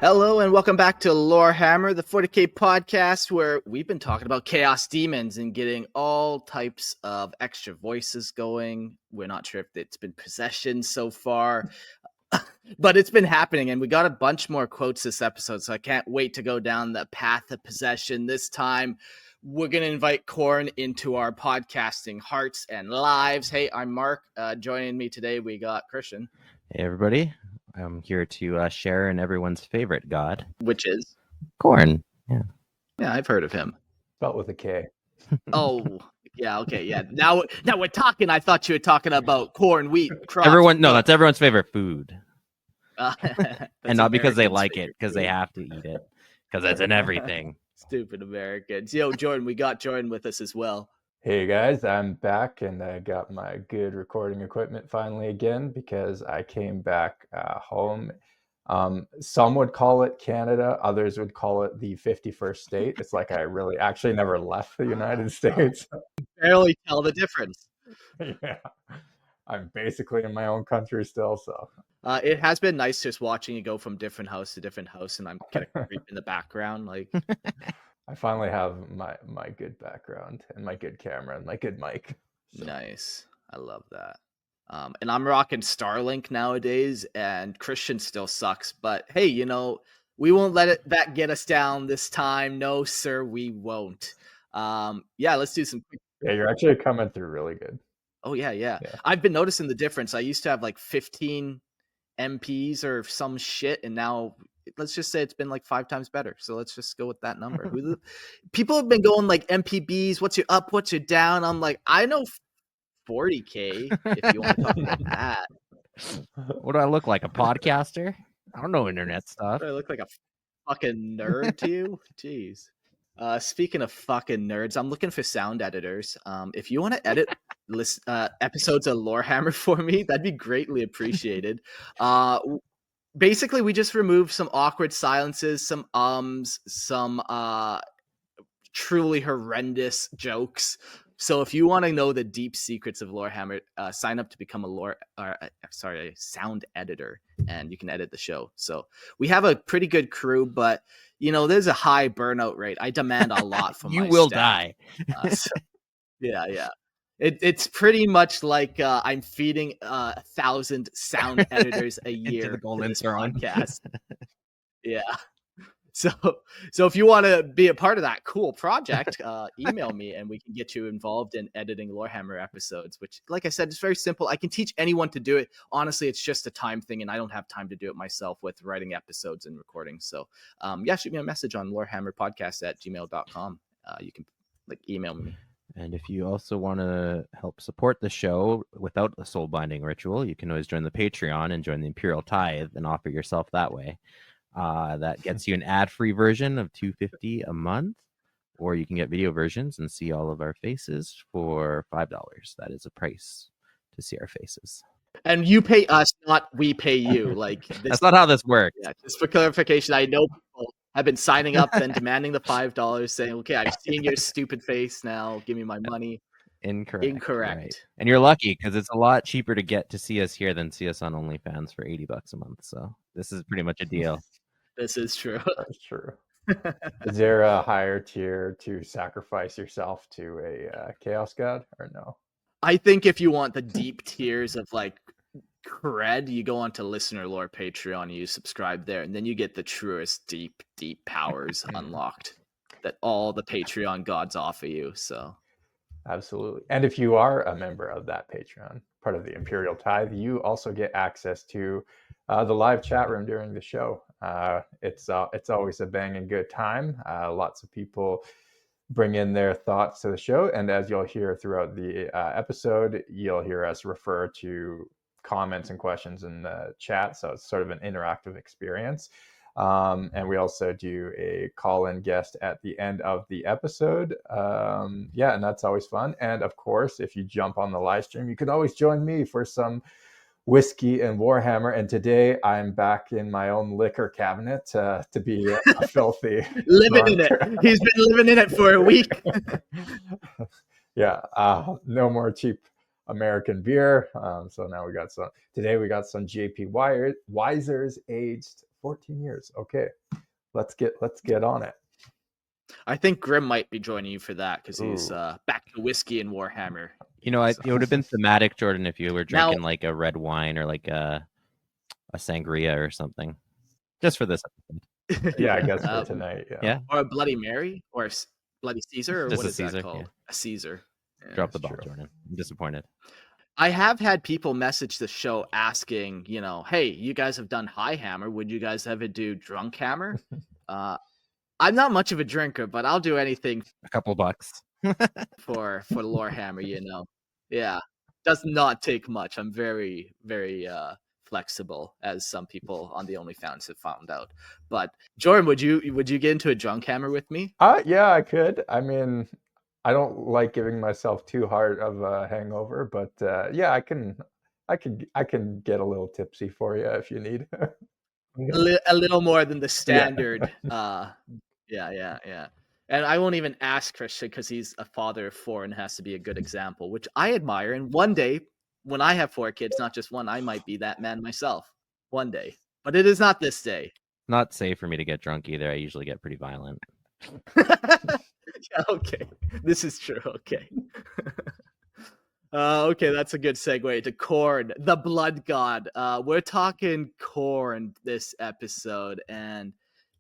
Hello and welcome back to Lorehammer, the 40k podcast, where we've been talking about chaos demons and getting all types of extra voices going. We're not sure if it's been possession so far, but it's been happening, and we got a bunch more quotes this episode, so I can't wait to go down the path of possession. This time, we're going to invite Khorne into our podcasting hearts and lives. Hey, I'm Mark. Joining me today, we got Christian. Hey, everybody. I'm here to share in everyone's favorite god, Which is? Khorne. Yeah, I've heard of him. Spelled with a K. Oh, yeah, okay, yeah. Now we're talking. I thought you were talking about corn, wheat, crops. That's everyone's favorite food. And not because they like it, because they have to eat it, because it's in everything. Stupid Americans. Yo, Jordan, we got Jordan with us as well. Hey guys, I'm back and I got my good recording equipment finally again because I came back home. Some would call it Canada, others would call it the 51st state. It's like I really actually never left the United States. Barely tell the difference. Yeah, I'm basically in my own country still, so. It has been nice just watching you go from different house to different house, and I'm kind of creep in the background, like. I finally have my good background and my good camera and my good mic. So. Nice. I love that. And I'm rocking Starlink nowadays, and Christian still sucks. But hey, we won't let that get us down this time. No, sir, we won't. Let's do some quick. Yeah, you're actually coming through really good. Oh, yeah. I've been noticing the difference. I used to have like 15 MPs or some shit, and now let's just say it's been like 5 times better. So let's just go with that number. People have been going like MPBs, what's your up, what's your down? I'm like, I know 40K if you want to talk about that. What do I look like, a podcaster? I don't know internet stuff. Do I look like a fucking nerd to you? Jeez. Speaking of fucking nerds, I'm looking for sound editors. If you want to edit episodes of Lorehammer for me, that'd be greatly appreciated. Basically, we just removed some awkward silences, some some truly horrendous jokes. So if you want to know the deep secrets of Lorehammer, sign up to become a sound editor, and you can edit the show. So we have a pretty good crew, but there's a high burnout rate. I demand a lot from you my will staff. Die. Yeah. It's pretty much like I'm feeding 1,000 sound editors a year the golden to this throne. podcast. Yeah. So if you want to be a part of that cool project, email me and we can get you involved in editing Lorehammer episodes, which, like I said, is very simple. I can teach anyone to do it. Honestly, it's just a time thing, and I don't have time to do it myself with writing episodes and recording. So, shoot me a message on lorehammerpodcast@gmail.com. You can email me. And if you also want to help support the show without the soul binding ritual, you can always join the Patreon and join the Imperial Tithe and offer yourself that way. That gets you an ad-free version of $2.50 a month, or you can get video versions and see all of our faces for $5. That is a price to see our faces. And you pay us, not we pay you. That's not how this works. Yeah, just for clarification, I know people have been signing up and demanding the $5, saying, "Okay, I've seen your stupid face. Now give me my money." Incorrect. Right. And you're lucky because it's a lot cheaper to get to see us here than see us on OnlyFans for $80 a month. So this is pretty much a deal. This is true. That's true. Is there a higher tier to sacrifice yourself to a chaos god, or no? I think if you want the deep tiers of cred, you go onto Listener Lore Patreon, you subscribe there, and then you get the truest deep powers unlocked that all the Patreon gods offer you. So absolutely. And if you are a member of that Patreon, part of the Imperial Tithe, you also get access to the live chat room during the show. It's always a banging good time. Lots of people bring in their thoughts to the show, and as you'll hear throughout the episode, you'll hear us refer to comments and questions in the chat, so it's sort of an interactive experience. And we also do a call-in guest at the end of the episode. And that's always fun. And of course, if you jump on the live stream, you can always join me for some whiskey and Warhammer. And today I'm back in my own liquor cabinet to be a filthy living in it. He's been living in it for a week. No more cheap American beer. So now we got some JP Wiser's aged 14 years. Okay, let's get on it. I think Grim might be joining you for that because he's Ooh. back to whiskey and Warhammer. It would have been thematic, Jordan, if you were Now- drinking like a red wine or like a sangria or something. Just for this episode. Yeah, I guess for tonight. Yeah. Or a Bloody Mary or a Bloody Caesar or Just what a is that Caesar, called? yeah. A Caesar. Yeah. Drop the that's ball, true. Jordan. I'm disappointed. I have had people message the show asking, hey, you guys have done High Hammer. Would you guys ever do Drunk Hammer? I'm not much of a drinker, but I'll do anything A couple bucks. for Lorehammer, Yeah. Does not take much. I'm very, very flexible, as some people on the OnlyFans have found out. But Jordan, would you get into a Drunk Hammer with me? Yeah, I could. I mean, I don't like giving myself too hard of a hangover, but yeah, I can get a little tipsy for you if you need. A little more than the standard. Yeah. And I won't even ask Christian because he's a father of 4 and has to be a good example, which I admire. And one day, when I have 4 kids, not just one, I might be that man myself. One day. But it is not this day. Not safe for me to get drunk either. I usually get pretty violent. Yeah, okay. This is true. Okay. Okay, that's a good segue to Khorne, the blood god. We're talking Khorne this episode, and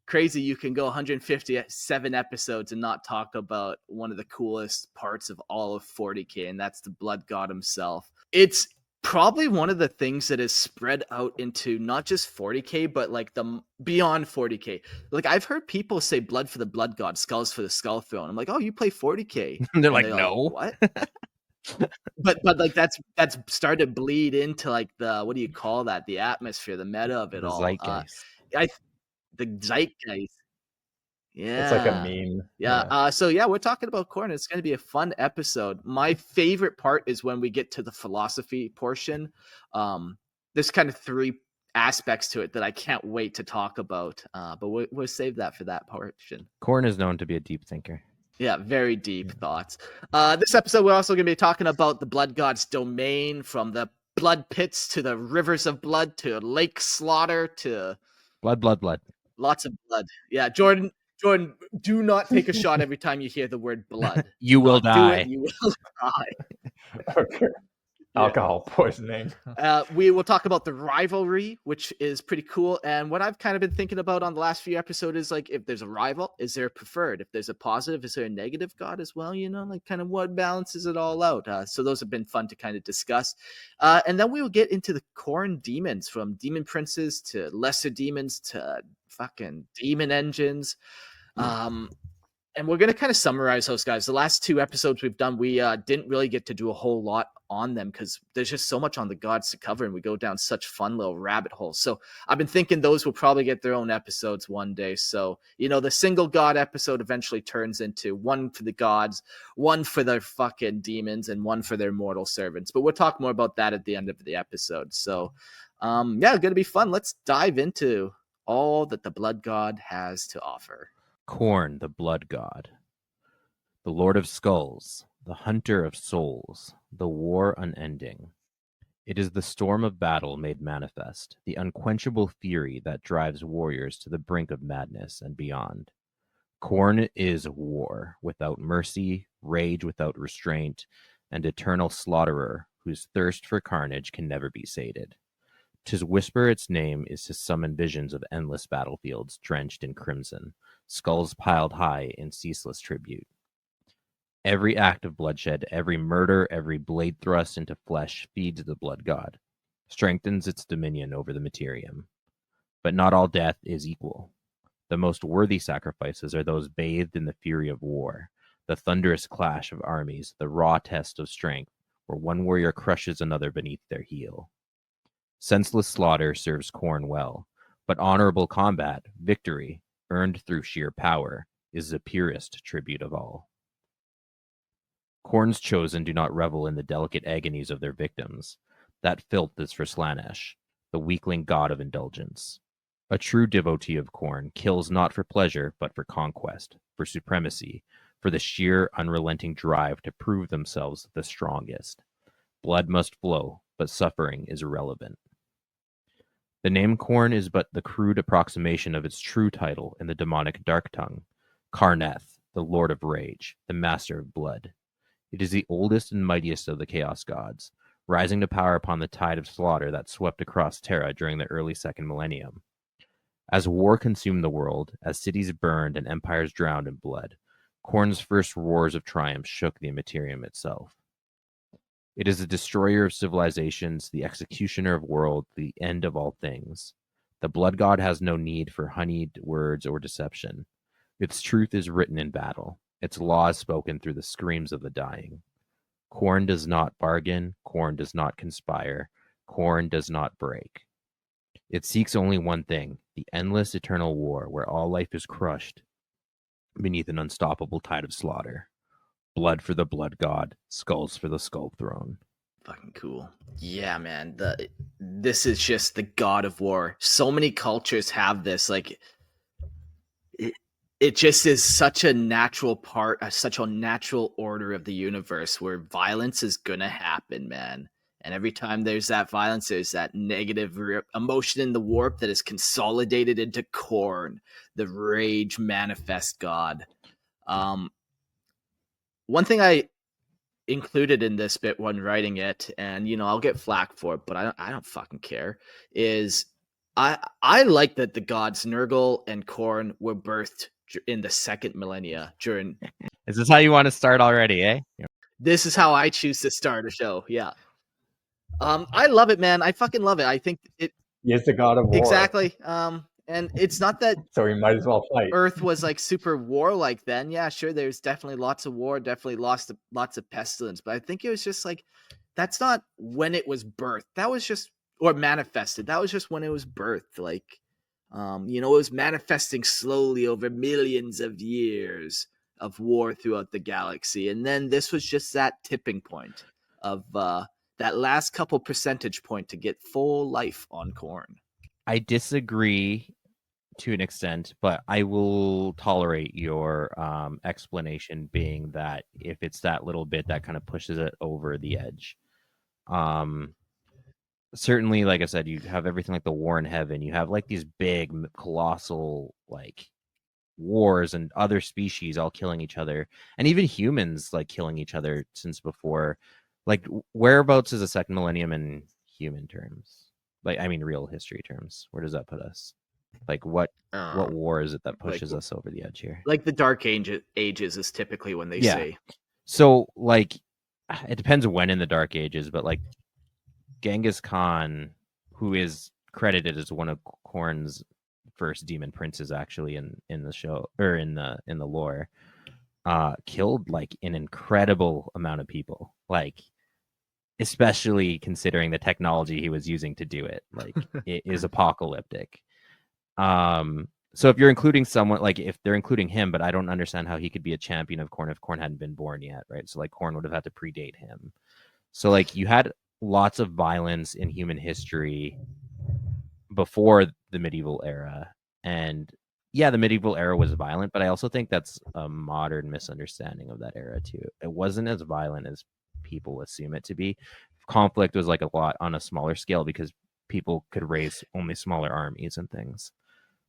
crazy you can go 157 episodes and not talk about one of the coolest parts of all of 40k, and that's the blood god himself. It's probably one of the things that is spread out into not just 40k, but like the beyond 40k. Like I've heard people say blood for the blood god, skulls for the skull throne. I'm like, oh, you play 40k? They're And like, no. what? but like that's started to bleed into like the, what do you call that, the atmosphere, the meta of it The all. zeitgeist. The zeitgeist. Yeah, It's like a meme. Yeah. So yeah, we're talking about Khorne. It's going to be a fun episode. My favorite part is when we get to the philosophy portion. There's kind of 3 aspects to it that I can't wait to talk about. But we'll save that for that portion. Khorne is known to be a deep thinker. Yeah, very deep thoughts. This episode, we're also going to be talking about the blood god's domain, from the blood pits to the rivers of blood to lake slaughter to Blood. lots of blood. Yeah, Jordan, do not take a shot every time you hear the word blood. You will die. Do it, you will die. Okay. Alcohol poisoning. We will talk about the rivalry, which is pretty cool. And what I've kind of been thinking about on the last few episodes is like, if there's a rival, is there a preferred? If there's a positive, is there a negative god as well? Like kind of what balances it all out. So those have been fun to kind of discuss. And then we will get into the Khorne demons, from demon princes to lesser demons to fucking demon engines. And we're going to kind of summarize those guys. The last 2 episodes we've done, we didn't really get to do a whole lot on them because there's just so much on the gods to cover, and we go down such fun little rabbit holes. So I've been thinking those will probably get their own episodes one day. So, the single god episode eventually turns into one for the gods, one for their fucking demons, and one for their mortal servants. But we'll talk more about that at the end of the episode. So, yeah, going to be fun. Let's dive into all that the blood god has to offer. Khorne, the blood god, the lord of skulls, the hunter of souls, the war unending. It is the storm of battle made manifest, the unquenchable fury that drives warriors to the brink of madness and beyond. Khorne is war without mercy, rage without restraint, and eternal slaughterer whose thirst for carnage can never be sated. To whisper its name is to summon visions of endless battlefields drenched in crimson, skulls piled high in ceaseless tribute. Every act of bloodshed, every murder, every blade thrust into flesh feeds the blood god, strengthens its dominion over the materium. But not all death is equal. The most worthy sacrifices are those bathed in the fury of war, the thunderous clash of armies, the raw test of strength, where one warrior crushes another beneath their heel. Senseless slaughter serves Khorne well, but honorable combat, victory, earned through sheer power, is the purest tribute of all. Khorne's chosen do not revel in the delicate agonies of their victims. That filth is for Slaanesh, the weakling god of indulgence. A true devotee of Khorne kills not for pleasure, but for conquest, for supremacy, for the sheer, unrelenting drive to prove themselves the strongest. Blood must flow, but suffering is irrelevant. The name Khorne is but the crude approximation of its true title in the demonic dark tongue, Karneth, the Lord of Rage, the Master of Blood. It is the oldest and mightiest of the Chaos Gods, rising to power upon the tide of slaughter that swept across Terra during the early second millennium. As war consumed the world, as cities burned and empires drowned in blood, Khorne's first roars of triumph shook the Immaterium itself. It is the destroyer of civilizations, the executioner of worlds, the end of all things. The blood god has no need for honeyed words or deception. Its truth is written in battle. Its law is spoken through the screams of the dying. Khorne does not bargain. Khorne does not conspire. Khorne does not break. It seeks only one thing, the endless eternal war where all life is crushed beneath an unstoppable tide of slaughter. Blood for the blood god, skulls for the skull throne. Fucking cool. Yeah, man. This is just the god of war. So many cultures have this. Like, it just is such a natural part, such a natural order of the universe where violence is gonna happen, man. And every time there's that violence, there's that negative emotion in the warp that is consolidated into Khorne, the rage manifest god. One thing I included in this bit when writing it, and I'll get flack for it, but I don't fucking care, is I like that the gods Nurgle and Khorne were birthed in the second millennia during. Is this how you want to start already, eh? This is how I choose to start a show. Yeah. I love it, man. I fucking love it. I think it. He is the god of war. Exactly. And it's not that so we might as well fight. Earth was like super warlike then. Yeah, sure. There's definitely lots of war, definitely lots of pestilence. But I think it was just like, that's not when it was birthed. That was just, or manifested. That was just when it was birthed. Like, it was manifesting slowly over millions of years of war throughout the galaxy. And then this was just that tipping point of that last couple percentage point to get full life on Khorne. I disagree to an extent, but I will tolerate your explanation being that if it's that little bit that kind of pushes it over the edge. Certainly, like I said, you have everything like the war in heaven. You have like these big, colossal like wars and other species all killing each other, and even humans like killing each other since before. Like, whereabouts is the second millennium in human terms? Like, I mean, real history terms. Where does that put us? Like, what war is it that pushes us over the edge here? Like the Dark Ages is typically when they say. So, like, it depends when in the Dark Ages, but like Genghis Khan, who is credited as one of Khorne's first demon princes, actually in the show or in the lore, killed like an incredible amount of people. Like, especially considering the technology he was using to do it. Like, it is apocalyptic. So if you're including someone, like if they're including him, but I don't understand how he could be a champion of Khorne if Khorne hadn't been born yet, right? So like Khorne would have had to predate him. So like you had lots of violence in human history before the medieval era. And yeah, the medieval era was violent, but I also think that's a modern misunderstanding of that era too. It wasn't as violent as people assume it to be. Conflict was like a lot on a smaller scale because people could raise only smaller armies and things.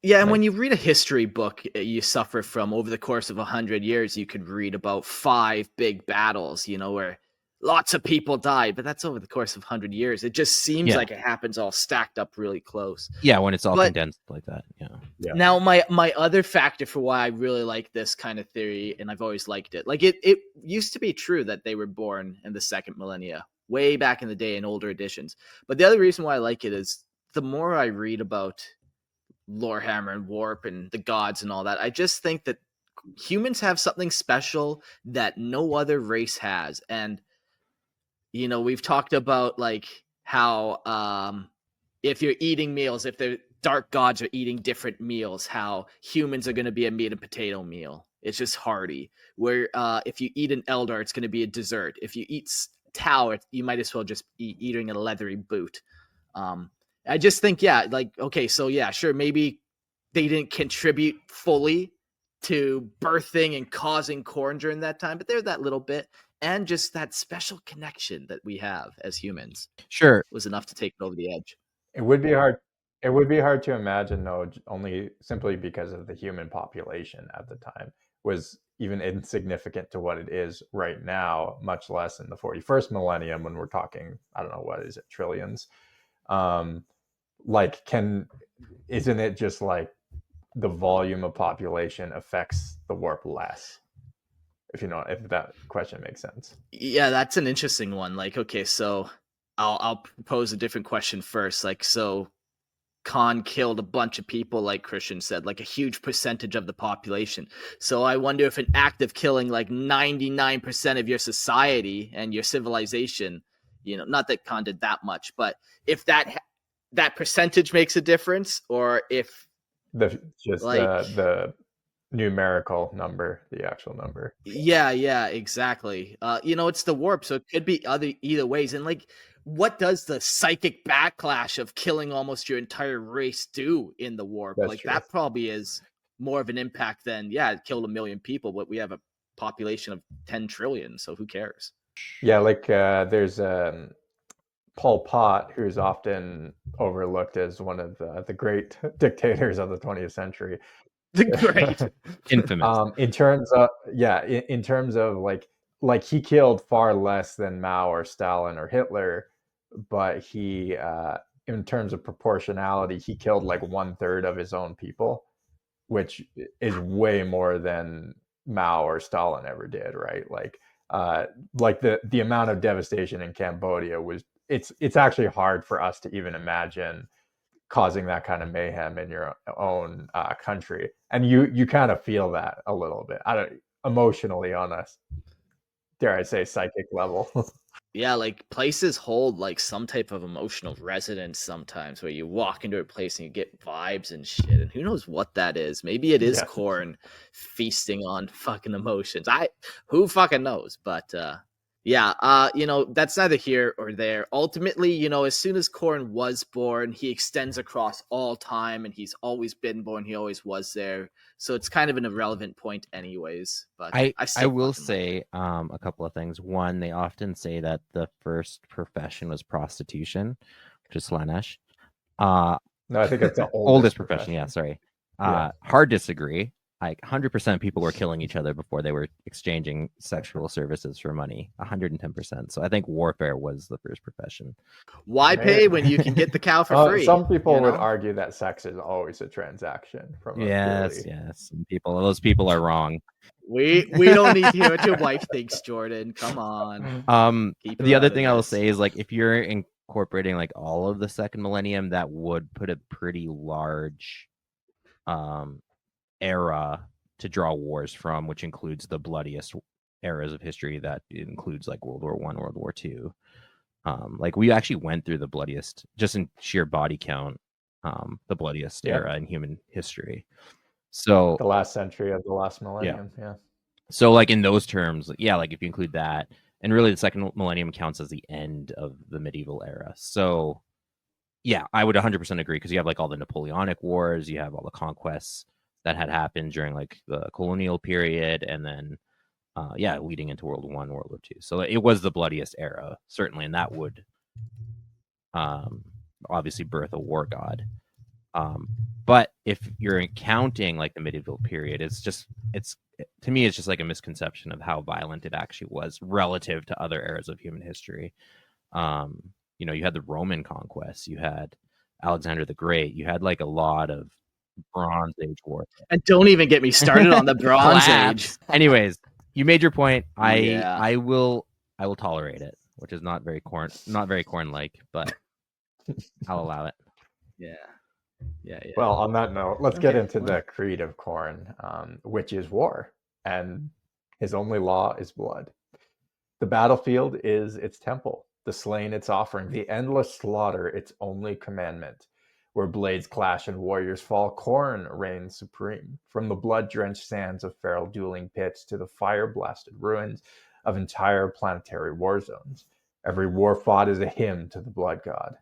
Yeah, and when you read a history book, you suffer from over the course of 100 years, you could read about 5 big battles, where lots of people died, but that's over the course of 100 years. It just seems like it happens all stacked up really close. Yeah, when it's all condensed like that. Yeah. Now, my other factor for why I really like this kind of theory, and I've always liked it, like it used to be true that they were born in the second millennia, way back in the day in older editions. But the other reason why I like it is the more I read about Lorehammer and Warp and the gods and all that, I just think that humans have something special that no other race has. And we've talked about like how if you're eating meals, if the dark gods are eating different meals, how humans are going to be a meat and potato meal. It's just hearty. Where if you eat an Eldar, it's going to be a dessert. If you eat Tau, you might as well just be eating a leathery boot. I just think, okay, so yeah, sure, maybe they didn't contribute fully to birthing and causing Khorne during that time, but they're that little bit, and just that special connection that we have as humans. Sure. Was enough to take it over the edge. It would be hard It would be hard to imagine, though, only simply because of the human population at the time was even insignificant to what it is right now, much less in the 41st millennium when we're talking, I don't know, what is it, trillions? Like, isn't it just like the volume of population affects the warp less? If that question makes sense. Yeah, that's an interesting one. Like, okay, so I'll propose a different question first. Like, so Khan killed a bunch of people, like Christian said, like a huge percentage of the population. So I wonder if an act of killing like 99% of your society and your civilization, not that Khan did that much, but if that percentage makes a difference, or if the numerical number, the actual number. Yeah, exactly. It's the warp, so it could be either ways. And like, what does the psychic backlash of killing almost your entire race do in the warp? That's like true. That probably is more of an impact than it killed 1 million people, but we have a population of 10 trillion, so who cares? Yeah, like there's Pol Pot, who's often overlooked as one of the great dictators of the 20th century. Great. Infamous. In terms of like he killed far less than Mao or Stalin or Hitler, but he in terms of proportionality, he killed like 1/3 of his own people, which is way more than Mao or Stalin ever did, right? Like the amount of devastation in Cambodia it's actually hard for us to even imagine causing that kind of mayhem in your own country, and you kind of feel that a little bit, emotionally, on a, dare I say, psychic level. Yeah, like places hold like some type of emotional resonance sometimes, where you walk into a place and you get vibes and shit, and who knows what that is. Maybe it is Yes. Khorne feasting on fucking emotions. Who fucking knows? But that's neither here or there. Ultimately, as soon as Khorne was born, he extends across all time, and he's always been born. He always was there. So it's kind of an irrelevant point anyways. But I will say a couple of things. One, they often say that the first profession was prostitution, which is Slaanesh. No, I think it's the oldest profession. Yeah, sorry. Hard disagree. Like 100% people were killing each other before they were exchanging sexual services for money. 110%. So I think warfare was the first profession. Why pay when you can get the cow for free? Some people would argue that sex is always a transaction. Yes. Those people are wrong. We don't need to hear what your wife thinks, Jordan. Come on. The other thing I will say is, like, if you're incorporating like all of the second millennium, that would put a pretty large era to draw wars from, which includes the bloodiest eras of history. That includes like World War I, World War II. Like we actually went through the bloodiest, just in sheer body count, the bloodiest era in human history. So the last century of the last millennium. Yeah. So like in those terms, like if you include that, and really the second millennium counts as the end of the medieval era. So yeah, I would 100% agree, because you have like all the Napoleonic Wars, you have all the conquests that had happened during like the colonial period, and then leading into World War I, World War II. So it was the bloodiest era, certainly, and that would obviously birth a war god. But if you're counting like the medieval period, it's to me, it's just like a misconception of how violent it actually was relative to other eras of human history. You had the Roman conquests, you had Alexander the Great, you had like a lot of Bronze Age warfare. And don't even get me started on the Bronze Age. Anyways, you made your point. I will tolerate it, which is not very Khorne like, but I'll allow it. Yeah. Well, on that note, let's get into the creed of Khorne, which is war, and his only law is blood. The battlefield is its temple, the slain its offering, the endless slaughter its only commandment. Where blades clash and warriors fall, Khorne reigns supreme. From the blood-drenched sands of feral dueling pits to the fire-blasted ruins of entire planetary war zones, every war fought is a hymn to the blood god.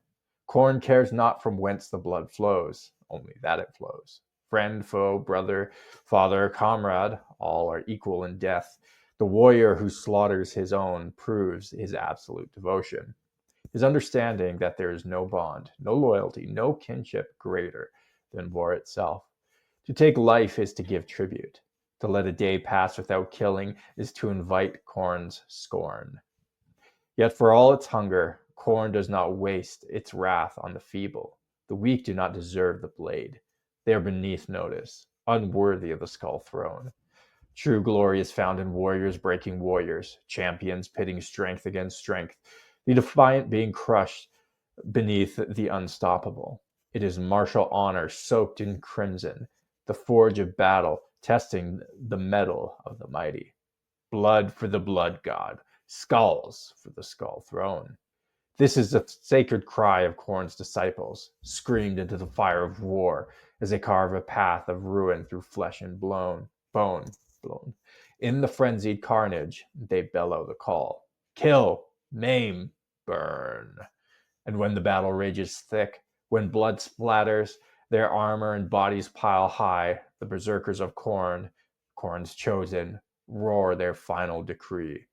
Khorne cares not from whence the blood flows, only that it flows. Friend, foe, brother, father, comrade, all are equal in death. The warrior who slaughters his own proves his absolute devotion. is understanding that there is no bond, no loyalty, no kinship greater than war itself. To take life is to give tribute. To let a day pass without killing is to invite Khorne's scorn. Yet for all its hunger, Khorne does not waste its wrath on the feeble. The weak do not deserve the blade. They are beneath notice, unworthy of the skull throne. True glory is found in warriors breaking warriors, champions pitting strength against strength, the defiant being crushed beneath the unstoppable. It is martial honor soaked in crimson, the forge of battle testing the mettle of the mighty. Blood for the blood god, skulls for the skull throne. This is the sacred cry of Khorne's disciples, screamed into the fire of war as they carve a path of ruin through flesh and bone. In the frenzied carnage, they bellow the call. Kill, maim, burn. And when the battle rages thick, when blood splatters, their armor and bodies pile high, the berzerkers of Khorne, Khorne's chosen, roar their final decree.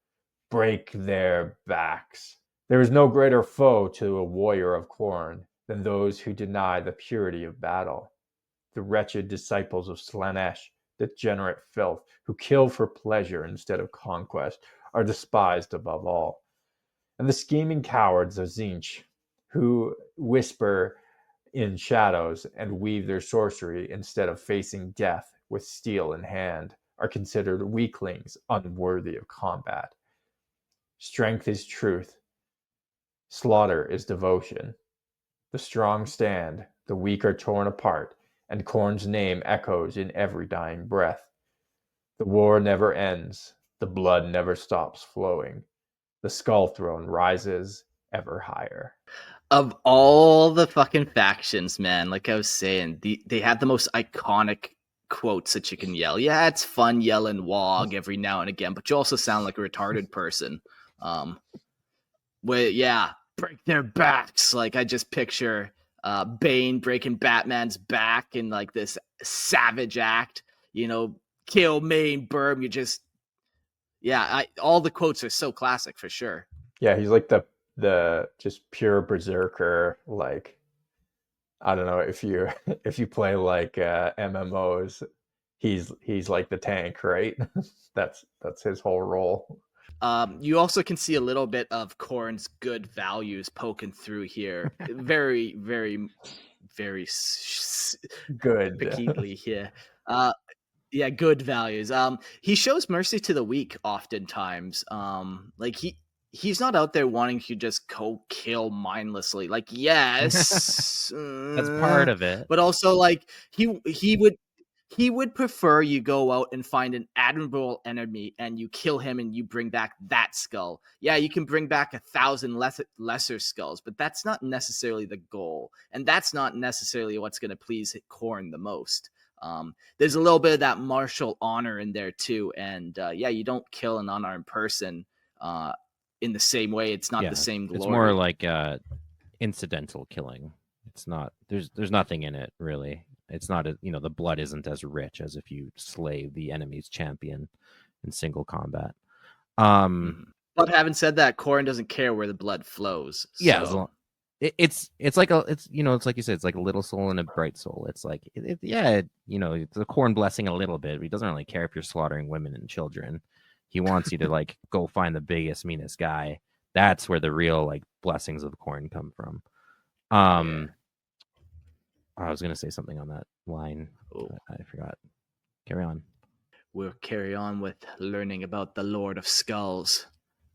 Break their backs. There is no greater foe to a warrior of Khorne than those who deny the purity of battle. The wretched disciples of Slaanesh, degenerate filth, who kill for pleasure instead of conquest, are despised above all. And the scheming cowards of Tzeentch, who whisper in shadows and weave their sorcery instead of facing death with steel in hand, are considered weaklings unworthy of combat. Strength is truth. Slaughter is devotion. The strong stand, the weak are torn apart, and Khorne's name echoes in every dying breath. The war never ends. The blood never stops flowing. The skull throne rises ever higher. Of all the fucking factions, man, like I was saying, they have the most iconic quotes that you can yell. Yeah, it's fun yelling "wog" every now and again, but you also sound like a retarded person. Yeah, break their backs. Like I just picture Bane breaking Batman's back in like this savage act. Kill, maim, burn. All the quotes are so classic for sure. Yeah, he's like the just pure berserker. Like, I don't know if you play like MMOs, he's like the tank, right? that's his whole role. You also can see a little bit of Khorne's good values poking through here. Very, very, very good. Peculiarly here. Yeah, good values. He shows mercy to the weak oftentimes. Like he's not out there wanting to just go kill mindlessly. Like, yes, That's part of it. but also like he would prefer you go out and find an admirable enemy and you kill him and you bring back that skull. Yeah, you can bring back 1,000 lesser skulls, but that's not necessarily the goal, and that's not necessarily what's going to please Khorne the most. There's a little bit of that martial honor in there too, and you don't kill an unarmed person in the same way. It's not the same glory. It's more like incidental killing. It's not. There's nothing in it really. It's not. The blood isn't as rich as if you slay the enemy's champion in single combat. But having said that, Khorne doesn't care where the blood flows. So. Yeah. It's like it's like you said, it's like a little soul and a bright soul. It's like it's a Khorne blessing a little bit. But he doesn't really care if you're slaughtering women and children. He wants you to like go find the biggest, meanest guy. That's where the real like blessings of Khorne come from. I was gonna say something on that line. I forgot. Carry on. We'll carry on with learning about the Lord of Skulls.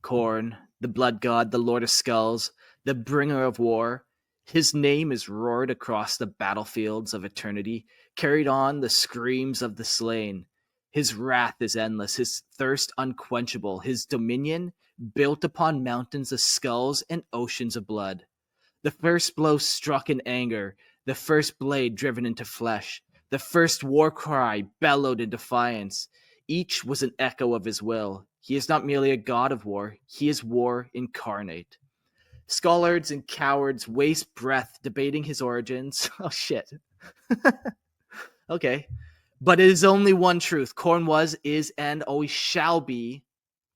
Khorne, the blood god, the Lord of Skulls, the bringer of war. His name is roared across the battlefields of eternity, carried on the screams of the slain. His wrath is endless, his thirst unquenchable, his dominion built upon mountains of skulls and oceans of blood. The first blow struck in anger, the first blade driven into flesh, the first war cry bellowed in defiance. Each was an echo of his will. He is not merely a god of war, he is war incarnate. Schollards and cowards waste breath debating his origins. Oh, shit. Okay. But it is only one truth. Khorne was, is, and always shall be,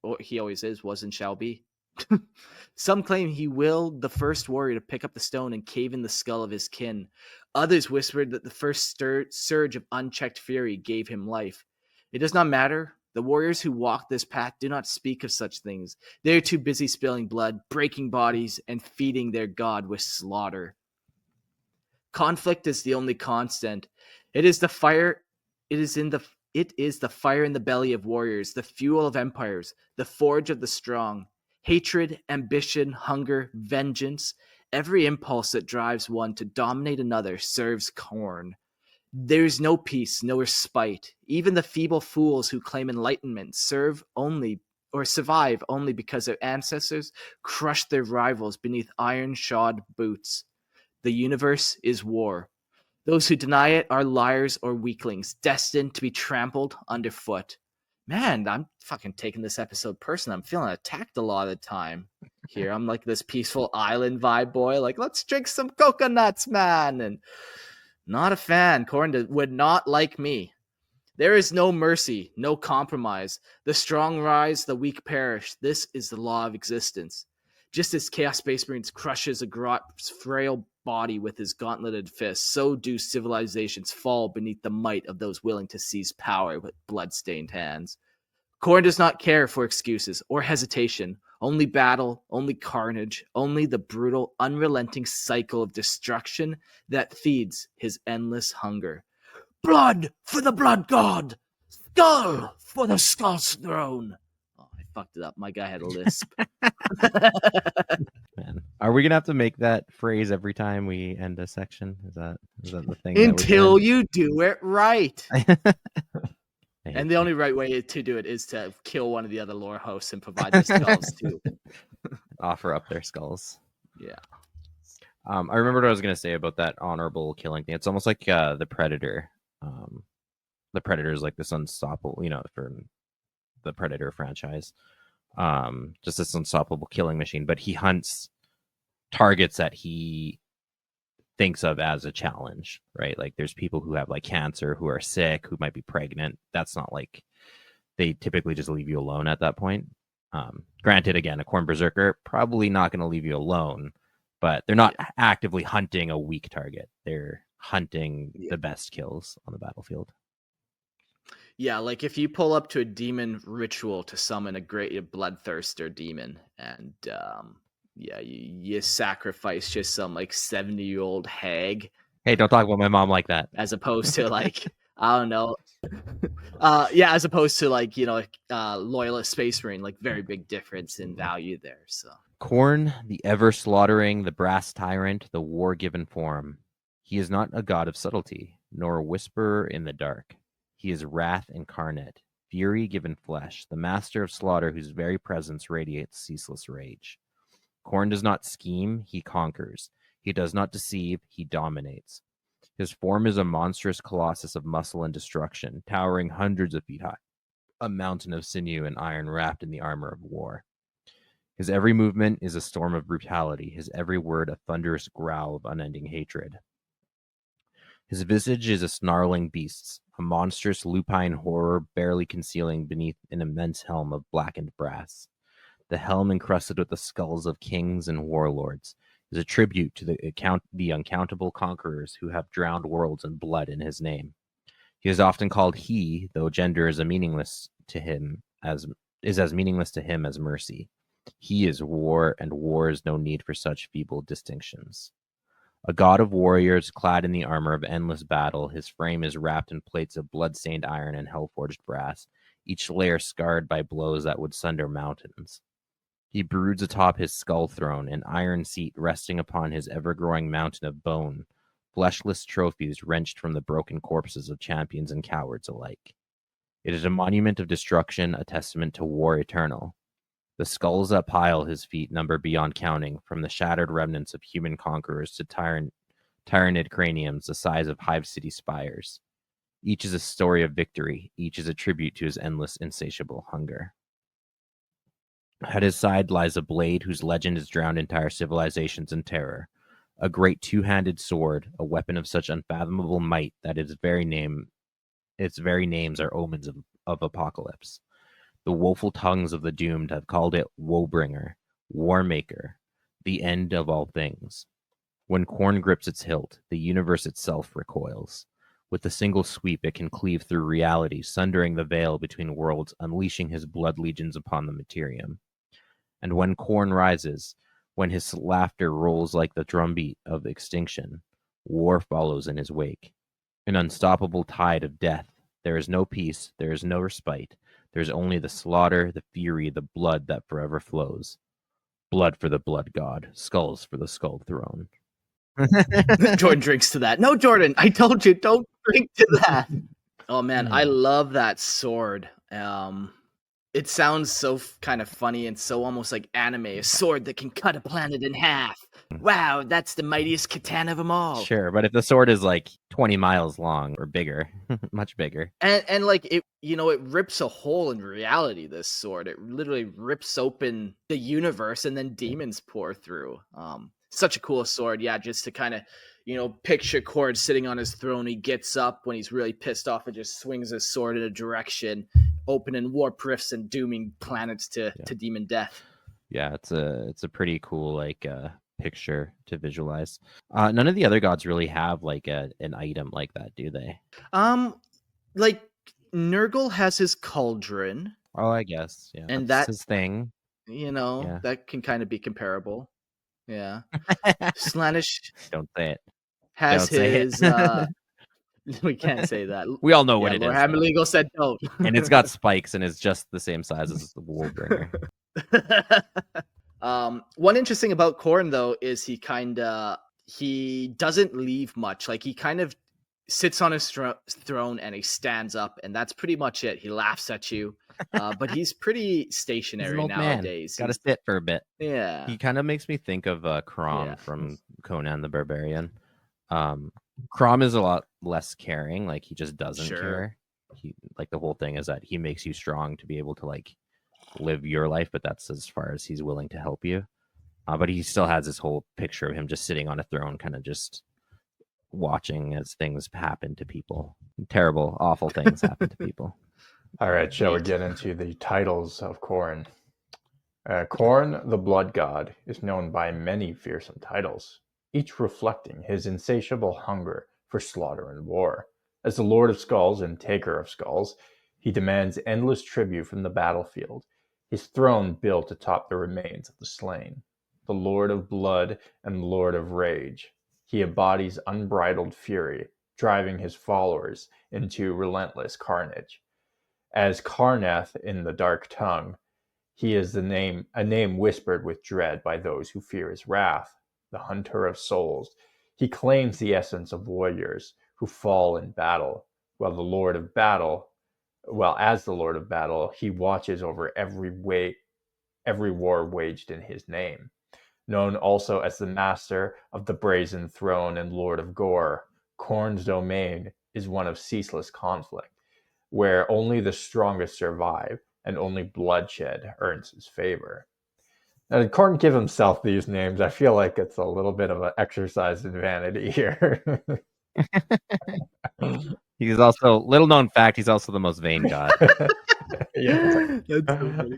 or he always is, was, and shall be, Some claim he willed the first warrior to pick up the stone and cave in the skull of his kin. Others whispered that the first surge of unchecked fury gave him life. It does not matter. The warriors who walk this path do not speak of such things. They are too busy spilling blood, breaking bodies, and feeding their god with slaughter. Conflict is the only constant. It is the fire in the belly of warriors, the fuel of empires, the forge of the strong. Hatred, ambition, hunger, vengeance, every impulse that drives one to dominate another serves Khorne. There is no peace, no respite. Even the feeble fools who claim enlightenment survive only because their ancestors crushed their rivals beneath iron-shod boots. The universe is war. Those who deny it are liars or weaklings, destined to be trampled underfoot. Man, I'm fucking taking this episode personal. I'm feeling attacked a lot of the time here. I'm like this peaceful island vibe boy. Like, let's drink some coconuts, man. And not a fan. Khorne would not like me. There is no mercy, no compromise. The strong rise, the weak perish. This is the law of existence. Just as Chaos Space Marines crushes a grot's frail body with his gauntleted fist, so do civilizations fall beneath the might of those willing to seize power with blood-stained hands. Khorne does not care for excuses or hesitation. Only battle, only carnage, only the brutal, unrelenting cycle of destruction that feeds his endless hunger. Blood for the blood god! Skull for the skull's throne! Oh, I fucked it up. My guy had a lisp. Man, are we gonna have to make that phrase every time we end a section? Is that the thing? Until you do it right. And And the only right way to do it is to kill one of the other lore hosts and provide the skulls too. offer up their skulls. Yeah. I remember what I was gonna say about that honorable killing thing. It's almost like the Predator. The Predator is like this unstoppable, from the Predator franchise. Just this unstoppable killing machine, but he hunts targets that he thinks of as a challenge, right? Like there's people who have like cancer, who are sick, who might be pregnant. That's not like, they typically just leave you alone at that point. Granted, again, a Khorne berserker probably not going to leave you alone, but they're not actively hunting a weak target. They're hunting the best kills on the battlefield. Yeah, like if you pull up to a demon ritual to summon a great bloodthirster demon, and you sacrifice just some like 70-year-old hag. Hey, don't talk about my mom like that. As opposed to like I don't know, as opposed to like loyalist space marine, like very big difference in value there. So Khorne, the ever slaughtering, the brass tyrant, the war given form. He is not a god of subtlety, nor a whisperer in the dark. He is wrath incarnate, fury given flesh, the master of slaughter whose very presence radiates ceaseless rage. Khorne does not scheme, he conquers. He does not deceive, he dominates. His form is a monstrous colossus of muscle and destruction, towering hundreds of feet high, a mountain of sinew and iron wrapped in the armor of war. His every movement is a storm of brutality, his every word a thunderous growl of unending hatred. His visage is a snarling beast's, a monstrous lupine horror barely concealing beneath an immense helm of blackened brass. The helm encrusted with the skulls of kings and warlords is a tribute to the uncountable conquerors who have drowned worlds in blood in his name. He is often called he, though gender is meaningless to him as mercy. He is war, and war is no need for such feeble distinctions. A god of warriors, clad in the armor of endless battle, his frame is wrapped in plates of blood-stained iron and hell-forged brass, each layer scarred by blows that would sunder mountains. He broods atop his skull throne, an iron seat resting upon his ever-growing mountain of bone, fleshless trophies wrenched from the broken corpses of champions and cowards alike. It is a monument of destruction, a testament to war eternal. The skulls that pile his feet number beyond counting, from the shattered remnants of human conquerors to tyrannid craniums the size of Hive City spires. Each is a story of victory, each is a tribute to his endless, insatiable hunger. At his side lies a blade whose legend has drowned entire civilizations in terror. A great two-handed sword, a weapon of such unfathomable might that its very names are omens of apocalypse. The woeful tongues of the doomed have called it Woebringer, Warmaker, the end of all things. When Khorne grips its hilt, the universe itself recoils. With a single sweep, it can cleave through reality, sundering the veil between worlds, unleashing his blood legions upon the materium. And when Khorne rises, when his laughter rolls like the drumbeat of extinction, war follows in his wake. An unstoppable tide of death. There is no peace, there is no respite. There's only the slaughter, the fury, the blood that forever flows. Blood for the blood god, skulls for the skull throne. Jordan drinks to that. No, Jordan, I told you, don't drink to that. Oh man, I love that sword. It sounds so kind of funny and so almost like anime. A sword that can cut a planet in half. Wow, that's the mightiest katana of them all. Sure, but if the sword is like 20 miles long or bigger, much bigger. And like it, it rips a hole in reality, this sword. It literally rips open the universe and then demons pour through. Such a cool sword. Yeah, just to kind of, picture Khorne sitting on his throne. He gets up when he's really pissed off and just swings his sword in a direction, opening warp rifts and dooming planets to demon death. Yeah, it's a pretty cool picture to visualize. None of the other gods really have like an item like that, do they? Like Nurgle has his cauldron. Oh, I guess. Yeah. And that's his thing. That can kind of be comparable. Yeah. Slaanesh Don't say it. has Don't his say we can't say that. We all know what it is. Lord Legal said don't. And it's got spikes and it's just the same size as the Woolbringer. One interesting about Khorne though is he doesn't leave much. Like he kind of sits on his throne and he stands up, and that's pretty much it. He laughs at you, but he's pretty stationary nowadays. Got to sit for a bit. Yeah, he kind of makes me think of Khorne from Conan the Barbarian. Khorne is a lot less caring. Like he just doesn't care. He like the whole thing is that he makes you strong to be able to like live your life, but that's as far as he's willing to help you. But he still has this whole picture of him just sitting on a throne, kind of just watching as things happen to people. Terrible, awful things happen to people. All right, shall we get into the titles of Khorne? Khorne, the blood god, is known by many fearsome titles, each reflecting his insatiable hunger for slaughter and war. As the Lord of Skulls and Taker of Skulls, he demands endless tribute from the battlefield, his throne built atop the remains of the slain. The Lord of Blood and Lord of Rage, he embodies unbridled fury, driving his followers into relentless carnage. As Karnath in the Dark Tongue, he is a name whispered with dread by those who fear his wrath. The Hunter of Souls, he claims the essence of warriors who fall in battle, as the Lord of Battle, he watches over every war waged in his name. Known also as the Master of the Brazen Throne and Lord of Gore, Khorne's domain is one of ceaseless conflict, where only the strongest survive and only bloodshed earns his favor. Now, did Khorne give himself these names? I feel like it's a little bit of an exercise in vanity here. He's also, little known fact, he's also the most vain god. Yeah. That's so funny.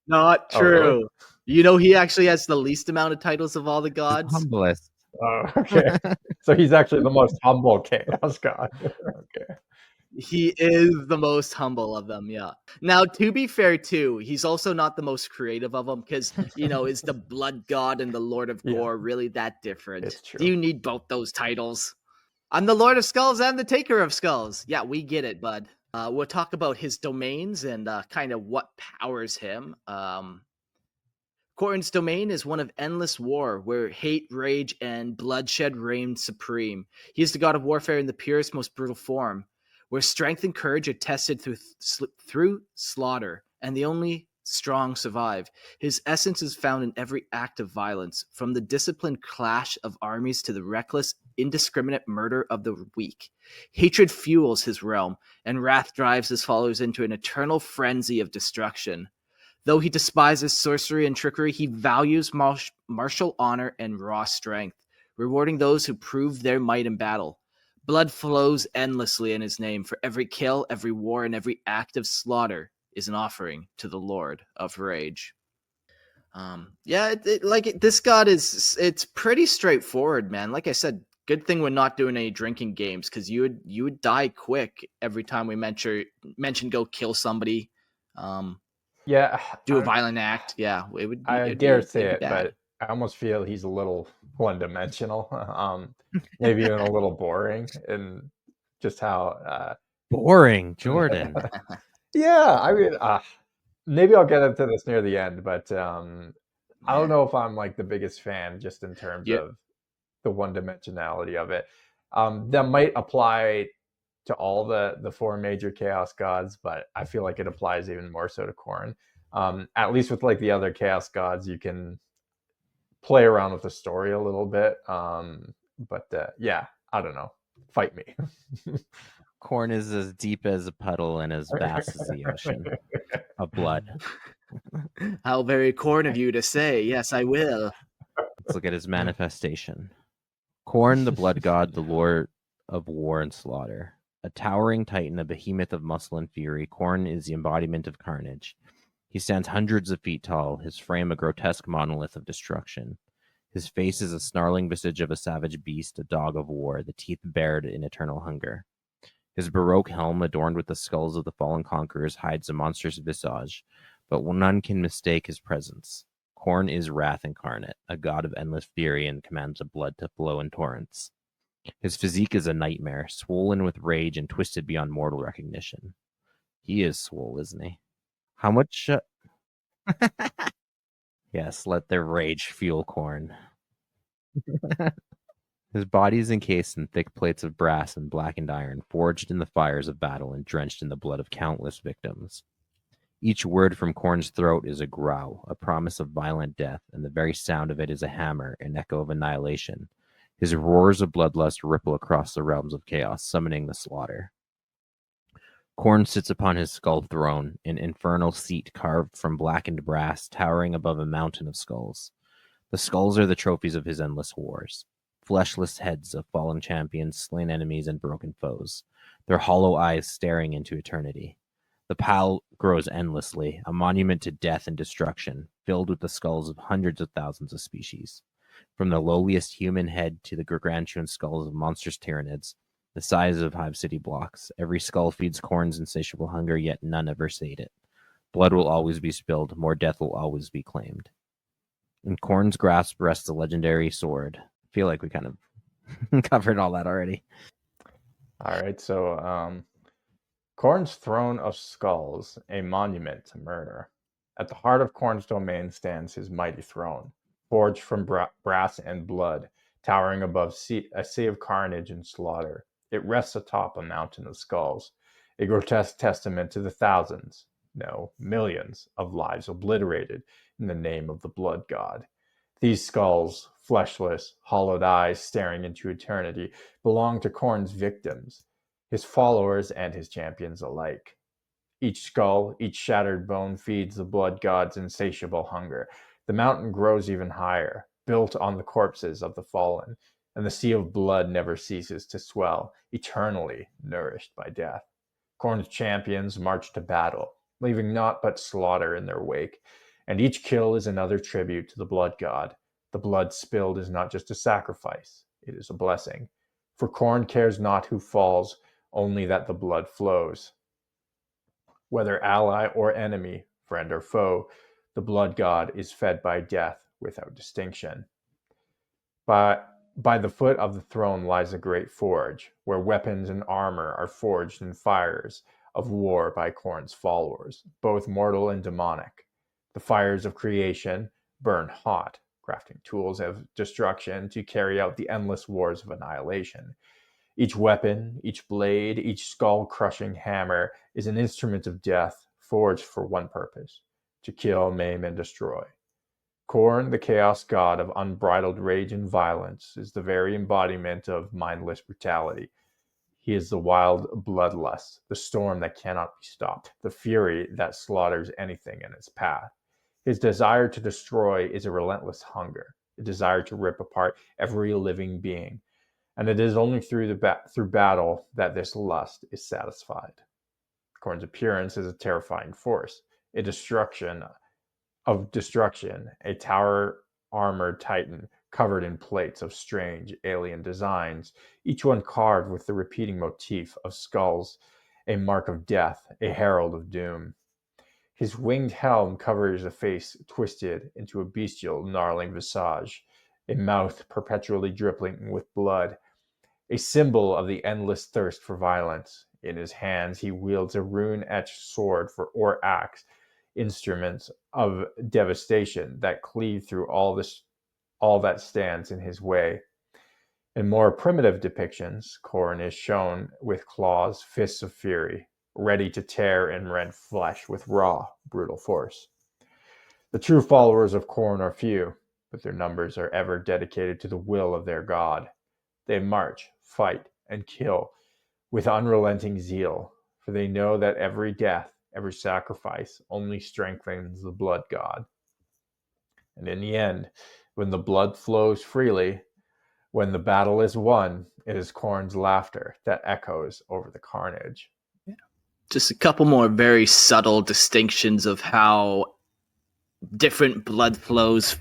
Not true. Really? He actually has the least amount of titles of all the gods. He's humblest. Oh, okay. So he's actually the most humble chaos god. Okay. He is the most humble of them, yeah. Now, to be fair, too, he's also not the most creative of them because, is the blood god and the Lord of Gore really that different? It's true. Do you need both those titles? I'm the Lord of Skulls and the Taker of Skulls. Yeah, we get it, bud. We'll talk about his domains and kind of what powers him. Khorne's domain is one of endless war, where hate, rage, and bloodshed reign supreme. He is the god of warfare in the purest, most brutal form, where strength and courage are tested through slaughter, and the only strong survive. His essence is found in every act of violence, from the disciplined clash of armies to the reckless, indiscriminate murder of the weak. Hatred fuels his realm, and wrath drives his followers into an eternal frenzy of destruction. Though he despises sorcery and trickery, he values martial honor and raw strength, rewarding those who prove their might in battle. Blood flows endlessly in his name. For every kill, every war, and every act of slaughter is an offering to the Lord of Rage. This god it's pretty straightforward, man. Like I said, good thing we're not doing any drinking games, because you would die quick every time we mention go kill somebody, Yeah, do a violent act. Yeah, it'd dare say be it, bad. but I almost feel he's a little one-dimensional. Maybe even a little boring, and just how. Boring, Jordan. Yeah, I mean, maybe I'll get into this near the end, but I don't know if I'm like the biggest fan just in terms Yeah. of the one-dimensionality of it. That might apply to all the four major chaos gods, but I feel like it applies even more so to Khorne. At least with like the other chaos gods, you can play around with the story a little bit. Yeah, I don't know. Fight me. Khorne is as deep as a puddle and as vast as the ocean of blood. How very Khorne of you to say. Yes, I will. Let's look at his manifestation. Khorne, the blood god, the lord of war and slaughter. A towering titan, a behemoth of muscle and fury, Khorne is the embodiment of carnage. He stands hundreds of feet tall, his frame a grotesque monolith of destruction. His face is a snarling visage of a savage beast, a dog of war, the teeth bared in eternal hunger. His baroque helm, adorned with the skulls of the fallen conquerors, hides a monstrous visage, but none can mistake his presence. Khorne is wrath incarnate, a god of endless fury, and commands the blood to flow in torrents. His physique is a nightmare, swollen with rage and twisted beyond mortal recognition. He is swole, isn't he? How much... Yes, let their rage fuel Khorne. His body is encased in thick plates of brass and blackened iron, forged in the fires of battle and drenched in the blood of countless victims. Each word from Khorne's throat is a growl, a promise of violent death, and the very sound of it is a hammer, an echo of annihilation. His roars of bloodlust ripple across the realms of chaos, summoning the slaughter. Khorne sits upon his skull throne, an infernal seat carved from blackened brass, towering above a mountain of skulls. The skulls are the trophies of his endless wars. Fleshless heads of fallen champions, slain enemies, and broken foes, their hollow eyes staring into eternity. The pile grows endlessly, a monument to death and destruction, filled with the skulls of hundreds of thousands of species. From the lowliest human head to the gargantuan skulls of monstrous tyranids, the size of Hive City blocks, every skull feeds Khorne's insatiable hunger, yet none ever sate it. Blood will always be spilled, more death will always be claimed. In Khorne's grasp rests the legendary sword. I feel like we kind of covered all that already. All right, so Khorne's throne of skulls, a monument to murder. At the heart of Khorne's domain stands his mighty throne, forged from brass and blood, towering above a sea of carnage and slaughter. It rests atop a mountain of skulls, a grotesque testament to the thousands, no, millions of lives obliterated in the name of the blood god. These skulls, fleshless, hollowed eyes staring into eternity, belong to Khorne's victims, his followers and his champions alike. Each skull, each shattered bone feeds the blood god's insatiable hunger. The mountain grows even higher, built on the corpses of the fallen, and the sea of blood never ceases to swell, eternally nourished by death. Khorne's champions march to battle, leaving naught but slaughter in their wake, and each kill is another tribute to the blood god. The blood spilled is not just a sacrifice, it is a blessing. For Khorne cares not who falls, only that the blood flows. Whether ally or enemy, friend or foe, the blood god is fed by death without distinction. By the foot of the throne lies a great forge, where weapons and armor are forged in fires of war by Khorne's followers, both mortal and demonic. The fires of creation burn hot, crafting tools of destruction to carry out the endless wars of annihilation. Each weapon, each blade, each skull-crushing hammer is an instrument of death forged for one purpose: to kill, maim, and destroy. Khorne, the chaos god of unbridled rage and violence, is the very embodiment of mindless brutality. He is the wild bloodlust, the storm that cannot be stopped, the fury that slaughters anything in its path. His desire to destroy is a relentless hunger, a desire to rip apart every living being, and it is only through battle that this lust is satisfied. Khorne's appearance is a terrifying force, a destruction of destruction, a tower armored titan covered in plates of strange alien designs, each one carved with the repeating motif of skulls, a mark of death, a herald of doom. His winged helm covers a face twisted into a bestial, gnarling visage, a mouth perpetually dripping with blood, a symbol of the endless thirst for violence. In his hands, he wields a rune-etched sword or axe, instruments of devastation that cleave through all that stands in his way. In more primitive depictions, Khorne is shown with claws, fists of fury, ready to tear and rend flesh with raw, brutal force. The true followers of Khorne are few, but their numbers are ever dedicated to the will of their god. They march, fight, and kill with unrelenting zeal, for they know that every death, every sacrifice only strengthens the blood god. And in the end, when the blood flows freely, when the battle is won, it is Khorne's laughter that echoes over the carnage. Just a couple more very subtle distinctions of how different blood flows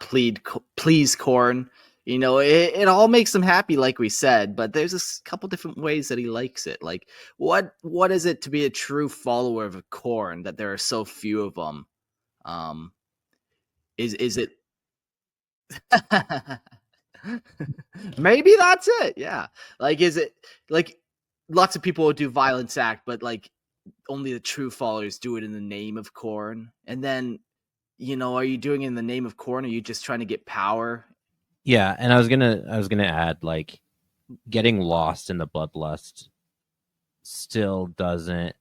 please Khorne. You know, it all makes him happy, like we said, but there's a couple different ways that he likes it. Like, what is it to be a true follower of a Khorne that there are so few of them? Is it? Maybe that's it. Yeah. Like, is it like lots of people will do violence act, but like only the true followers do it in the name of Khorne? And then, you know, are you doing it in the name of Khorne? Or are you just trying to get power? Yeah, and I was gonna add, like, getting lost in the bloodlust still doesn't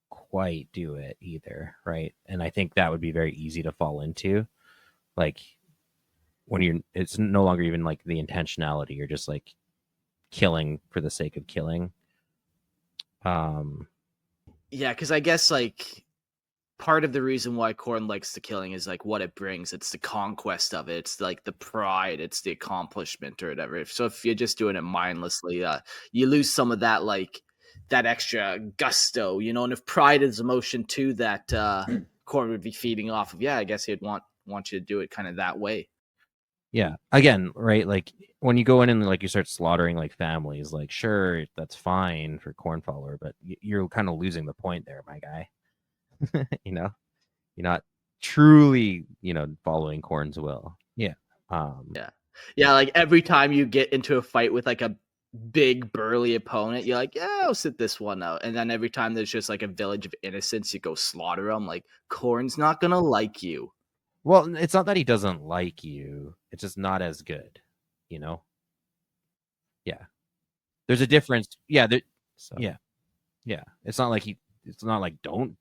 quite do it either, right? And I think that would be very easy to fall into, like, when it's no longer even like the intentionality, you're just like killing for the sake of killing. Yeah, because I guess like part of the reason why Khorne likes the killing is like what it brings. It's the conquest of it. It's like the pride. It's the accomplishment or whatever. So if you're just doing it mindlessly, you lose some of that, like that extra gusto, you know. And if pride is emotion too, that Khorne would be feeding off of, yeah, I guess he'd want you to do it kind of that way. Yeah, again, right? Like when you go in and like you start slaughtering like families, like sure, that's fine for Khorne follower, but you're kind of losing the point there, my guy. You know, you're not truly, you know, following Khorne's will. Yeah. Yeah. Like every time you get into a fight with like a big burly opponent, you're like, yeah, I'll sit this one out. And then every time there's just like a village of innocents, you go slaughter them. Like, Khorne's not gonna like you. Well, it's not that he doesn't like you; it's just not as good, you know. Yeah, there's a difference. Yeah, So yeah. It's not like It's not like don't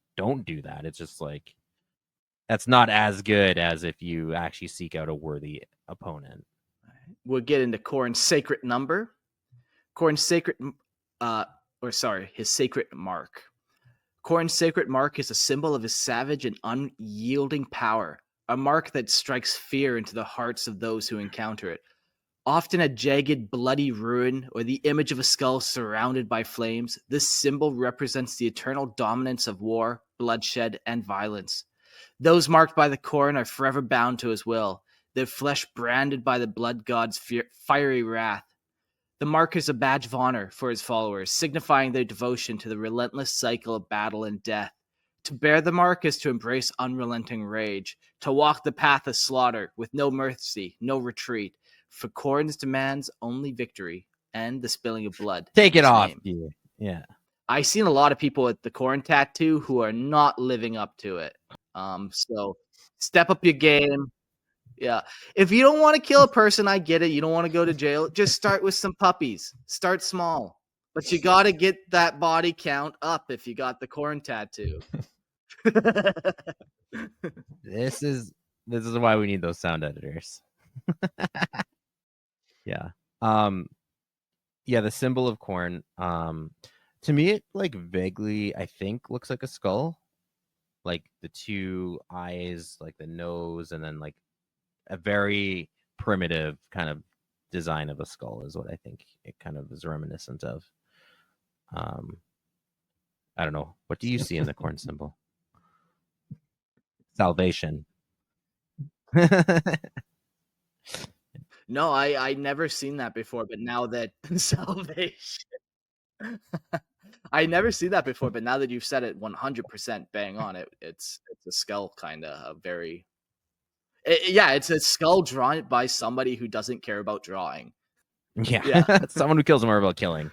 do that. It's just like that's not as good as if you actually seek out a worthy opponent. We'll get into Khorne's sacred number. Khorne's sacred, his sacred mark. Khorne's sacred mark is a symbol of his savage and unyielding power, a mark that strikes fear into the hearts of those who encounter it. Often a jagged, bloody ruin or the image of a skull surrounded by flames, this symbol represents the eternal dominance of war, bloodshed, and violence. Those marked by the Khorne are forever bound to his will, their flesh branded by the blood god's fiery wrath. The mark is a badge of honor for his followers, signifying their devotion to the relentless cycle of battle and death. To bear the mark is to embrace unrelenting rage, to walk the path of slaughter with no mercy, no retreat. For Khorne's demands only victory and the spilling of blood. Take it off, name. you. Yeah. I've seen a lot of people with the Khorne tattoo who are not living up to it. So step up your game. Yeah. If you don't want to kill a person, I get it. You don't want to go to jail. Just start with some puppies. Start small. But you got to get that body count up if you got the Khorne tattoo. This is why we need those sound editors. Yeah. Yeah, the symbol of Khorne. To me it like vaguely, I think, looks like a skull. Like the two eyes, like the nose, and then like a very primitive kind of design of a skull is what I think it kind of is reminiscent of. I don't know. What do you see in the Khorne symbol? salvation. No, I never seen that before, but now that salvation. I never seen that before, but now that you've said it 100% bang on it, it's a skull kind of a very yeah, it's a skull drawn by somebody who doesn't care about drawing. Yeah. Yeah. Someone who kills more about killing.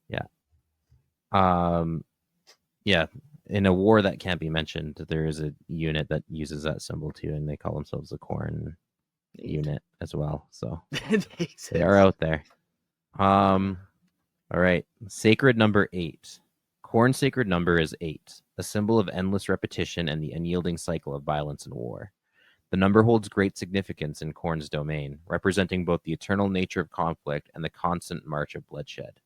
Yeah. Yeah. In a war that can't be mentioned, there is a unit that uses that symbol too, and they call themselves the Khorne unit as well. So they are out there. All right. Sacred number 8. Khorne's sacred number is 8, a symbol of endless repetition and the unyielding cycle of violence and war. The number holds great significance in Khorne's domain, representing both the eternal nature of conflict and the constant march of bloodshed.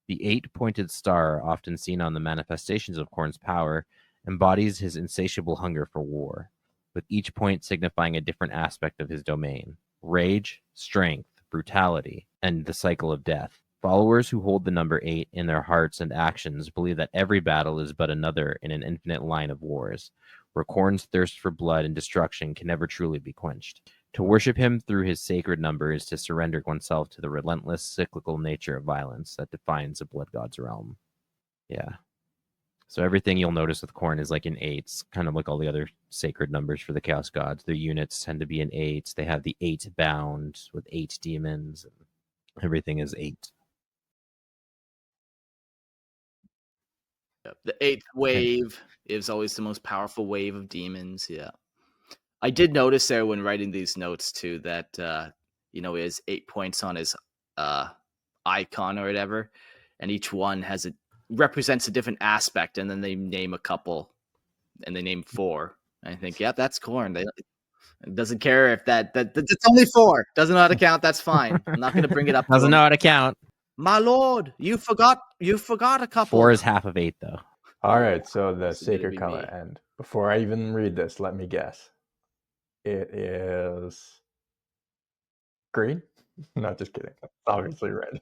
The 8-pointed star, often seen on the manifestations of Khorne's power, embodies his insatiable hunger for war, with each point signifying a different aspect of his domain: rage, strength, brutality, and the cycle of death. Followers who hold the number 8 in their hearts and actions believe that every battle is but another in an infinite line of wars, where Khorne's thirst for blood and destruction can never truly be quenched. To worship him through his sacred number is to surrender oneself to the relentless, cyclical nature of violence that defines a blood god's realm. Yeah. So everything you'll notice with Khorne is like in 8s, kind of like all the other sacred numbers for the Chaos Gods. Their units tend to be in 8s. They have the 8 bound with 8 demons. And everything is 8. The 8th wave is always the most powerful wave of demons. Yeah. I did notice there when writing these notes too that he has 8 points on his icon or whatever, and each one represents a different aspect, and then they name a couple, and they name 4. And I think, yeah, that's Khorne. It doesn't care if that's only 4. Doesn't know how to count. That's fine. I'm not going to bring it up. Doesn't know how to count. My lord, you forgot a couple. 4 is half of 8, though. All right, so the This is gonna sacred be color me. end. Before I even read this, let me guess. It is green? No, just kidding. It's obviously red.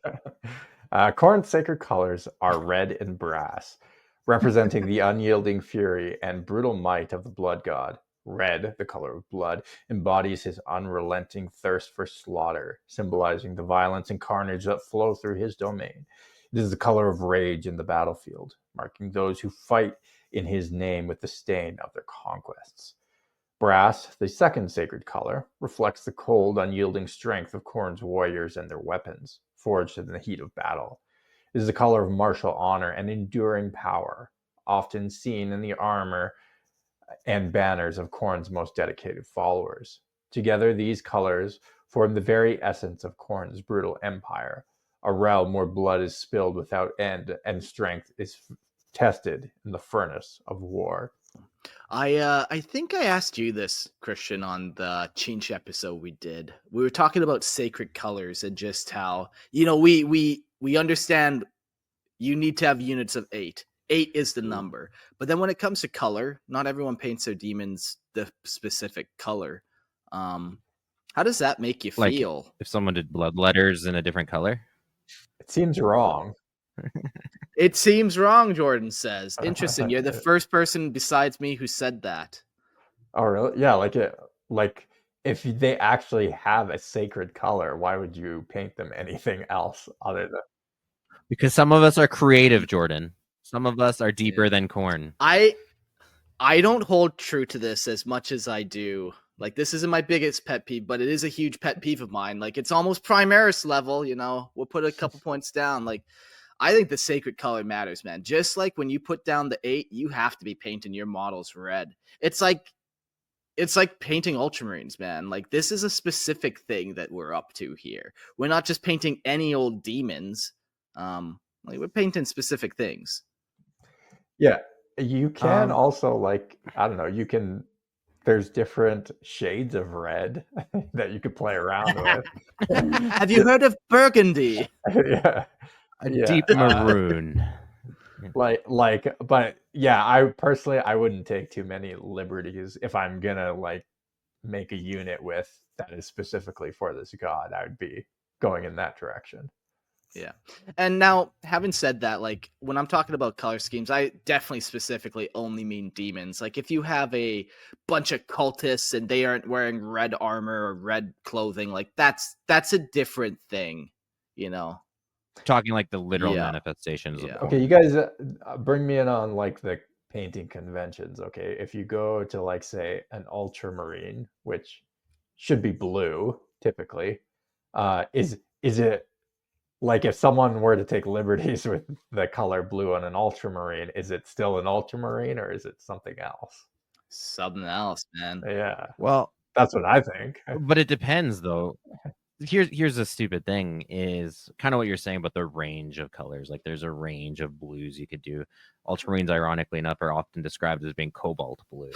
Khorne's sacred colors are red and brass, representing the unyielding fury and brutal might of the blood god. Red, the color of blood, embodies his unrelenting thirst for slaughter, symbolizing the violence and carnage that flow through his domain. It is the color of rage in the battlefield, marking those who fight in his name with the stain of their conquests. Brass, the second sacred color, reflects the cold, unyielding strength of Khorne's warriors and their weapons, forged in the heat of battle. It is the color of martial honor and enduring power, often seen in the armor and banners of Khorne's most dedicated followers. Together, these colors form the very essence of Khorne's brutal empire, a realm where blood is spilled without end and strength is tested in the furnace of war. I think I asked you this, Christian, on the Tzeentch episode we did. We were talking about sacred colors and just how we understand you need to have units of 8. 8 is the number, but then when it comes to color, not everyone paints their demons the specific color. How does that make you feel? Like if someone did blood letters in a different color? It seems wrong. It seems wrong, Jordan says. Interesting. You're the first person besides me who said that. Oh, really? Yeah, like if they actually have a sacred color, why would you paint them anything else other than? Because some of us are creative, Jordan. Some of us are deeper than Khorne. I don't hold true to this as much as I do. Like, this isn't my biggest pet peeve, but it is a huge pet peeve of mine. Like, it's almost Primaris level, We'll put a couple points down. Like, I think the sacred color matters, man. Just like when you put down the 8, you have to be painting your models red. It's like painting Ultramarines, man. Like, this is a specific thing that we're up to here. We're not just painting any old demons. We're painting specific things. Yeah, you can also I don't know, there's different shades of red that you could play around with. Have you heard of burgundy? Yeah. A deep maroon. But yeah, I wouldn't take too many liberties if I'm gonna make a unit that is specifically for this god. I would be going in that direction. Yeah. And now, having said that, like when I'm talking about color schemes, I definitely specifically only mean demons. Like if you have a bunch of cultists and they aren't wearing red armor or red clothing, like that's a different thing, you know. Talking like the literal Yeah. manifestations of Yeah. Okay, you guys bring me in on like the painting conventions. Okay, if you go to like say an ultramarine, which should be blue typically, is it like if someone were to take liberties with the color blue on an ultramarine, is it still an ultramarine or is it something else? Something else, man. Yeah, Well, that's what I think. but it depends though. Here's a stupid thing is kind of what you're saying about the range of colors. Like there's a range of blues you could do. Ultramarines, ironically enough, are often described as being cobalt blue.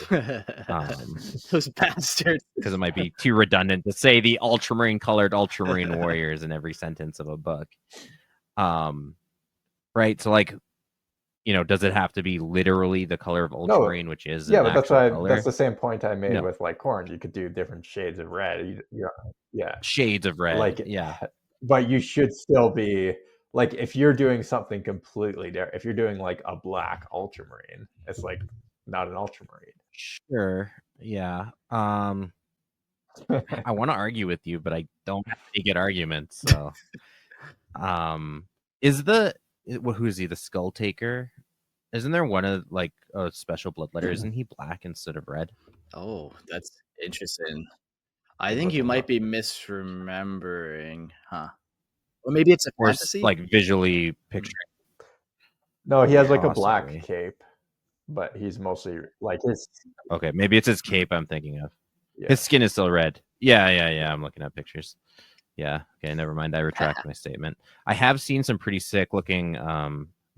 Those bastards. Because it might be too redundant to say the ultramarine colored ultramarine warriors in every sentence of a book. Right. So like, does it have to be literally the color of ultramarine, which is Yeah, an but actual that's color? the same point I made No. with like Khorne. You could do different shades of red. Yeah. Shades of red. Like, yeah. But you should still be like if you're doing something completely different. If you're doing like a black ultramarine, it's like not an ultramarine. Sure. Yeah. I want to argue with you, but I don't have any good arguments. So, who is he? The Skull Taker? Isn't there one of like a special bloodletter? Isn't he black instead of red? Oh, that's interesting. I I'd think look you him might up. be misremembering, huh? Or maybe it's a Or fantasy. like visually picturing. No, he has like a black Possibly. cape, but he's mostly like his. Okay, maybe it's his cape I'm thinking of. Yeah. His skin is still red. Yeah. I'm looking at pictures. Yeah. Okay, never mind. I retract my statement. I have seen some pretty sick looking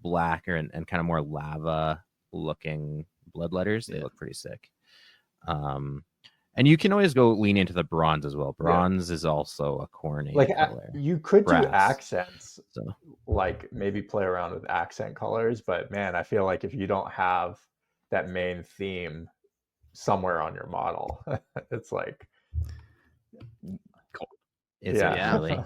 black and kind of more lava looking bloodletters. They Yeah. look pretty sick. And you can always go lean into the bronze as well. Bronze is also a Khorne Like color. you could do Brass. accents, So like maybe play around with accent colors, but man, I feel like if you don't have that main theme somewhere on your model, it's like is it really?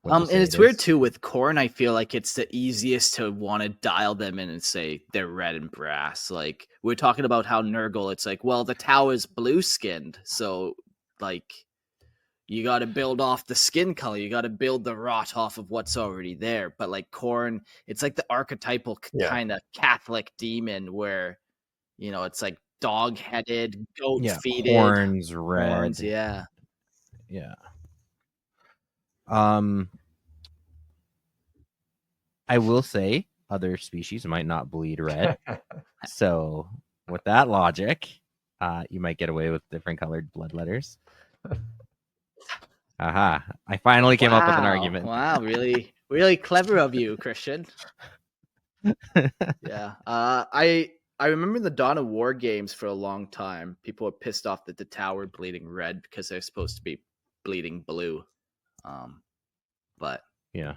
And it's weird too with Khorne. I feel like it's the easiest to want to dial them in and say they're red and brass. Like we're talking about how Nurgle, it's like, well, the Tau is blue skinned, so like you got to build off the skin color. You got to build the rot off of what's already there. But like Khorne, it's like the archetypal kind of Catholic demon where, it's like dog-headed, goat-feeted, horns, red. horns, yeah. I will say other species might not bleed red. So with that logic, you might get away with different colored bloodletters. Aha. I finally came up with an argument. Wow, really, really clever of you, Christian. Yeah. I remember in the Dawn of War games for a long time, people were pissed off that the Tau were bleeding red because they're supposed to be bleeding blue. But yeah.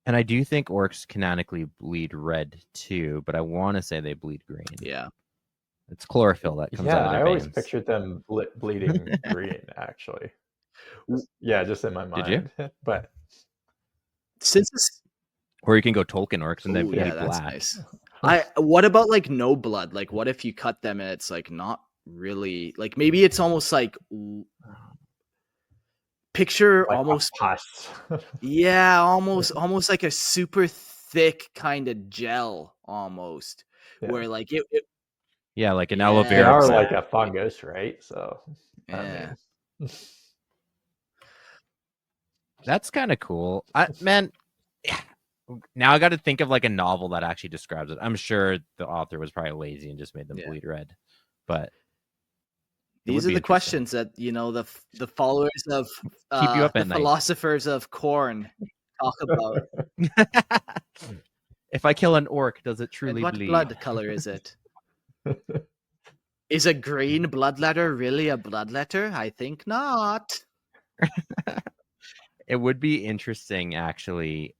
And I do think orcs canonically bleed red too, but I want to say they bleed green. Yeah. It's chlorophyll that comes out of their I always veins. pictured them bleeding green, actually. Just in my mind. Did you? But since it's... Or you can go Tolkien orcs and they'd be that's black. nice. What about like no blood? Like what if you cut them and it's like not really, like maybe it's almost like picture like almost pus. Yeah, almost like a super thick kind of gel almost. Where like it yeah, like an aloe They vera. are like a fungus, right? So yeah. I mean... That's kind of cool. Now I got to think of like a novel that actually describes it. I'm sure the author was probably lazy and just made them bleed red. But these are the questions that the followers of keep you up at night. Philosophers of Khorne talk about. If I kill an orc, does it truly what bleed? blood color is it? Is a green bloodletter really a bloodletter? I think not. It would be interesting, actually,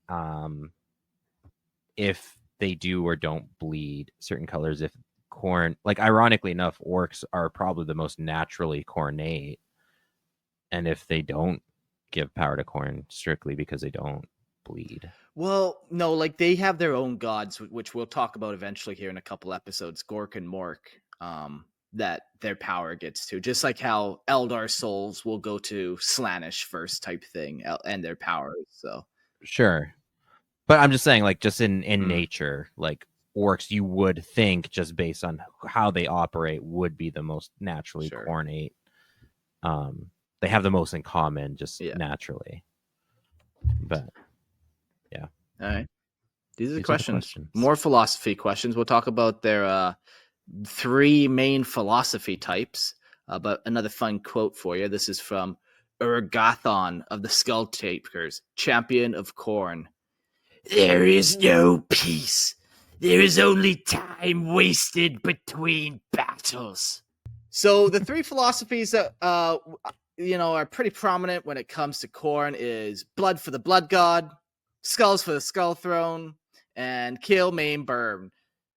if they do or don't bleed certain colors. If Khorne, like ironically enough, orcs are probably the most naturally cornate, and if they don't give power to Khorne strictly because they don't bleed. Well, no, like they have their own gods, which we'll talk about eventually here in a couple episodes, Gork and Mork, that their power gets to. Just like how Eldar souls will go to Slaanesh first type thing and their powers. So Sure. But I'm just saying, like, just in Mm. nature, like orcs, you would think just based on how they operate would be the most naturally Sure. cornate. They have the most in common just Yeah. naturally. But yeah. All right. These are the These are the questions. questions. More philosophy questions. We'll talk about their 3 main philosophy types. But another fun quote for you. This is from Urgathon of the Skull Takers, champion of Khorne. There is no peace. There is only time wasted between battles. So the 3 philosophies that are pretty prominent when it comes to Khorne is blood for the blood god, skulls for the skull throne, and kill, maim, burn.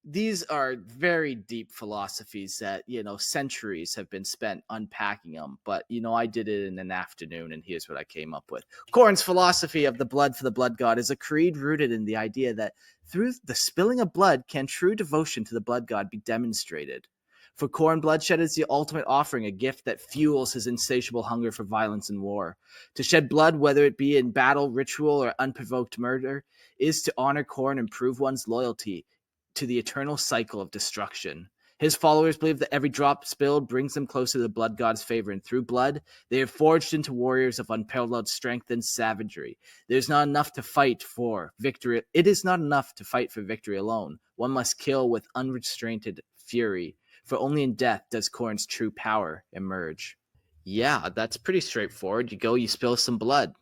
These are very deep philosophies that, centuries have been spent unpacking them. But, I did it in an afternoon, and here's what I came up with. Khorne's philosophy of the blood for the blood god is a creed rooted in the idea that through the spilling of blood can true devotion to the blood god be demonstrated. For Khorne, bloodshed is the ultimate offering, a gift that fuels his insatiable hunger for violence and war. To shed blood, whether it be in battle, ritual, or unprovoked murder, is to honor Khorne and prove one's loyalty to the eternal cycle of destruction. His followers believe that every drop spilled brings them closer to the blood god's favor, and through blood, they are forged into warriors of unparalleled strength and savagery. There's not enough to fight for victory. It is not enough to fight for victory alone. One must kill with unrestrained fury, for only in death does Khorne's true power emerge. Yeah, that's pretty straightforward. You go, you spill some blood.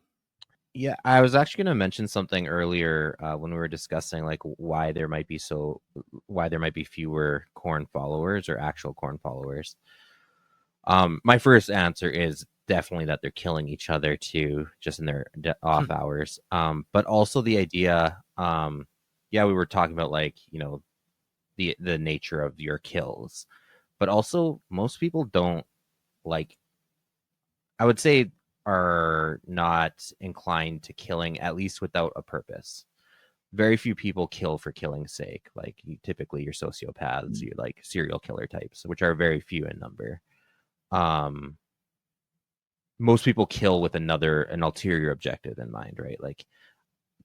Yeah, I was actually going to mention something earlier when we were discussing like why there might be fewer Khorne followers or actual Khorne followers. My first answer is definitely that they're killing each other too, just in their off hours. But also the idea, we were talking about like the nature of your kills, but also most people don't like. I would say are not inclined to killing, at least without a purpose. Very few people kill for killing's sake. Like typically your sociopaths, you like serial killer types, which are very few in number. Most people kill with an ulterior objective in mind, right? Like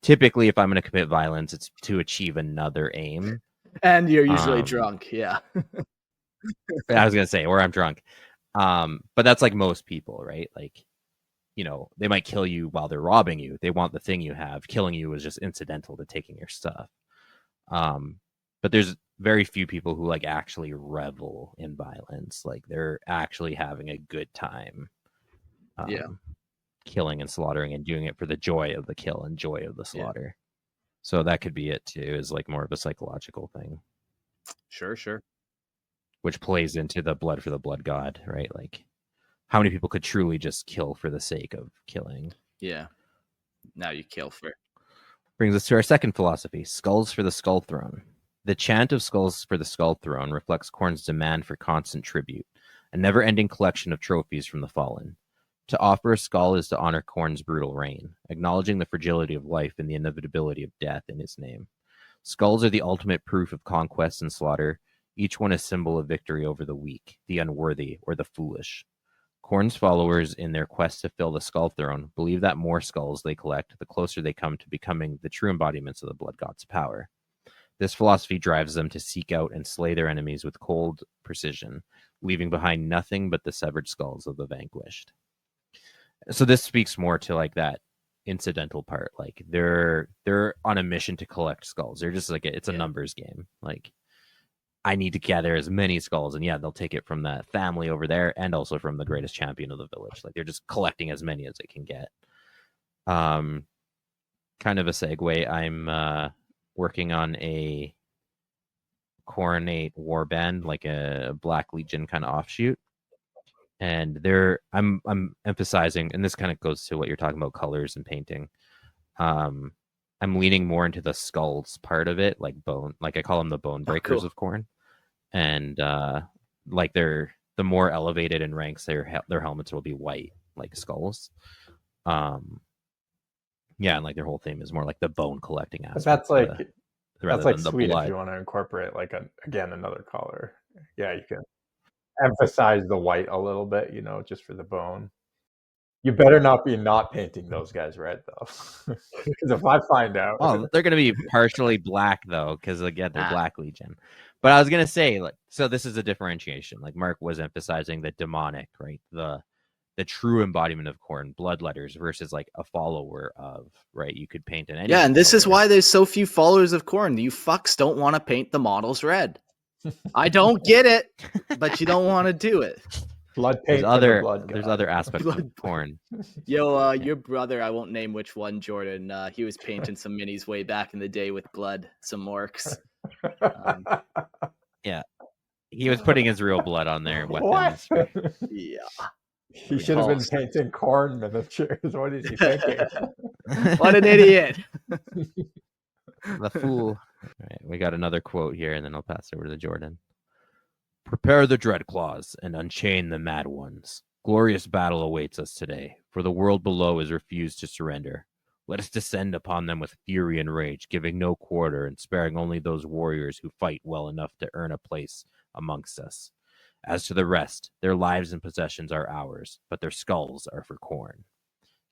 typically if I'm going to commit violence, it's to achieve another aim. And you're usually drunk, yeah. I was going to say, or I'm drunk. But that's like most people, right? Like, they might kill you while they're robbing you. They want the thing you have. Killing you is just incidental to taking your stuff. But there's very few people who like actually revel in violence. Like they're actually having a good time. Killing and slaughtering and doing it for the joy of the kill and joy of the slaughter. Yeah. So that could be it too, is like more of a psychological thing. Sure. Which plays into the blood for the blood god, right? Like how many people could truly just kill for the sake of killing? Yeah. Now you kill for it. Brings us to our second philosophy, skulls for the skull throne. The chant of skulls for the skull throne reflects Khorne's demand for constant tribute, a never-ending collection of trophies from the fallen. To offer a skull is to honor Khorne's brutal reign, acknowledging the fragility of life and the inevitability of death in his name. Skulls are the ultimate proof of conquest and slaughter, each one a symbol of victory over the weak, the unworthy, or the foolish. Khorne's followers, in their quest to fill the skull throne, believe that more skulls they collect, the closer they come to becoming the true embodiments of the blood god's power. This philosophy drives them to seek out and slay their enemies with cold precision, leaving behind nothing but the severed skulls of the vanquished. So this speaks more to like that incidental part. Like they're on a mission to collect skulls. They're just like it's a numbers game. Like I need to gather as many skulls, and they'll take it from that family over there and also from the greatest champion of the village. Like they're just collecting as many as they can get. Kind of a segue. I'm working on a Khorne warband, like a Black Legion kind of offshoot. And I'm emphasizing, and this kind of goes to what you're talking about, colors and painting. I'm leaning more into the skulls part of it, like bone, like I call them the bone breakers of Khorne. And like they're the more elevated in ranks, their helmets will be white, like skulls. Yeah, and like their whole theme is more like the bone collecting But aspect. that's like rather than the sweet blood. if you want to incorporate like again another color. Yeah, you can emphasize the white a little bit, just for the bone. You better not be not painting those guys red though, because if I find out, Oh, they're gonna be partially black though, because again they're Ah. Black Legion. But I was gonna say, like, so this is a differentiation. Like Mark was emphasizing the demonic, right? The true embodiment of Khorne, bloodletters, versus like a follower of, right? You could paint in any. Yeah, and this is color. why there's so few followers of Khorne. You fucks don't want to paint the models red. I don't get it, but you don't want to do it. blood There's paint other blood there's god. other aspects of Blood- Khorne. Yo, your brother, I won't name which one, Jordan. He was painting some minis way back in the day with blood, some orcs. Yeah, he was putting his real blood on their weapons. What? Yeah. He should have been painting Khorne miniatures. What is he thinking? What an idiot. The fool. All right, we got another quote here, and then I'll pass it over to Jordan. Prepare the Dreadclaws and unchain the Mad Ones. Glorious battle awaits us today, for the world below has refused to surrender. Let us descend upon them with fury and rage, giving no quarter and sparing only those warriors who fight well enough to earn a place amongst us. As to the rest, their lives and possessions are ours, but their skulls are for Khorne.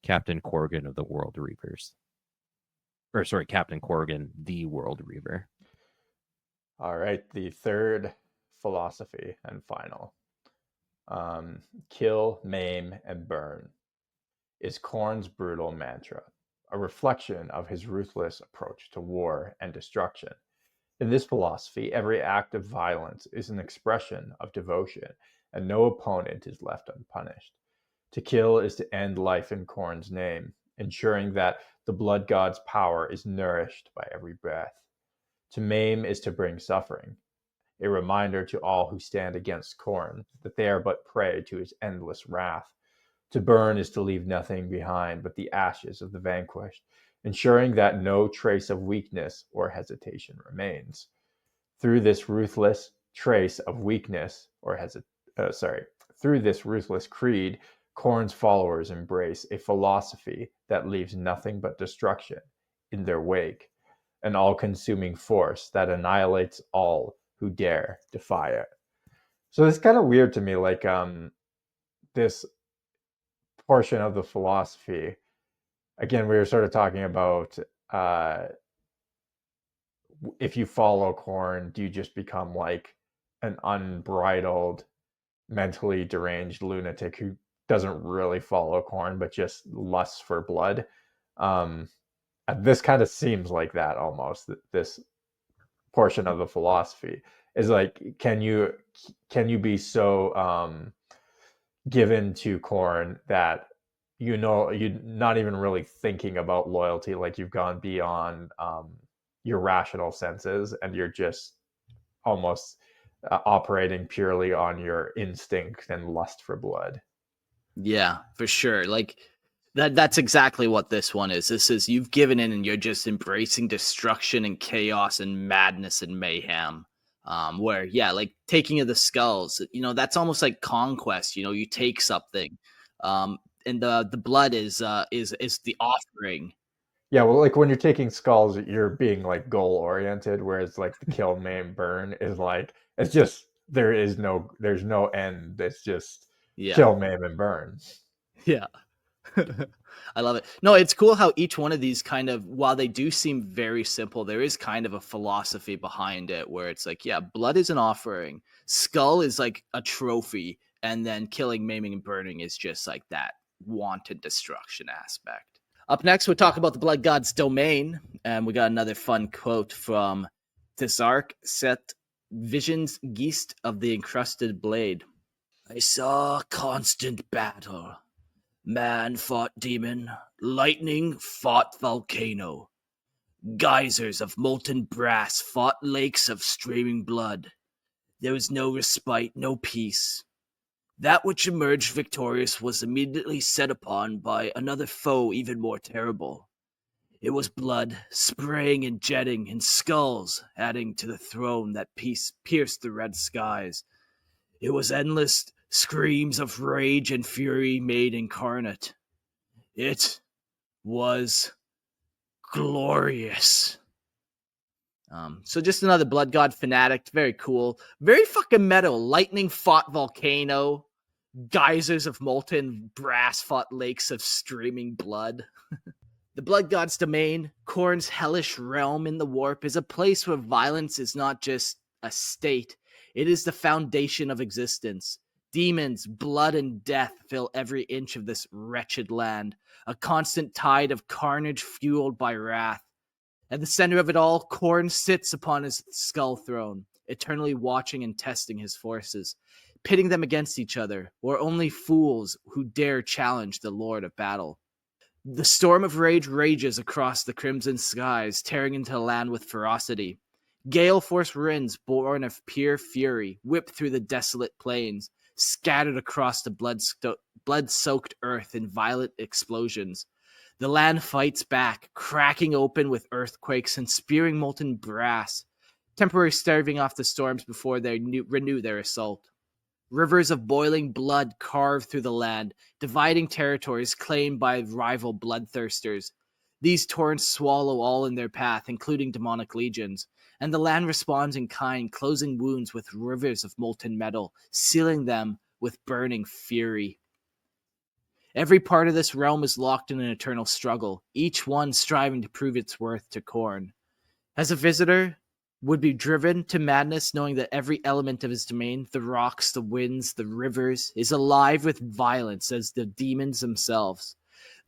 Captain Corgan of the World Reapers. Or sorry, Captain Corgan, the World Reaver. All right, the third philosophy and final. Kill, maim, and burn is Khorne's brutal mantra, a reflection of his ruthless approach to war and destruction. In this philosophy, every act of violence is an expression of devotion, and no opponent is left unpunished. To kill is to end life in Khorne's name, ensuring that the blood god's power is nourished by every breath. To maim is to bring suffering, a reminder to all who stand against Khorne that they are but prey to his endless wrath. To burn is to leave nothing behind but the ashes of the vanquished, ensuring that no trace of weakness or hesitation remains. Through this ruthless trace of weakness through this ruthless creed, Khorne's followers embrace a philosophy that leaves nothing but destruction in their wake, an all-consuming force that annihilates all who dare defy it. So it's kind of weird to me, like this portion of the philosophy. Again, we were sort of talking about if you follow Khorne, do you just become like an unbridled, mentally deranged lunatic who doesn't really follow Khorne but just lusts for blood? This kind of seems like that almost. This portion of the philosophy is like, can you be so given to Khorne that you're not even really thinking about loyalty, like you've gone beyond your rational senses and you're just almost operating purely on your instinct and lust for blood? Yeah, for sure. Like that's exactly what this one is. This is, you've given in and you're just embracing destruction and chaos and madness and mayhem. Where, yeah, like taking of the skulls, that's almost like conquest. You take something, and the blood is the offering. Yeah, well, like when you're taking skulls, you're being like goal oriented, whereas like the kill, maim, burn is like, it's just there's no end. It's just kill, maim, and burn. Yeah. I love it. No, it's cool how each one of these kind of, while they do seem very simple, there is kind of a philosophy behind it where it's like, yeah, blood is an offering, skull is like a trophy, and then killing, maiming, and burning is just like that wanted destruction aspect. Up next, we'll talk about the blood god's domain, and we got another fun quote from Tzeentch set visions geast of the encrusted blade. I saw constant battle. Man fought demon, lightning fought volcano. Geysers of molten brass fought lakes of streaming blood. There was no respite, no peace. That which emerged victorious was immediately set upon by another foe even more terrible. It was blood, spraying and jetting, and skulls adding to the throne that pierced the red skies. It was endless screams of rage and fury made incarnate. It was glorious. So just another blood god fanatic. Very cool. Very fucking metal. Lightning fought volcano. Geysers of molten brass fought lakes of streaming blood. The blood god's domain, Khorne's hellish realm in the warp, is a place where violence is not just a state, it is the foundation of existence. Demons, blood, and death fill every inch of this wretched land, a constant tide of carnage fueled by wrath. At the center of it all, Khorne sits upon his skull throne, eternally watching and testing his forces, pitting them against each other, or only fools who dare challenge the Lord of Battle. The storm of rage rages across the crimson skies, tearing into the land with ferocity. Gale-force winds, born of pure fury, whip through the desolate plains, scattered across the blood-soaked earth in violent explosions. The land fights back, cracking open with earthquakes and spewing molten brass, temporarily staving off the storms before they renew their assault. Rivers of boiling blood carve through the land, dividing territories claimed by rival bloodthirsters. These torrents swallow all in their path, including demonic legions, and the land responds in kind, closing wounds with rivers of molten metal, sealing them with burning fury. Every part of this realm is locked in an eternal struggle, each one striving to prove its worth to Khorne. As a visitor, would be driven to madness knowing that every element of his domain, the rocks, the winds, the rivers, is alive with violence as the demons themselves.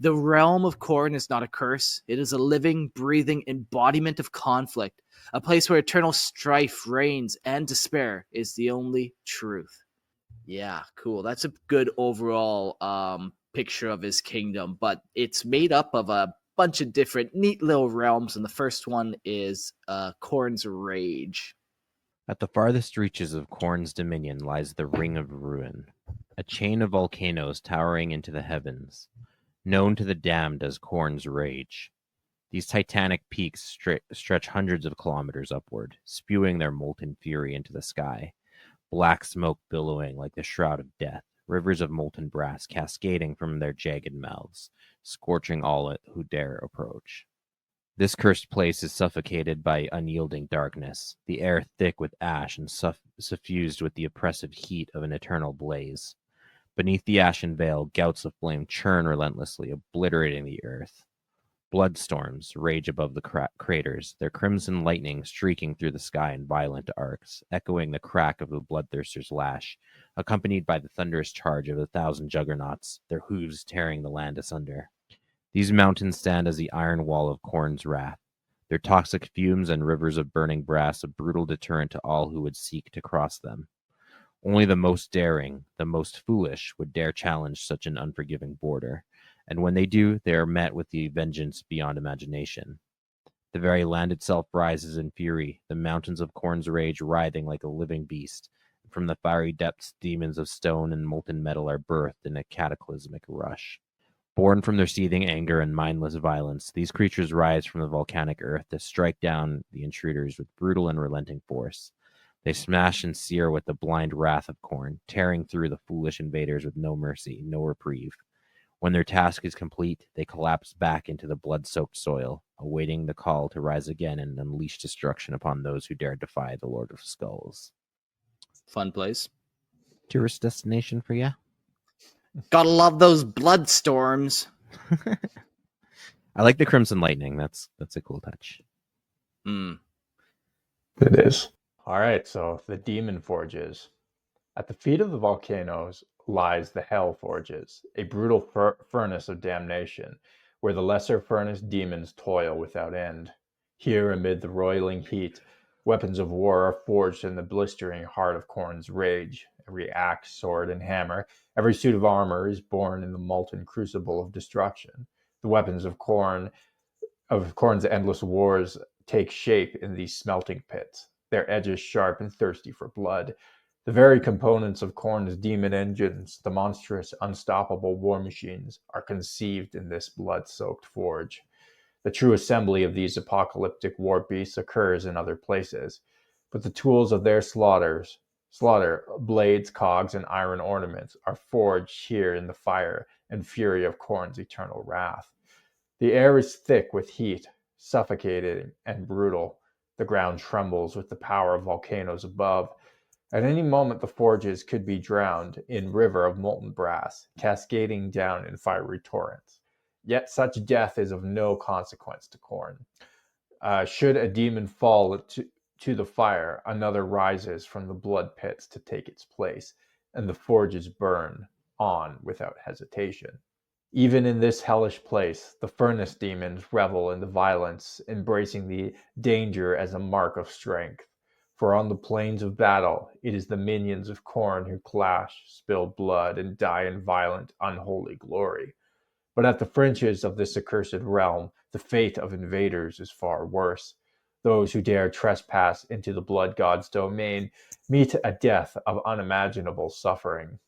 The realm of Khorne is not a curse. It is a living, breathing embodiment of conflict, a place where eternal strife reigns and despair is the only truth. Yeah, cool. That's a good overall picture of his kingdom, but it's made up of a bunch of different neat little realms, and the first one is Khorne's Rage. At the farthest reaches of Khorne's dominion lies the Ring of Ruin, a chain of volcanoes towering into the heavens, known to the damned as Khorne's Rage. These titanic peaks stretch hundreds of kilometers upward, spewing their molten fury into the sky, black smoke billowing like the shroud of death, rivers of molten brass cascading from their jagged mouths, scorching all who dare approach. This cursed place is suffocated by unyielding darkness, the air thick with ash and suffused with the oppressive heat of an eternal blaze. Beneath the ashen veil, gouts of flame churn relentlessly, obliterating the earth. Bloodstorms rage above the craters, their crimson lightning streaking through the sky in violent arcs, echoing the crack of the bloodthirster's lash, accompanied by the thunderous charge of 1,000 juggernauts, their hooves tearing the land asunder. These mountains stand as the iron wall of Khorne's wrath, their toxic fumes and rivers of burning brass a brutal deterrent to all who would seek to cross them. Only the most daring, the most foolish, would dare challenge such an unforgiving border, and when they do, they are met with the vengeance beyond imagination. The very land itself rises in fury, the mountains of Khorne's Rage writhing like a living beast. From the fiery depths, demons of stone and molten metal are birthed in a cataclysmic rush. Born from their seething anger and mindless violence, these creatures rise from the volcanic earth to strike down the intruders with brutal and relenting force. They smash and sear with the blind wrath of Khorne, tearing through the foolish invaders with no mercy, no reprieve. When their task is complete, they collapse back into the blood-soaked soil, awaiting the call to rise again and unleash destruction upon those who dare defy the Lord of Skulls. Fun place. Tourist destination for ya? Gotta love those blood storms. I like the Crimson Lightning. That's a cool touch. Hmm. It is. All right, so the Demon Forges. At the feet of the volcanoes lies the Hell Forges, a brutal furnace of damnation, where the lesser furnace demons toil without end. Here, amid the roiling heat, weapons of war are forged in the blistering heart of Khorne's Rage. Every axe, sword, and hammer, every suit of armor is born in the molten crucible of destruction. The weapons of Khorne's endless wars take shape in these smelting pits, their edges sharp and thirsty for blood. The very components of Khorne's demon engines, the monstrous, unstoppable war machines, are conceived in this blood-soaked forge. The true assembly of these apocalyptic war beasts occurs in other places, but the tools of their slaughter, blades, cogs, and iron ornaments, are forged here in the fire and fury of Khorne's eternal wrath. The air is thick with heat, suffocating and brutal. The ground trembles with the power of volcanoes above. At any moment the forges could be drowned in river of molten brass, cascading down in fiery torrents. Yet such death is of no consequence to Khorne. Should a demon fall to the fire, another rises from the blood pits to take its place, and the forges burn on without hesitation. Even in this hellish place, the furnace demons revel in the violence, embracing the danger as a mark of strength. For on the plains of battle, it is the minions of Khorne who clash, spill blood, and die in violent, unholy glory. But at the fringes of this accursed realm, the fate of invaders is far worse. Those who dare trespass into the blood god's domain meet a death of unimaginable suffering.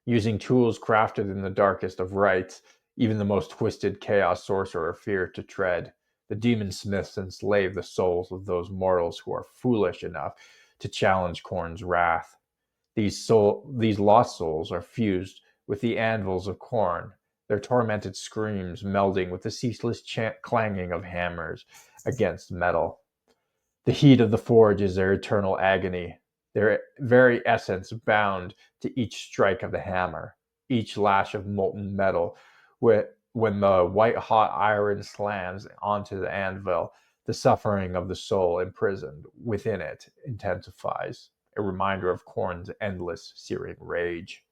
Using tools crafted in the darkest of rites, even the most twisted chaos sorcerer feared to tread. The demon smiths enslave the souls of those mortals who are foolish enough to challenge Khorne's wrath. These lost souls are fused with the anvils of Khorne, their tormented screams melding with the ceaseless clanging of hammers against metal. The heat of the forge is their eternal agony, their very essence bound to each strike of the hammer, each lash of molten metal. When the white-hot iron slams onto the anvil, the suffering of the soul imprisoned within it intensifies, a reminder of Khorne's endless, searing rage.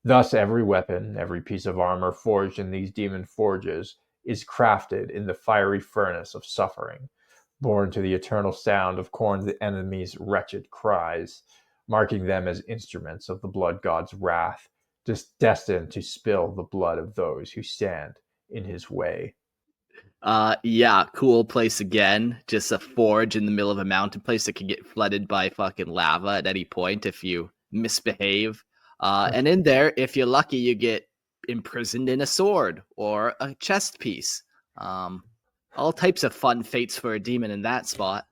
Thus, every weapon, every piece of armor forged in these demon forges is crafted in the fiery furnace of suffering, born to the eternal sound of Khorne's enemies' wretched cries, marking them as instruments of the blood god's wrath, destined to spill the blood of those who stand in his way. Yeah, cool place again. Just a forge in the middle of a mountain place that can get flooded by fucking lava at any point if you misbehave. And in there, if you're lucky, you get imprisoned in a sword or a chest piece. All types of fun fates for a demon in that spot.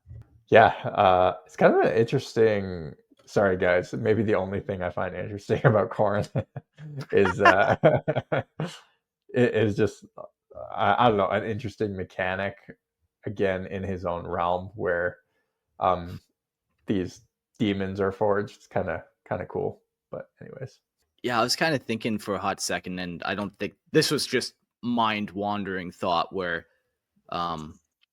Yeah, it's kind of an interesting. Sorry, guys. Maybe the only thing I find interesting about Khorne is it is just I don't know, an interesting mechanic again in his own realm where these demons are forged. It's kind of cool. But anyways, Yeah, I was kind of thinking for a hot second, and I don't think this was just mind wandering thought where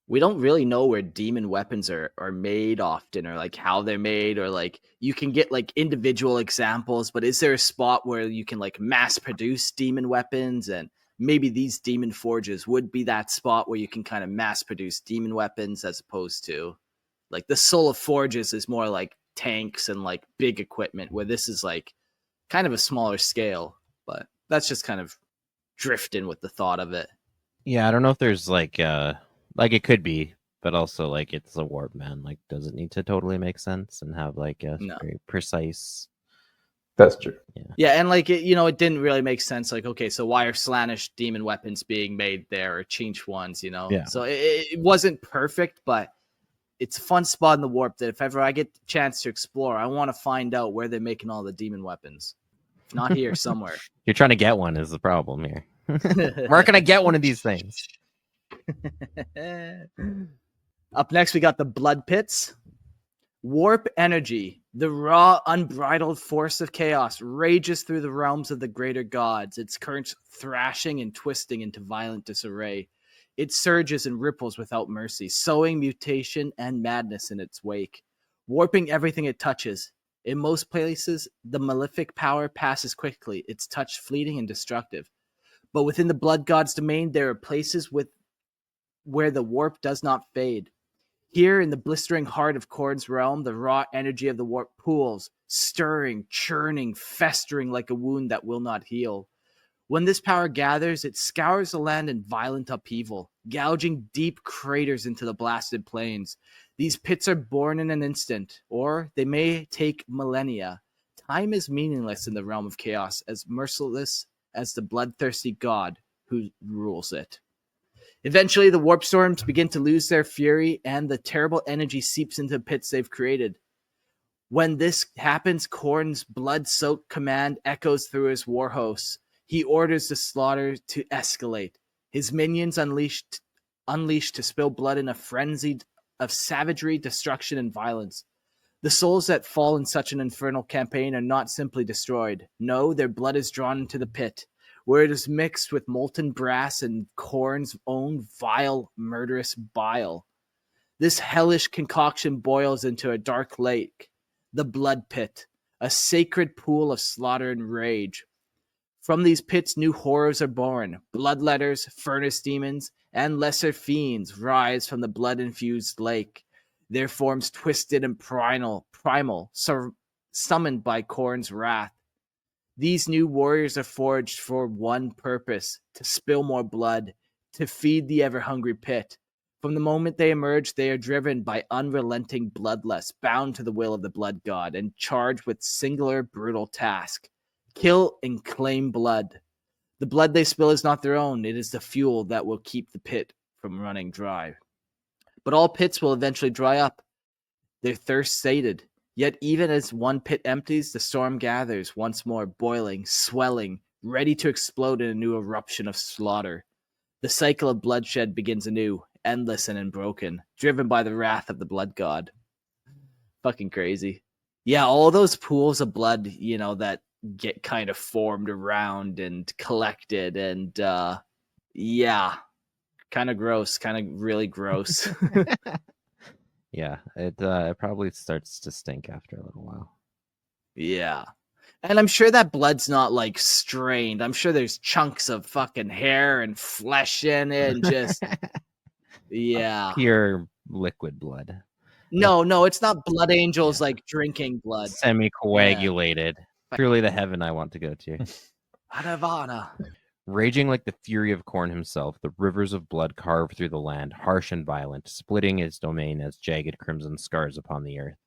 we don't really know where demon weapons are made often, or like how they're made, or like you can get like individual examples, but is there a spot where you can like mass produce demon weapons? And maybe these demon forges would be that spot where you can kind of mass produce demon weapons, as opposed to like the Soul of Forges is more like tanks and like big equipment, where this is like kind of a smaller scale. But that's just kind of drifting with the thought of it. Yeah, I don't know if there's like it could be, but also like it's a warband. Like, does it need to totally make sense and have like a very precise? That's true. Yeah, and like it didn't really make sense. Like, okay, so why are Slaanesh demon weapons being made there, or Tzeentch ones? Yeah. So it wasn't perfect, but it's a fun spot in the warp that if ever I get the chance to explore, I want to find out where they're making all the demon weapons. If not here, somewhere. You're trying to get one is the problem here. Where can I get one of these things? Up next, we got the blood pits. Warp energy, the raw, unbridled force of chaos, rages through the realms of the greater gods, its currents thrashing and twisting into violent disarray. It surges and ripples without mercy, sowing mutation and madness in its wake, warping everything it touches. In most places, the malefic power passes quickly, its touch fleeting and destructive. But within the blood god's domain, there are places where the warp does not fade. Here in the blistering heart of Khorne's realm, the raw energy of the warp pools, stirring, churning, festering like a wound that will not heal. When this power gathers, it scours the land in violent upheaval, gouging deep craters into the blasted plains. These pits are born in an instant, or they may take millennia. Time is meaningless in the realm of chaos, as merciless as the bloodthirsty god who rules it. Eventually, the warp storms begin to lose their fury, and the terrible energy seeps into the pits they've created. When this happens, Khorne's blood-soaked command echoes through his war hosts. He orders the slaughter to escalate. His minions unleashed to spill blood in a frenzy of savagery, destruction, and violence. The souls that fall in such an infernal campaign are not simply destroyed. No, their blood is drawn into the pit, where it is mixed with molten brass and Khorne's own vile, murderous bile. This hellish concoction boils into a dark lake, the blood pit, a sacred pool of slaughter and rage. From these pits, new horrors are born. Bloodletters, furnace demons, and lesser fiends rise from the blood-infused lake, their forms twisted and primal, summoned by Khorne's wrath. These new warriors are forged for one purpose: to spill more blood, to feed the ever-hungry pit. From the moment they emerge, they are driven by unrelenting bloodlust, bound to the will of the blood god, and charged with singular brutal task: kill and claim blood. The blood they spill is not their own. It is the fuel that will keep the pit from running dry. But all pits will eventually dry up, their thirst sated. Yet even as one pit empties, the storm gathers once more, boiling, swelling, ready to explode in a new eruption of slaughter. The cycle of bloodshed begins anew, endless and unbroken, driven by the wrath of the blood god. Fucking crazy. Yeah, all those pools of blood, that get kind of formed around and collected, and yeah, kind of gross, kind of really gross. Yeah, it probably starts to stink after a little while. Yeah. And I'm sure that blood's not like strained. I'm sure there's chunks of fucking hair and flesh in it and just yeah. Pure liquid blood. No, it's not blood angels like drinking blood. Semi-coagulated. Truly the heaven I want to go to. Haravana. Raging like the fury of Khorne himself, the rivers of blood carve through the land, harsh and violent, splitting its domain as jagged crimson scars upon the earth.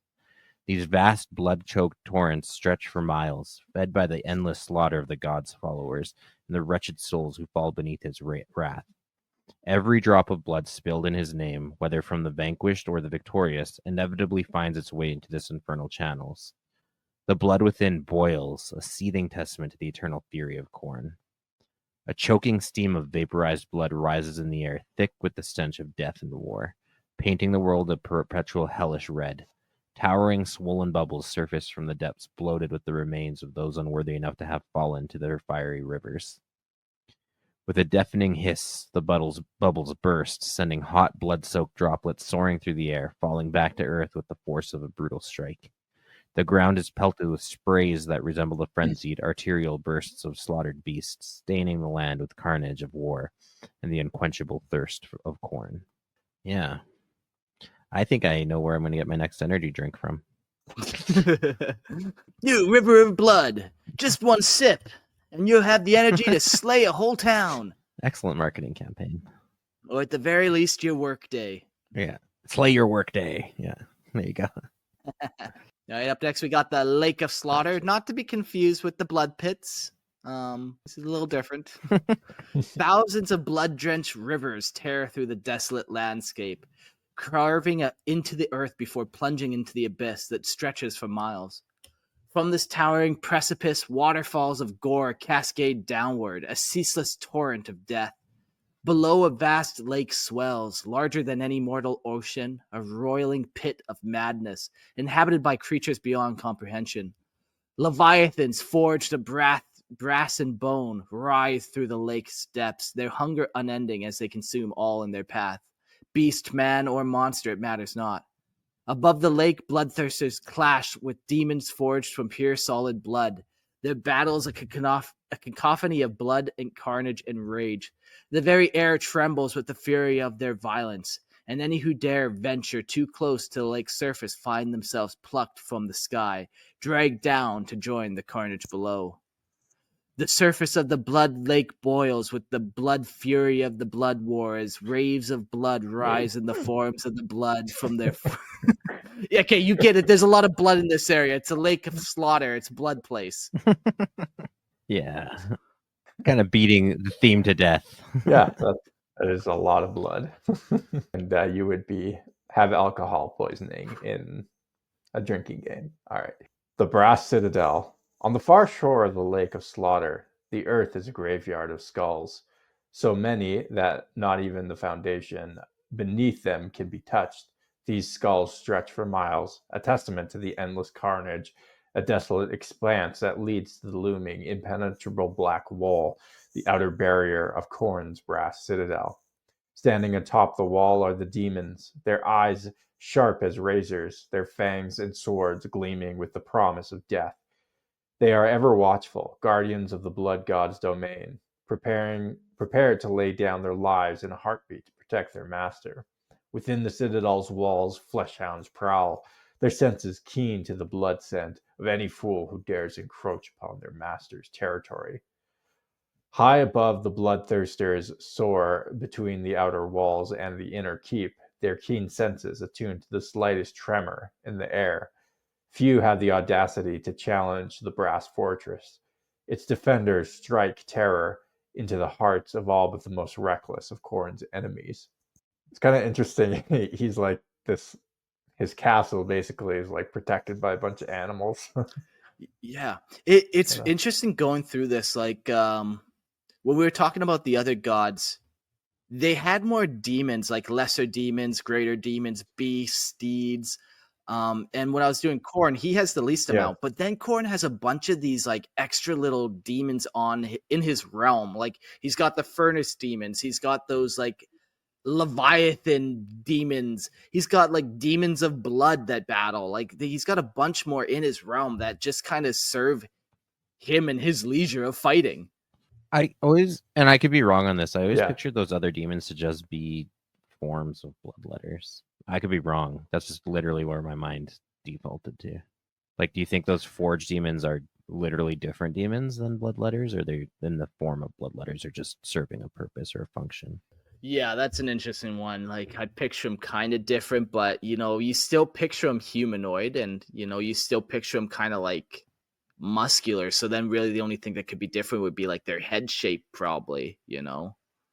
These vast blood-choked torrents stretch for miles, fed by the endless slaughter of the god's followers and the wretched souls who fall beneath his wrath. Every drop of blood spilled in his name, whether from the vanquished or the victorious, inevitably finds its way into this infernal channels. The blood within boils, a seething testament to the eternal fury of Khorne. A choking steam of vaporized blood rises in the air, thick with the stench of death and war, painting the world a perpetual hellish red. Towering, swollen bubbles surface from the depths, bloated with the remains of those unworthy enough to have fallen to their fiery rivers. With a deafening hiss, the bubbles burst, sending hot, blood-soaked droplets soaring through the air, falling back to earth with the force of a brutal strike. The ground is pelted with sprays that resemble the frenzied, arterial bursts of slaughtered beasts, staining the land with carnage of war and the unquenchable thirst of Khorne. Yeah. I think I know where I'm going to get my next energy drink from. New river of blood. Just one sip, and you'll have the energy to slay a whole town. Excellent marketing campaign. Or at the very least, your work day. Yeah. Slay your work day. Yeah. There you go. All right, up next we got the Lake of Slaughter, not to be confused with the blood pits. This is a little different. Thousands of blood-drenched rivers tear through the desolate landscape, carving into the earth before plunging into the abyss that stretches for miles. From this towering precipice, waterfalls of gore cascade downward, a ceaseless torrent of death. Below, a vast lake swells, larger than any mortal ocean, a roiling pit of madness, inhabited by creatures beyond comprehension. Leviathans forged of brass and bone writhe through the lake's depths, their hunger unending as they consume all in their path. Beast, man, or monster, it matters not. Above the lake, bloodthirsters clash with demons forged from pure solid blood. Their battles a cacophony of blood and carnage and rage. The very air trembles with the fury of their violence, and any who dare venture too close to the lake's surface find themselves plucked from the sky, dragged down to join the carnage below. The surface of the blood lake boils with the blood fury of the blood war as waves of blood rise in the forms of the blood from their... Yeah, okay, you get it. There's a lot of blood in this area. It's a lake of slaughter. It's a blood place. Yeah. Kind of beating the theme to death. Yeah, that is a lot of blood. And you would have alcohol poisoning in a drinking game. All right. The Brass Citadel. On the far shore of the Lake of Slaughter, The earth is a graveyard of skulls, so many that not even the foundation beneath them can be touched. These skulls stretch for miles, a testament to the endless carnage, a desolate expanse that leads to the looming, impenetrable black wall, the outer barrier of Khorne's brass citadel. Standing atop the wall are the demons, their eyes sharp as razors, their fangs and swords gleaming with the promise of death. They are ever watchful, guardians of the blood god's domain, prepared to lay down their lives in a heartbeat to protect their master. Within the citadel's walls, fleshhounds prowl, their senses keen to the blood scent of any fool who dares encroach upon their master's territory. High above the bloodthirsters soar between the outer walls and the inner keep, their keen senses attuned to the slightest tremor in the air. Few have the audacity to challenge the brass fortress. Its defenders strike terror into the hearts of all but the most reckless of Khorne's enemies. It's kind of interesting. He's like this. His castle basically is like protected by a bunch of animals. Yeah, it's Yeah. interesting going through this. Like, when we were talking about the other gods, they had more demons, like lesser demons, greater demons, beasts, steeds. And when I was doing Khorne, he has the least Yeah. amount, but then Khorne has a bunch of these like extra little demons in his realm. Like he's got the furnace demons, he's got those like Leviathan demons, he's got like demons of blood that battle. Like he's got a bunch more in his realm that just kind of serve him and his leisure of fighting. I always, and I could be wrong on this, I always Yeah. pictured those other demons to just be forms of bloodletters. I could be wrong. That's just literally where my mind defaulted to. Like, do you think those forge demons are literally different demons than bloodletters, or they're in the form of bloodletters, or just serving a purpose or a function? Yeah, that's an interesting one. Like I picture him kind of different, but you still picture him humanoid, and you still picture him kind of like muscular. So then really the only thing that could be different would be like their head shape, probably.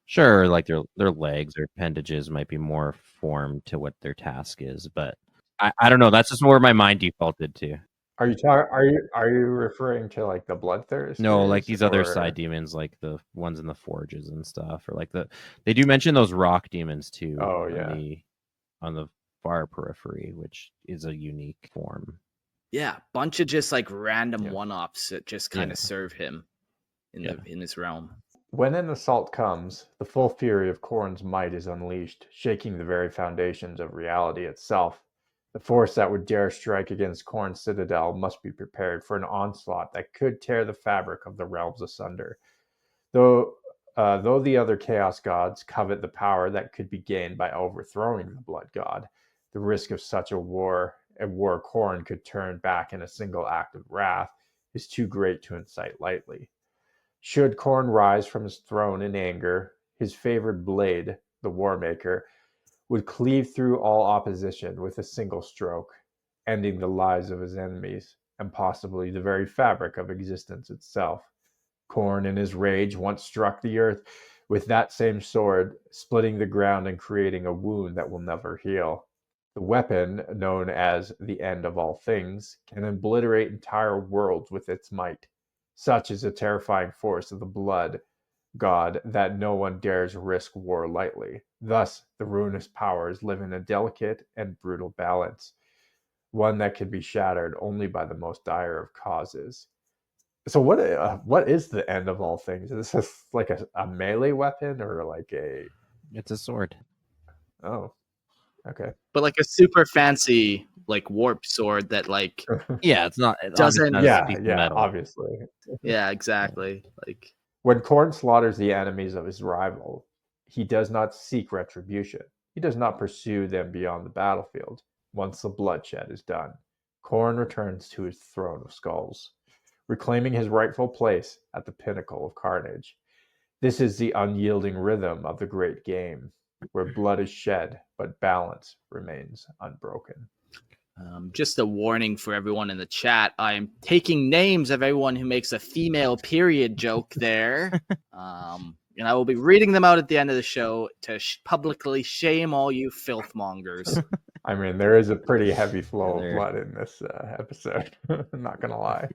Sure, like their legs or appendages might be more formed to what their task is, but I don't know. That's just where my mind defaulted to. Are you referring to like the bloodthirsters? No, like these other or- side demons, like the ones in the forges and stuff, or like they do mention those rock demons too. Oh, yeah. On the far periphery, which is a unique form. Yeah, bunch of just like random Yeah. one-offs that just kind Yeah. of serve him in his realm. When an assault comes, the full fury of Khorne's might is unleashed, shaking the very foundations of reality itself. The force that would dare strike against Khorne's citadel must be prepared for an onslaught that could tear the fabric of the realms asunder. Though the other chaos gods covet the power that could be gained by overthrowing the blood god, the risk of such a war Khorne could turn back in a single act of wrath, is too great to incite lightly. Should Khorne rise from his throne in anger, his favored blade, the Warmaker, would cleave through all opposition with a single stroke, ending the lives of his enemies, and possibly the very fabric of existence itself. Khorne, in his rage, once struck the earth with that same sword, splitting the ground and creating a wound that will never heal. The weapon, known as the end of all things, can obliterate entire worlds with its might. Such is the terrifying force of the blood god that no one dares risk war lightly. Thus, the ruinous powers live in a delicate and brutal balance, one that can be shattered only by the most dire of causes. So what is the end of all things? Is this like a melee weapon or like a... It's a sword. Oh, okay. But like a super fancy like warp sword that like Yeah, it's not. It Doesn't- obviously not a Yeah, piece of yeah, metal. obviously. yeah, exactly. Like When Khorne slaughters the enemies of his rival, he does not seek retribution. He does not pursue them beyond the battlefield. Once the bloodshed is done, Khorne returns to his throne of skulls, reclaiming his rightful place at the pinnacle of carnage. This is the unyielding rhythm of the great game, where blood is shed, but balance remains unbroken. just a warning for everyone in the chat. I'm taking names of everyone who makes a female period joke there. And I will be reading them out at the end of the show to publicly shame all you filthmongers. I mean, there is a pretty heavy flow There. of blood in this episode. I'm not gonna lie.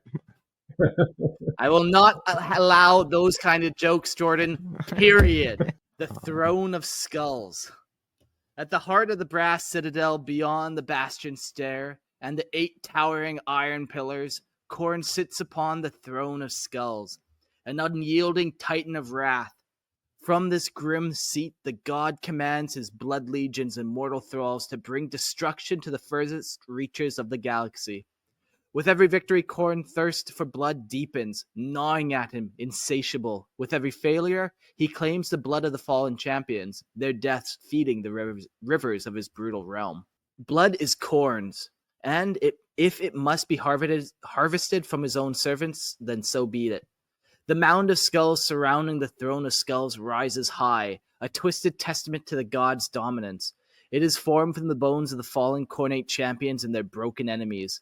I will not allow those kind of jokes, Jordan. Period. The throne of skulls. At the heart of the brass citadel beyond the bastion stair and the 8 towering iron pillars, Khorne sits upon the throne of skulls, an unyielding titan of wrath. From this grim seat, the god commands his blood legions and mortal thralls to bring destruction to the furthest reaches of the galaxy. With every victory, Khorne's thirst for blood deepens, gnawing at him, insatiable. With every failure, he claims the blood of the fallen champions, their deaths feeding the rivers of his brutal realm. Blood is Khorne's, and if it must be harvested from his own servants, then so be it. The mound of skulls surrounding the throne of skulls rises high, a twisted testament to the god's dominance. It is formed from the bones of the fallen Khornate champions and their broken enemies.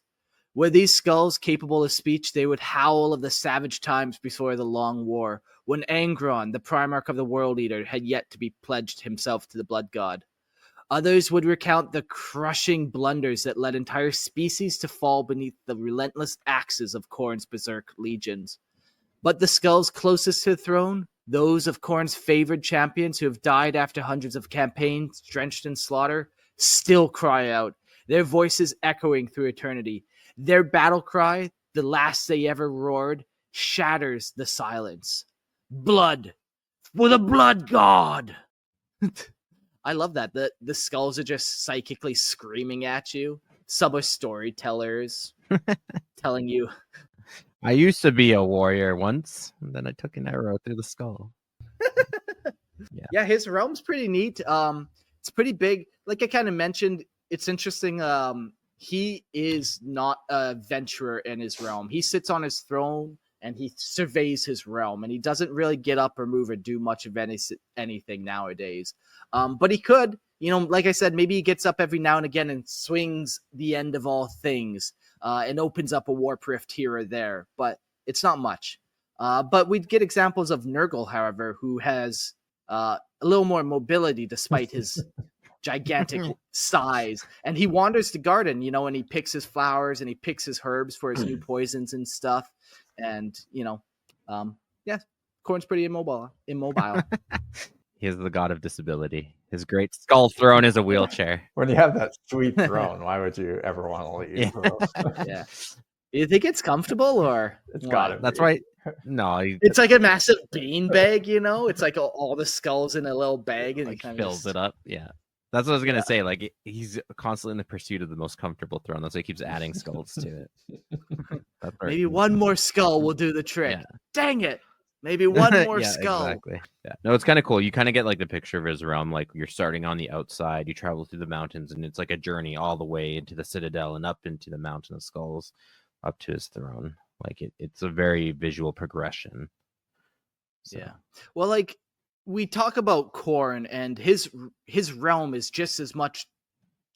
Were these skulls capable of speech, they would howl of the savage times before the Long War, when Angron, the Primarch of the World Eater, had yet to be pledged himself to the Blood God. Others would recount the crushing blunders that led entire species to fall beneath the relentless axes of Khorne's berserk legions. But the skulls closest to the throne, those of Khorne's favored champions who have died after hundreds of campaigns drenched in slaughter, still cry out, their voices echoing through eternity. Their battle cry, the last they ever roared, shatters the silence. Blood for the blood god! I love that. The skulls are just psychically screaming at you. Some are storytellers telling you. I used to be a warrior once, and then I took an arrow through the skull. Yeah, his realm's pretty neat. It's pretty big. Like I kind of mentioned, it's interesting. He is not a venturer in his realm. He sits on his throne and he surveys his realm, and he doesn't really get up or move or do much of anything nowadays. But he could, like I said, maybe he gets up every now and again and swings the end of all things and opens up a warp rift here or there, but it's not much. But we'd get examples of Nurgle, however, who has a little more mobility despite his gigantic size, and he wanders the garden, and he picks his flowers and he picks his herbs for his new poisons and stuff. And Khorne's pretty immobile. He is the god of disability. His great skull throne is a wheelchair. When you have that sweet throne, why would you ever want to leave? Yeah. You think it's comfortable, or it's gotta That's be. why. No, it's like a massive bean bag. It's like all the skulls in a little bag, and like he fills it up. Yeah. That's what I was gonna say. Like he's constantly in the pursuit of the most comfortable throne. That's why he keeps adding skulls to it. Maybe one more skull will do the trick. Yeah. Dang it! Maybe one more skull. Exactly. Yeah. No, it's kind of cool. You kind of get like the picture of his realm. Like you're starting on the outside, you travel through the mountains, and it's like a journey all the way into the citadel and up into the mountain of skulls, up to his throne. Like it's a very visual progression. So. Yeah. Well, like we talk about Khorne, and his realm is just as much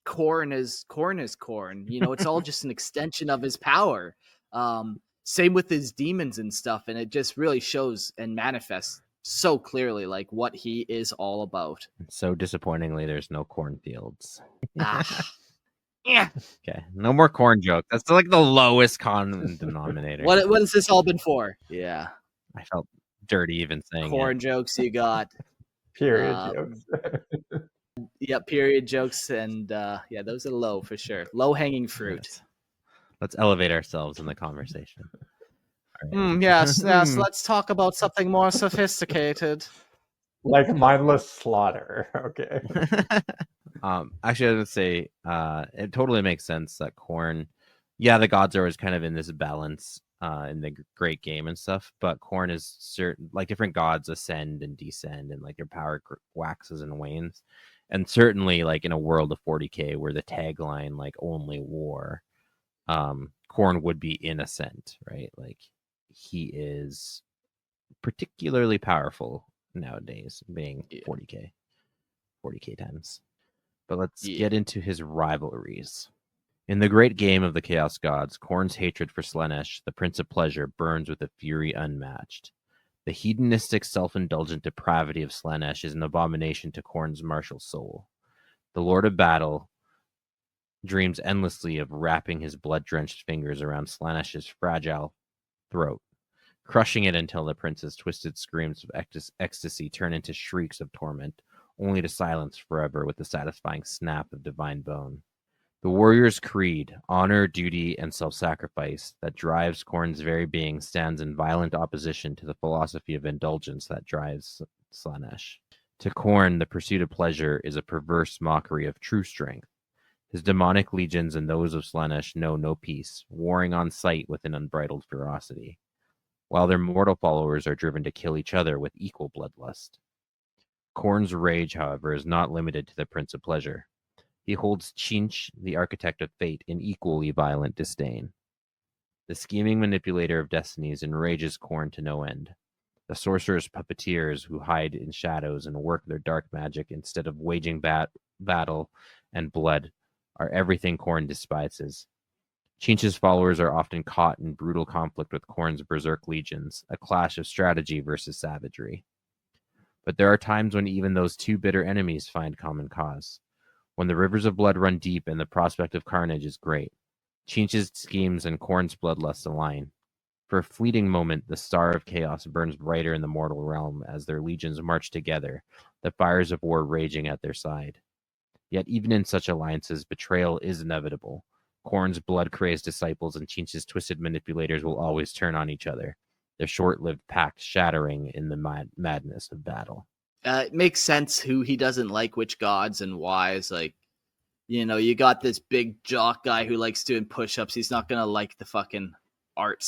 Khorne as Khorne. It's all just an extension of his power. Same with his demons and stuff, and it just really shows and manifests so clearly like what he is all about. So disappointingly, there's no cornfields. Yeah. Okay, no more corn jokes. That's like the lowest common denominator. What has this all been for? Yeah. I felt dirty even saying corn jokes you got. Period jokes. Yeah, period jokes, and those are low for sure. Low hanging fruit. Yes. Let's elevate ourselves in the conversation. Right. Yes. Let's talk about something more sophisticated. Like mindless slaughter. Okay. Actually, I would say it totally makes sense that Khorne, the gods are always kind of in this balance in the great game and stuff, but Khorne is certain, like different gods ascend and descend, and like their power waxes and wanes. And certainly, like in a world of 40k where the tagline like only war, Khorne would be in ascent, right? Like he is particularly powerful nowadays, being 40k times. But let's get into his rivalries. In the great game of the Chaos Gods, Khorne's hatred for Slaanesh, the Prince of Pleasure, burns with a fury unmatched. The hedonistic, self-indulgent depravity of Slaanesh is an abomination to Khorne's martial soul. The Lord of Battle dreams endlessly of wrapping his blood-drenched fingers around Slaanesh's fragile throat, crushing it until the prince's twisted screams of ecstasy turn into shrieks of torment, only to silence forever with the satisfying snap of divine bone. The warrior's creed, honor, duty, and self-sacrifice that drives Khorne's very being stands in violent opposition to the philosophy of indulgence that drives Slaanesh. To Khorne, the pursuit of pleasure is a perverse mockery of true strength. His demonic legions and those of Slaanesh know no peace, warring on sight with an unbridled ferocity, while their mortal followers are driven to kill each other with equal bloodlust. Khorne's rage, however, is not limited to the Prince of Pleasure. He holds Tzeentch, the architect of fate, in equally violent disdain. The scheming manipulator of destinies enrages Khorne to no end. The sorcerer's puppeteers who hide in shadows and work their dark magic instead of waging battle and blood are everything Khorne despises. Tzeentch's followers are often caught in brutal conflict with Khorne's berserk legions, a clash of strategy versus savagery. But there are times when even those two bitter enemies find common cause. When the rivers of blood run deep and the prospect of carnage is great, Tzeentch's schemes and Khorne's bloodlust align. For a fleeting moment, the star of chaos burns brighter in the mortal realm as their legions march together, the fires of war raging at their side. Yet even in such alliances, betrayal is inevitable. Khorne's blood-crazed disciples and Tzeentch's twisted manipulators will always turn on each other, their short-lived pact shattering in the madness of battle. It makes sense who he doesn't like, which gods and why. It's like, you got this big jock guy who likes doing push-ups. He's not going to like the fucking art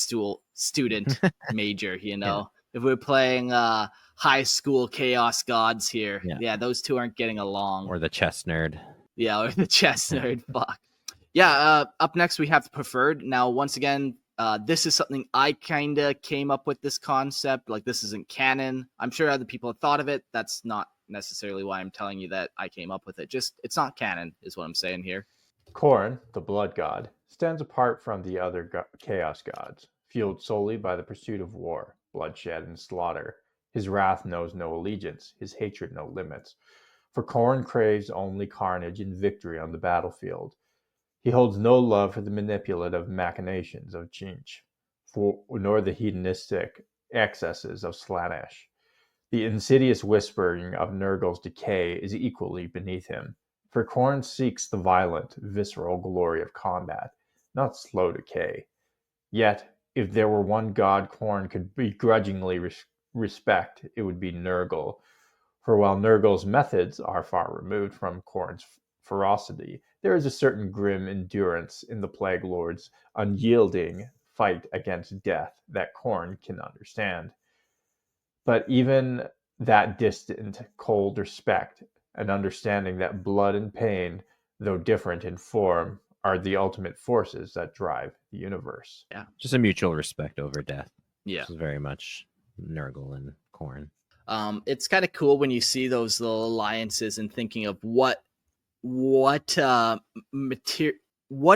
student major, Yeah. If we're playing high school chaos gods here, those two aren't getting along. Or the chess nerd. Yeah, or the chess nerd. Fuck. Yeah, up next we have the preferred. Now, once again, this is something I kind of came up with this concept. Like, this isn't canon. I'm sure other people have thought of it. That's not necessarily why I'm telling you that I came up with it. Just, it's not canon is what I'm saying here. Khorne, the blood god, stands apart from the other chaos gods, fueled solely by the pursuit of war, bloodshed, and slaughter. His wrath knows no allegiance, his hatred no limits. For Khorne craves only carnage and victory on the battlefield. He holds no love for the manipulative machinations of Tzeentch, nor the hedonistic excesses of Slaanesh. The insidious whispering of Nurgle's decay is equally beneath him, for Khorne seeks the violent, visceral glory of combat, not slow decay. Yet, if there were one god Khorne could begrudgingly respect, it would be Nurgle. For while Nurgle's methods are far removed from Khorne's ferocity, there is a certain grim endurance in the Plague Lord's unyielding fight against death that Khorne can understand. But even that distant, cold respect, and understanding that blood and pain, though different in form, are the ultimate forces that drive the universe. Yeah. Just a mutual respect over death. Yeah. This is very much Nurgle and Khorne. It's kind of cool when you see those little alliances and thinking of what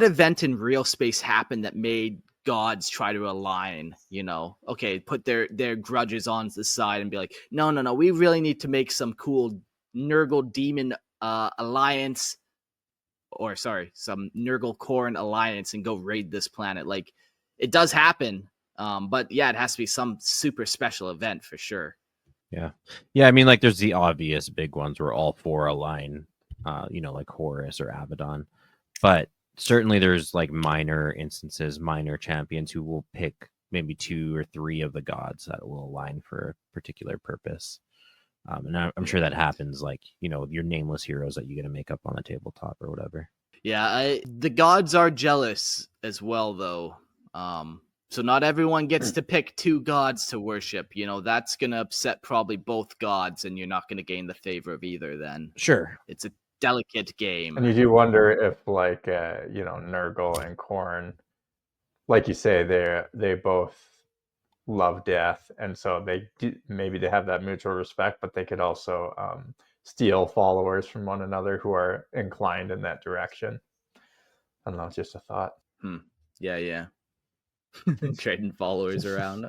event in real space happened that made gods try to align, okay, put their grudges on the side and be like, no, we really need to make some cool Nurgle demon alliance, or some Nurgle Khorne alliance and go raid this planet. Like, it does happen, but yeah, it has to be some super special event for sure. Yeah, I mean, like, there's the obvious big ones where all four align, like Horus or Abaddon, but certainly there's like minor instances, minor champions who will pick maybe 2 or 3 of the gods that will align for a particular purpose. And I'm sure that happens, like, your nameless heroes that you get to make up on the tabletop or whatever. Yeah, the gods are jealous as well, though. So not everyone gets to pick 2 gods to worship. That's going to upset probably both gods, and you're not going to gain the favor of either then. Sure. It's a delicate game. And you do wonder if, like, Nurgle and Khorne, like you say, they both love death, and so maybe they have that mutual respect, but they could also steal followers from one another who are inclined in that direction. I don't know, it's just a thought. Yeah. Trading followers around.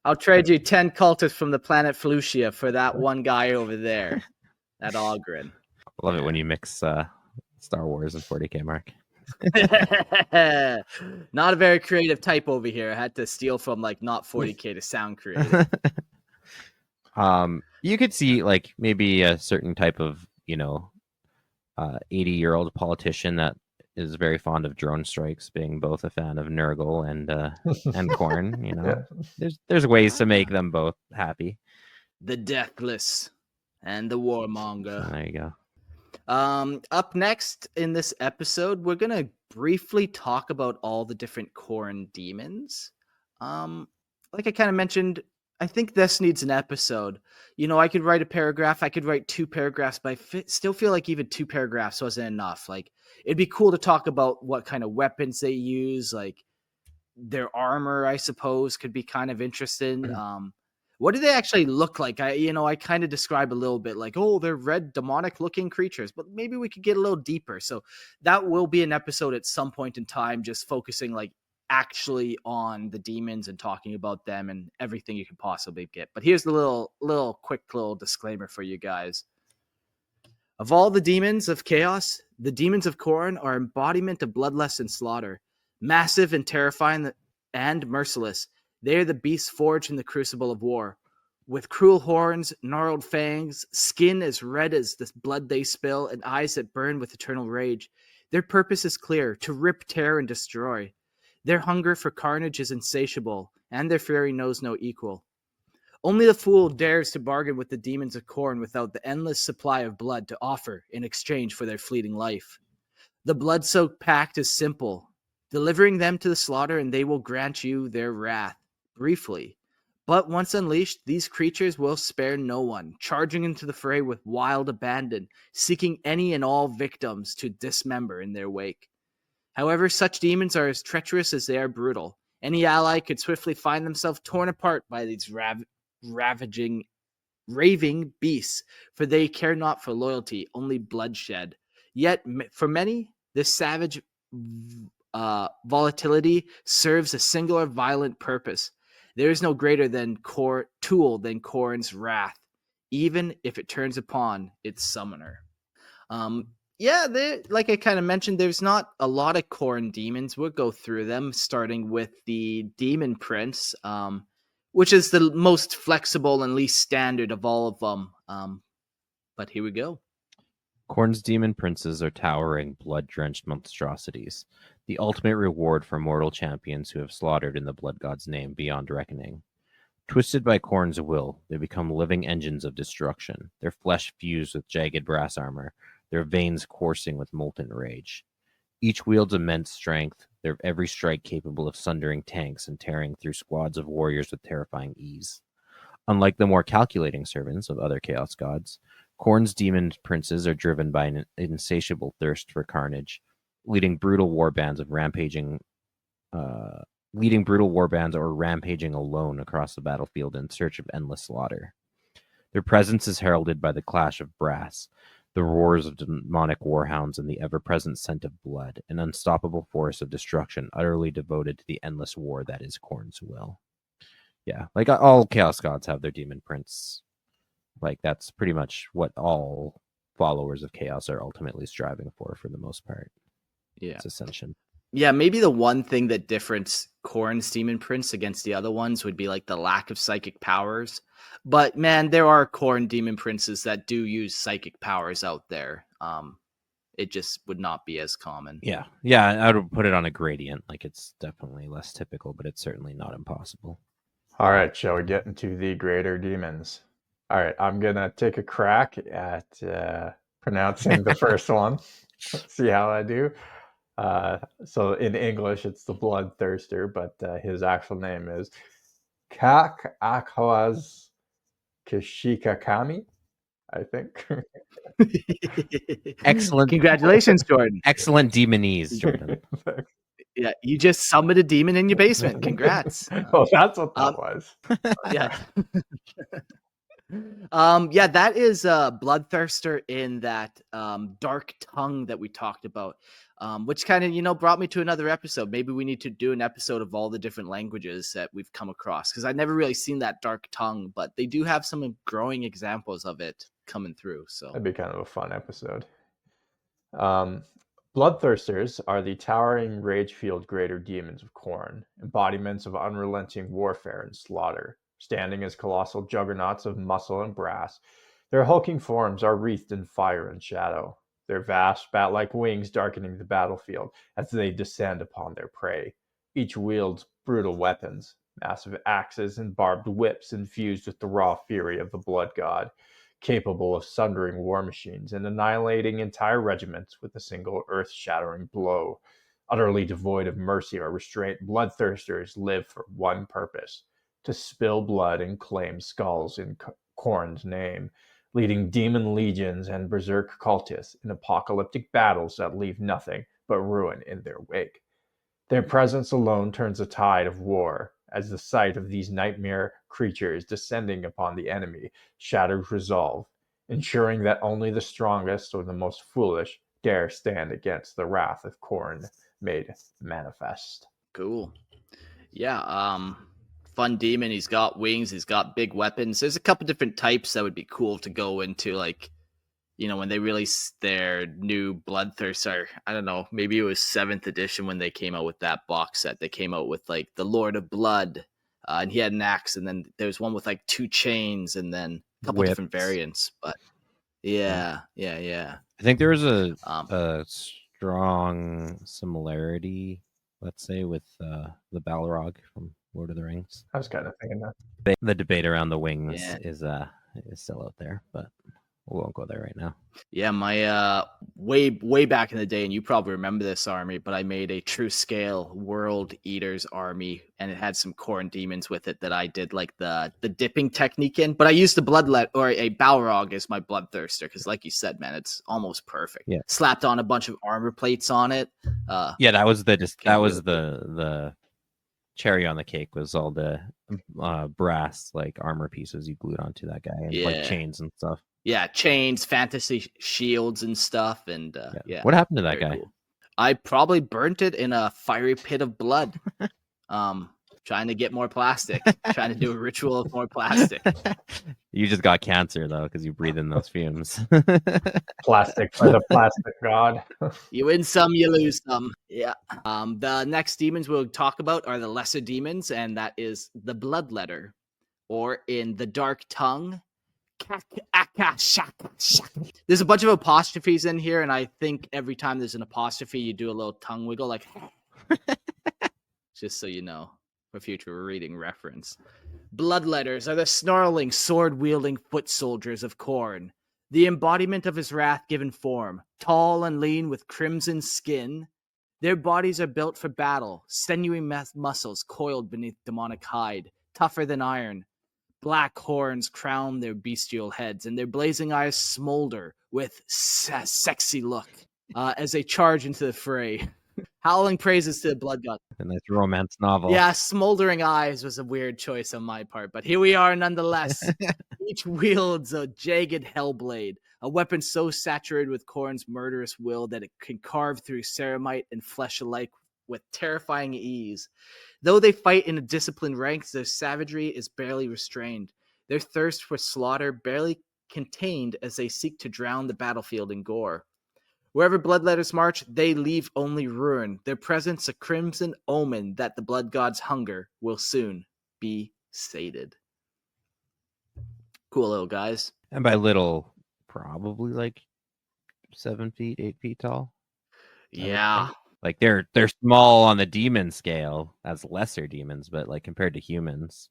I'll trade you 10 cultists from the planet Felucia for that one guy over there, that Ogren. I love it when you mix Star Wars and 40K Mark. Not a very creative type over here. I had to steal from like not 40K to sound creative. You could see like maybe a certain type of 80-year-old politician that is very fond of drone strikes, being both a fan of Nurgle and Khorne. Yeah. There's ways to make them both happy. The Deathless and the Warmonger. So there you go. Up next in this episode, we're gonna briefly talk about all the different Khorne demons. Like I kind of mentioned, I think this needs an episode. I could write a paragraph, I could write 2 paragraphs, but I still feel like even 2 paragraphs wasn't enough. Like, it'd be cool to talk about what kind of weapons they use, like their armor, I suppose, could be kind of interesting. What do they actually look like? I kind of describe a little bit like, oh, they're red demonic looking creatures, but maybe we could get a little deeper. So that will be an episode at some point in time, just focusing like actually on the demons and talking about them and everything you could possibly get. But here's the little quick little disclaimer for you guys. Of all the demons of chaos, the demons of Khorne are embodiment of bloodlust and slaughter. Massive and terrifying and merciless, they are the beasts forged in the crucible of war. With cruel horns, gnarled fangs, skin as red as the blood they spill, and eyes that burn with eternal rage, their purpose is clear: to rip, tear, and destroy. Their hunger for carnage is insatiable, and their fury knows no equal. Only the fool dares to bargain with the demons of Khorne without the endless supply of blood to offer in exchange for their fleeting life. The blood-soaked pact is simple: delivering them to the slaughter, and they will grant you their wrath, briefly. But once unleashed, these creatures will spare no one, charging into the fray with wild abandon, seeking any and all victims to dismember in their wake. However, such demons are as treacherous as they are brutal. Any ally could swiftly find themselves torn apart by these raving beasts, for they care not for loyalty, only bloodshed. Yet, for many, this savage volatility serves a singular violent purpose. There is no greater tool than Khorne's wrath, even if it turns upon its summoner. Like I kind of mentioned, there's not a lot of Khorne demons. We'll go through them, starting with the Daemon Prince, which is the most flexible and least standard of all of them. But here we go. Khorne's demon princes are towering, blood-drenched monstrosities, the ultimate reward for mortal champions who have slaughtered in the blood god's name beyond reckoning. Twisted by Khorne's will, they become living engines of destruction, their flesh fused with jagged brass armor, their veins coursing with molten rage. Each wields immense strength, their every strike capable of sundering tanks and tearing through squads of warriors with terrifying ease. Unlike the more calculating servants of other chaos gods, Khorne's demon princes are driven by an insatiable thirst for carnage, leading brutal warbands or rampaging alone across the battlefield in search of endless slaughter. Their presence is heralded by the clash of brass, the roars of demonic warhounds, and the ever-present scent of blood, an unstoppable force of destruction utterly devoted to the endless war that is Khorne's will. Yeah, like all chaos gods have their demon prince. Like, that's pretty much what all followers of chaos are ultimately striving for the most part. Yeah. It's ascension. Yeah, maybe the one thing that difference Khorne's Demon Prince against the other ones would be like the lack of psychic powers. But man, there are Khorne Demon Princes that do use psychic powers out there. It just would not be as common. Yeah, I would put it on a gradient. Like, it's definitely less typical, but it's certainly not impossible. All right, shall we get into the greater demons? All right, I'm gonna take a crack at pronouncing the first one. See how I do. So in English, it's the Bloodthirster, but his actual name is Kak Akwaz Kishikakami, I think. Excellent. Congratulations, Jordan. Excellent demonese, Jordan. Yeah, you just summoned a demon in your basement. Congrats. Oh, that's what that was. Yeah. Yeah, that is Bloodthirster in that dark tongue that we talked about, which kind of brought me to another episode. Maybe we need to do an episode of all the different languages that we've come across, because I've never really seen that dark tongue, but they do have some growing examples of it coming through. So that'd be kind of a fun episode. Bloodthirsters are the towering rage-fueled greater demons of Khorne, embodiments of unrelenting warfare and slaughter. Standing as colossal juggernauts of muscle and brass, their hulking forms are wreathed in fire and shadow, their vast bat-like wings darkening the battlefield as they descend upon their prey. Each wields brutal weapons, massive axes and barbed whips infused with the raw fury of the blood god, capable of sundering war machines and annihilating entire regiments with a single earth-shattering blow. Utterly devoid of mercy or restraint, bloodthirsters live for one purpose: to spill blood and claim skulls in Khorne's name, leading demon legions and berserk cultists in apocalyptic battles that leave nothing but ruin in their wake. Their presence alone turns a tide of war, as the sight of these nightmare creatures descending upon the enemy shatters resolve, ensuring that only the strongest or the most foolish dare stand against the wrath of Khorne made manifest. Cool. Yeah, fun demon. He's got wings. He's got big weapons. There's a couple different types that would be cool to go into, like, you know, when they released their new Bloodthirster. I don't know, maybe it was 7th edition when they came out with that box set. They came out with, like, the Lord of Blood, and he had an axe, and then there was one with, like, 2 chains, and then a couple different variants. But yeah. I think there was a Um, strong similarity, let's say, with the Balrog from Lord of the Rings. I was kind of thinking that. The debate around the wings Yeah. is still out there, but we won't go there right now. Yeah, my way back in the day, and you probably remember this army, but I made a true scale World Eaters army, and it had some Khorne demons with it that I did like the dipping technique in. But I used the bloodlet or a Balrog as my bloodthirster because, like you said, man, it's almost perfect. Yeah. Slapped on a bunch of armor plates on it. Yeah, that was the cherry on the cake. Was all the brass like armor pieces you glued onto that guy, and like chains and stuff. Yeah, chains, fantasy shields and stuff, and yeah. What happened to that guy? Cool. I probably burnt it in a fiery pit of blood. Trying to get more plastic, trying to do a ritual of more plastic. You just got cancer though, because you breathe in those fumes. Plastic for the plastic god. You win some, you lose some. Yeah. The next demons we'll talk about are the lesser demons, and that is the Bloodletter, or in the Dark Tongue, there's a bunch of apostrophes in here, and I think every time there's an apostrophe, you do a little tongue wiggle, like, just so you know, for future reading reference. Bloodletters are the snarling, sword-wielding foot soldiers of Khorne, the embodiment of his wrath-given form, tall and lean with crimson skin. Their bodies are built for battle, sinewy muscles coiled beneath demonic hide, tougher than iron. Black horns crown their bestial heads, and their blazing eyes smolder with sexy look as they charge into the fray. Howling praises to the blood god. A nice romance novel. Yeah, smoldering eyes was a weird choice on my part, but here we are nonetheless. Each wields a jagged hellblade, a weapon so saturated with Khorne's murderous will that it can carve through ceramite and flesh alike with terrifying ease. Though they fight in a disciplined ranks, their savagery is barely restrained, their thirst for slaughter barely contained as they seek to drown the battlefield in gore. Wherever bloodletters march, they leave only ruin, their presence a crimson omen that the blood god's hunger will soon be sated. Cool little guys. And by little, probably like 7 feet, 8 feet tall. Yeah. Like they're small on the demon scale as lesser demons, but like compared to humans.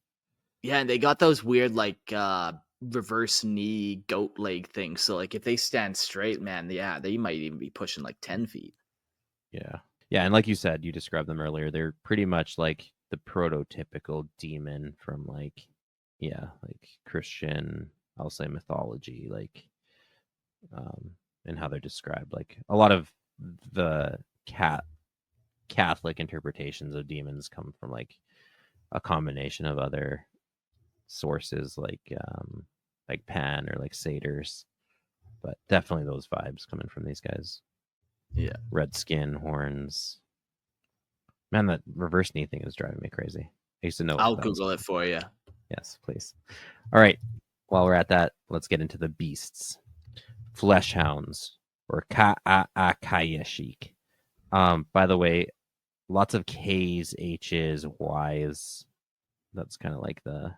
Yeah, and they got those weird like reverse knee goat leg things. So like if they stand straight, man, yeah, they might even be pushing like 10 feet. Yeah. Yeah, and like you said, you described them earlier. They're pretty much like the prototypical demon from like Christian, I'll say mythology, like and how they're described. Like a lot of the Catholic interpretations of demons come from like a combination of other sources like Pan or like satyrs, but definitely those vibes coming from these guys. Yeah, red skin, horns. Man, that reverse knee thing is driving me crazy. I used to know. I'll Google it for you. Yes, please. All right, while we're at that, let's get into the beasts. Flesh hounds, or Ka'akayashik. By the way, lots of K's, H's, Y's. That's kind of like the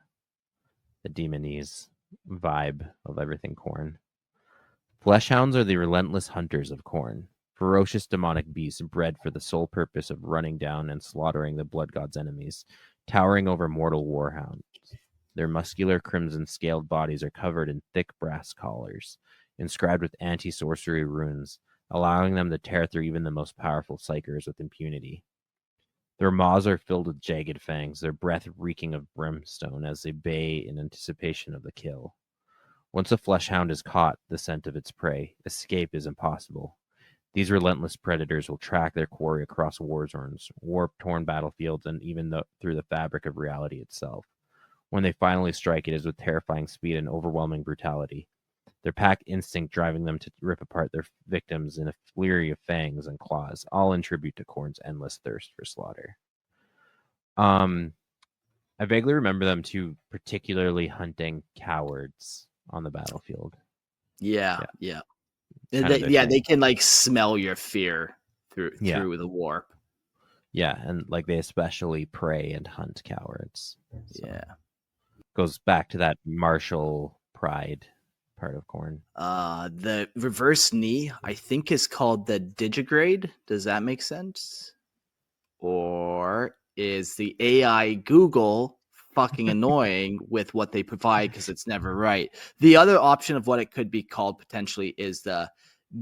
demonese vibe of everything Khorne. Fleshhounds are the relentless hunters of Khorne, ferocious demonic beasts bred for the sole purpose of running down and slaughtering the blood god's enemies, towering over mortal warhounds. Their muscular crimson-scaled bodies are covered in thick brass collars, inscribed with anti-sorcery runes, allowing them to tear through even the most powerful psykers with impunity. Their maws are filled with jagged fangs, their breath reeking of brimstone as they bay in anticipation of the kill. Once a fleshhound is caught the scent of its prey, escape is impossible. These relentless predators will track their quarry across war zones, warp-torn battlefields, and even through the fabric of reality itself. When they finally strike, it is with terrifying speed and overwhelming brutality, their pack instinct driving them to rip apart their victims in a flurry of fangs and claws, all in tribute to Khorne's endless thirst for slaughter. I vaguely remember them too, particularly hunting cowards on the battlefield. Yeah. Kind of their They thing. can like smell your fear through the warp. Yeah, and like they especially prey and hunt cowards. So. Yeah. Goes back to that martial pride part of Khorne. The reverse knee, I think, is called the digigrade. Does that make sense? Or is the AI Google fucking annoying with what they provide because it's never right? The other option of what it could be called potentially is the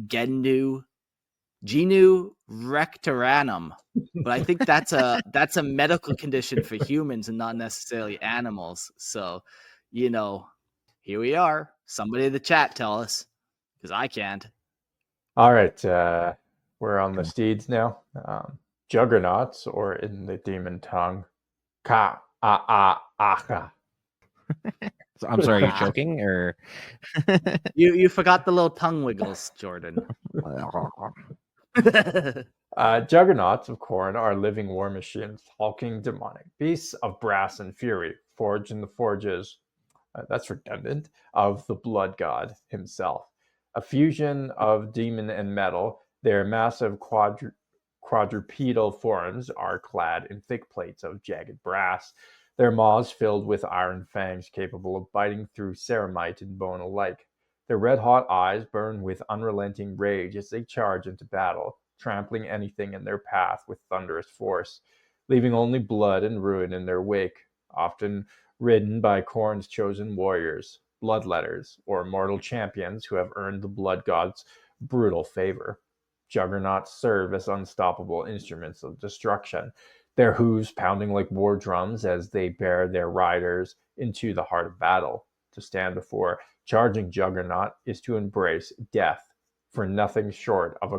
Genu rectoranum. But I think that's a medical condition for humans and not necessarily animals. So, here we are. Somebody in the chat tell us, because I can't. All right, we're on the steeds now. Juggernauts, or in the demon tongue, Ka-a-a-aka. So, I'm sorry, you're joking, or You forgot the little tongue wiggles, Jordan. Juggernauts of Khorne are living war machines, hulking demonic beasts of brass and fury, forged in the forges, that's redundant, of the blood god himself. A fusion of demon and metal, their massive quadrupedal forms are clad in thick plates of jagged brass, their maws filled with iron fangs capable of biting through ceramite and bone alike. Their red-hot eyes burn with unrelenting rage as they charge into battle, trampling anything in their path with thunderous force, leaving only blood and ruin in their wake, often ridden by Khorne's chosen warriors, bloodletters, or mortal champions who have earned the blood god's brutal favor. Juggernauts serve as unstoppable instruments of destruction, their hooves pounding like war drums as they bear their riders into the heart of battle. To stand before charging Juggernaut is to embrace death, for nothing short of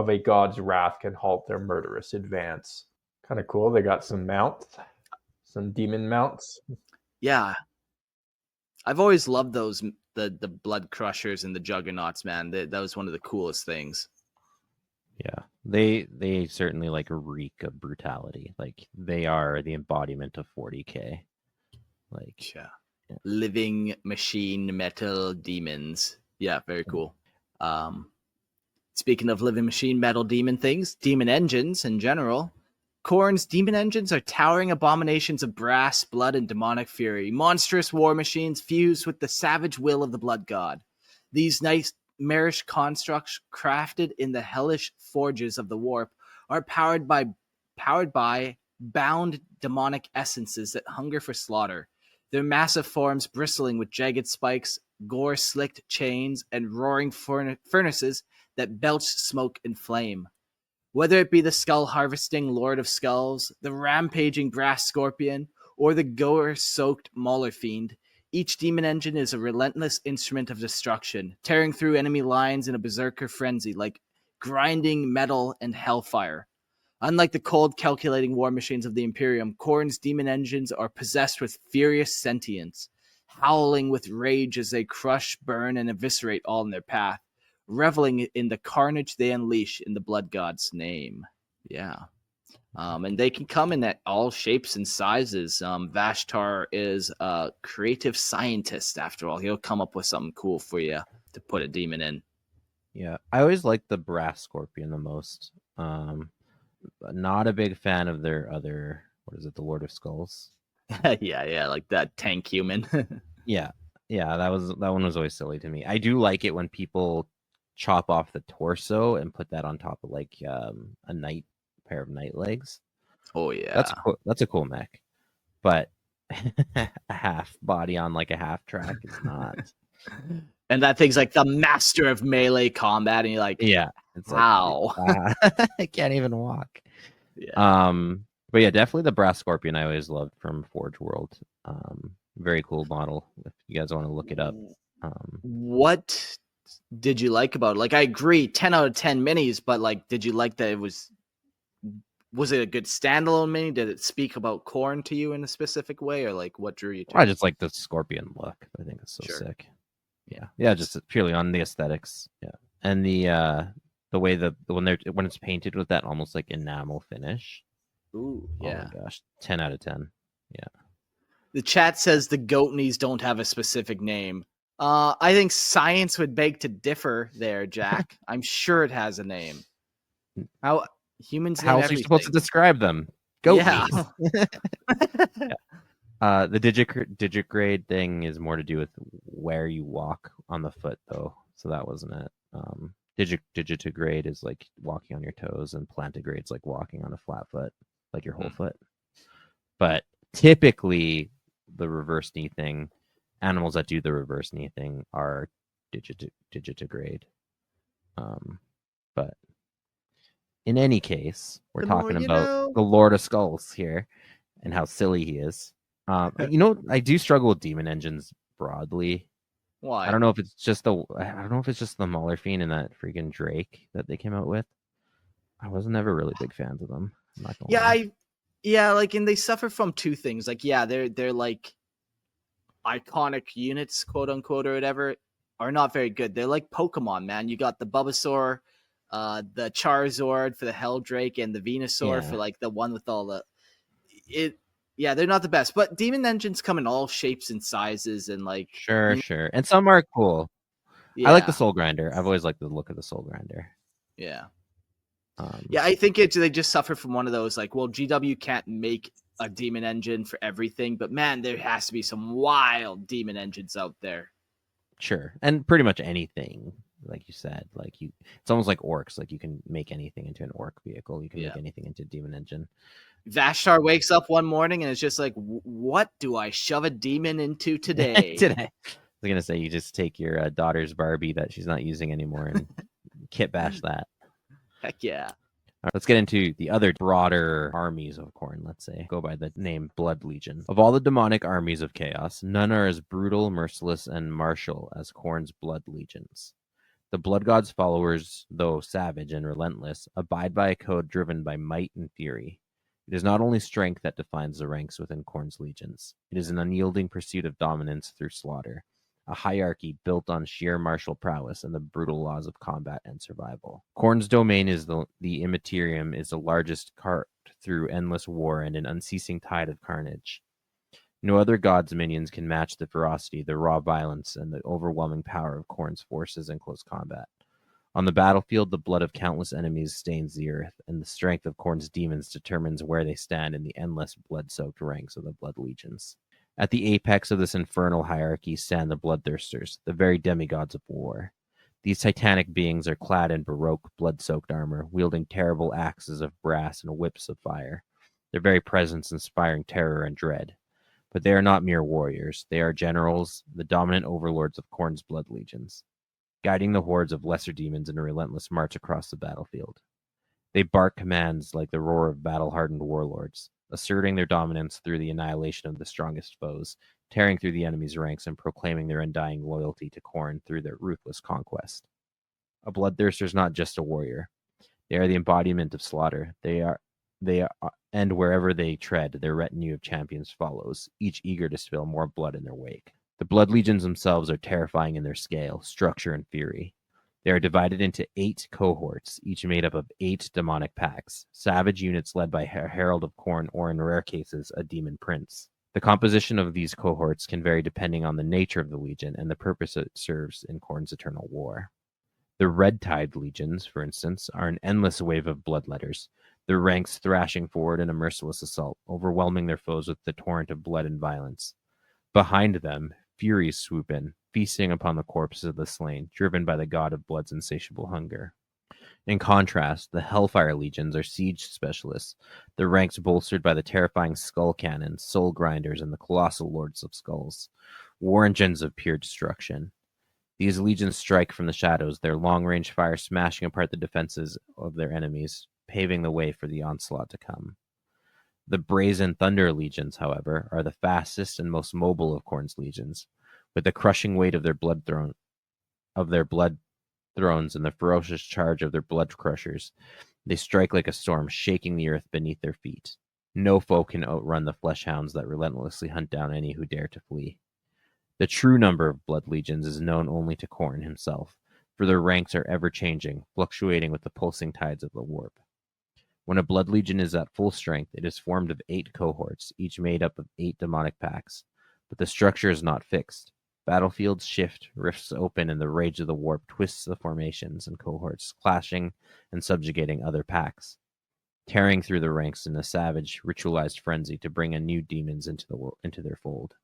a god's wrath can halt their murderous advance. Kind of cool. They got some mounts, some demon mounts. Yeah. I've always loved those, the blood crushers and the juggernauts, man. That was one of the coolest things. Yeah, they certainly like reek of brutality. Like they are the embodiment of 40K. Like, yeah. Living machine metal demons. Yeah, very cool. Speaking of living machine metal demon things, demon engines in general, Khorne's demon engines are towering abominations of brass, blood, and demonic fury, monstrous war machines fused with the savage will of the blood god. These nightmarish constructs, crafted in the hellish forges of the warp, are powered by bound demonic essences that hunger for slaughter. Their massive forms bristling with jagged spikes, gore-slicked chains, and roaring furnaces that belch smoke and flame. Whether it be the skull-harvesting Lord of Skulls, the rampaging Brass Scorpion, or the gore-soaked Mauler Fiend, each demon engine is a relentless instrument of destruction, tearing through enemy lines in a berserker frenzy like grinding metal and hellfire. Unlike the cold, calculating war machines of the Imperium, Khorne's demon engines are possessed with furious sentience, howling with rage as they crush, burn, and eviscerate all in their path, reveling in the carnage they unleash in the blood god's name. Yeah. And they can come in all shapes and sizes. Vashtar is a creative scientist, after all. He'll come up with something cool for you to put a demon in. Yeah, I always liked the brass scorpion the most. Not a big fan of their other, what is it, the Lord of Skulls? Yeah, like that tank human. Yeah, that one was always silly to me. I do like it when people chop off the torso and put that on top of like a pair of knight legs. Oh yeah. That's cool. That's a cool mech, but a half body on like a half track is not. And that thing's like the master of melee combat, and you're like, Yeah, it's how? like I can't even walk. Yeah. But yeah, definitely the brass scorpion I always loved from Forge World. Very cool model. If you guys want to look it up. What did you like about it? Like, I agree, 10 out of 10 minis, but like, did you like that it was it a good standalone mini? Did it speak about Khorne to you in a specific way, or like what drew you to I it? just like the scorpion look. I think it's so Sure. sick. Yeah, just purely on the aesthetics. Yeah, and the way when it's painted with that almost like enamel finish. Ooh, yeah. Oh my gosh, 10 out of 10. Yeah. The chat says the goatnies don't have a specific name. I think science would beg to differ there, Jack. I'm sure it has a name. How humans name How else are everything. you supposed to describe them? Goat Yeah. knees. The digigrade thing is more to do with where you walk on the foot, though. So that wasn't it. Digitigrade is like walking on your toes, and plantigrade is like walking on a flat foot, like your whole foot. But typically, the reverse knee thing, animals that do the reverse knee thing are digitigrade. But in any case, we're talking about the Lord of Skulls here and how silly he is. I do struggle with demon engines broadly. Why? I don't know if it's just the Maulerfiend and that freaking Drake that they came out with. I was never really big fans of them. I'm not gonna lie. Like, and they suffer from two things. Like, yeah, they're like iconic units, quote unquote, or whatever, are not very good. They're like Pokemon, man. You got the Bulbasaur, the Charizard for the Helldrake, and the Venusaur for like the one with all the Yeah, they're not the best, but demon engines come in all shapes and sizes, and like sure, and some are cool. Yeah. I like the Soul Grinder. I've always liked the look of the Soul Grinder. Yeah. I think they just suffer from one of those, like, well, GW can't make a demon engine for everything, but man, there has to be some wild demon engines out there. Sure, and pretty much anything, like you said, it's almost like orcs. Like, you can make anything into an orc vehicle. You can make anything into a demon engine. Vashtar wakes up one morning and it's just like, what do I shove a demon into today? I was gonna say, you just take your daughter's Barbie that she's not using anymore and kit bash that. Heck yeah. All right, let's get into the other broader armies of Khorne, let's say. Go by the name Blood Legion. Of all the demonic armies of chaos, none are as brutal, merciless, and martial as Khorne's Blood Legions. The Blood God's followers, though savage and relentless, abide by a code driven by might and fury. It is not only strength that defines the ranks within Khorne's legions. It is an unyielding pursuit of dominance through slaughter, a hierarchy built on sheer martial prowess and the brutal laws of combat and survival. Khorne's domain is the Immaterium is the largest cart through endless war and an unceasing tide of carnage. No other god's minions can match the ferocity, the raw violence, and the overwhelming power of Khorne's forces in close combat. On the battlefield, the blood of countless enemies stains the earth, and the strength of Khorne's demons determines where they stand in the endless blood-soaked ranks of the Blood Legions. At the apex of this infernal hierarchy stand the Bloodthirsters, the very demigods of war. These titanic beings are clad in baroque, blood-soaked armor, wielding terrible axes of brass and whips of fire, their very presence inspiring terror and dread. But they are not mere warriors. They are generals, the dominant overlords of Khorne's Blood Legions, guiding the hordes of lesser demons in a relentless march across the battlefield. They bark commands like the roar of battle-hardened warlords, asserting their dominance through the annihilation of the strongest foes, tearing through the enemy's ranks and proclaiming their undying loyalty to Khorne through their ruthless conquest. A bloodthirster is not just a warrior. They are the embodiment of slaughter. They are, and wherever they tread, their retinue of champions follows, each eager to spill more blood in their wake. The Blood Legions themselves are terrifying in their scale, structure, and fury. They are divided into 8 cohorts, each made up of 8 demonic packs, savage units led by a Herald of Khorne, or in rare cases, a Daemon Prince. The composition of these cohorts can vary depending on the nature of the legion and the purpose it serves in Khorne's eternal war. The Red Tide legions, for instance, are an endless wave of bloodletters, their ranks thrashing forward in a merciless assault, overwhelming their foes with the torrent of blood and violence. Behind them, Furies swoop in, feasting upon the corpses of the slain, driven by the god of blood's insatiable hunger. In contrast, the Hellfire legions are siege specialists, their ranks bolstered by the terrifying skull cannons, soul grinders, and the colossal lords of skulls, war engines of pure destruction. These legions strike from the shadows, their long-range fire smashing apart the defenses of their enemies, paving the way for the onslaught to come. The Brazen Thunder legions, however, are the fastest and most mobile of Khorne's legions, with the crushing weight of their blood thrones and the ferocious charge of their blood crushers. They strike like a storm, shaking the earth beneath their feet. No foe can outrun the flesh hounds that relentlessly hunt down any who dare to flee. The true number of blood legions is known only to Khorne himself, for their ranks are ever-changing, fluctuating with the pulsing tides of the warp. When a blood legion is at full strength, it is formed of 8 cohorts, each made up of 8 demonic packs. But the structure is not fixed. Battlefields shift, rifts open, and the rage of the warp twists the formations and cohorts, clashing and subjugating other packs, tearing through the ranks in a savage, ritualized frenzy to bring in new demons into their fold.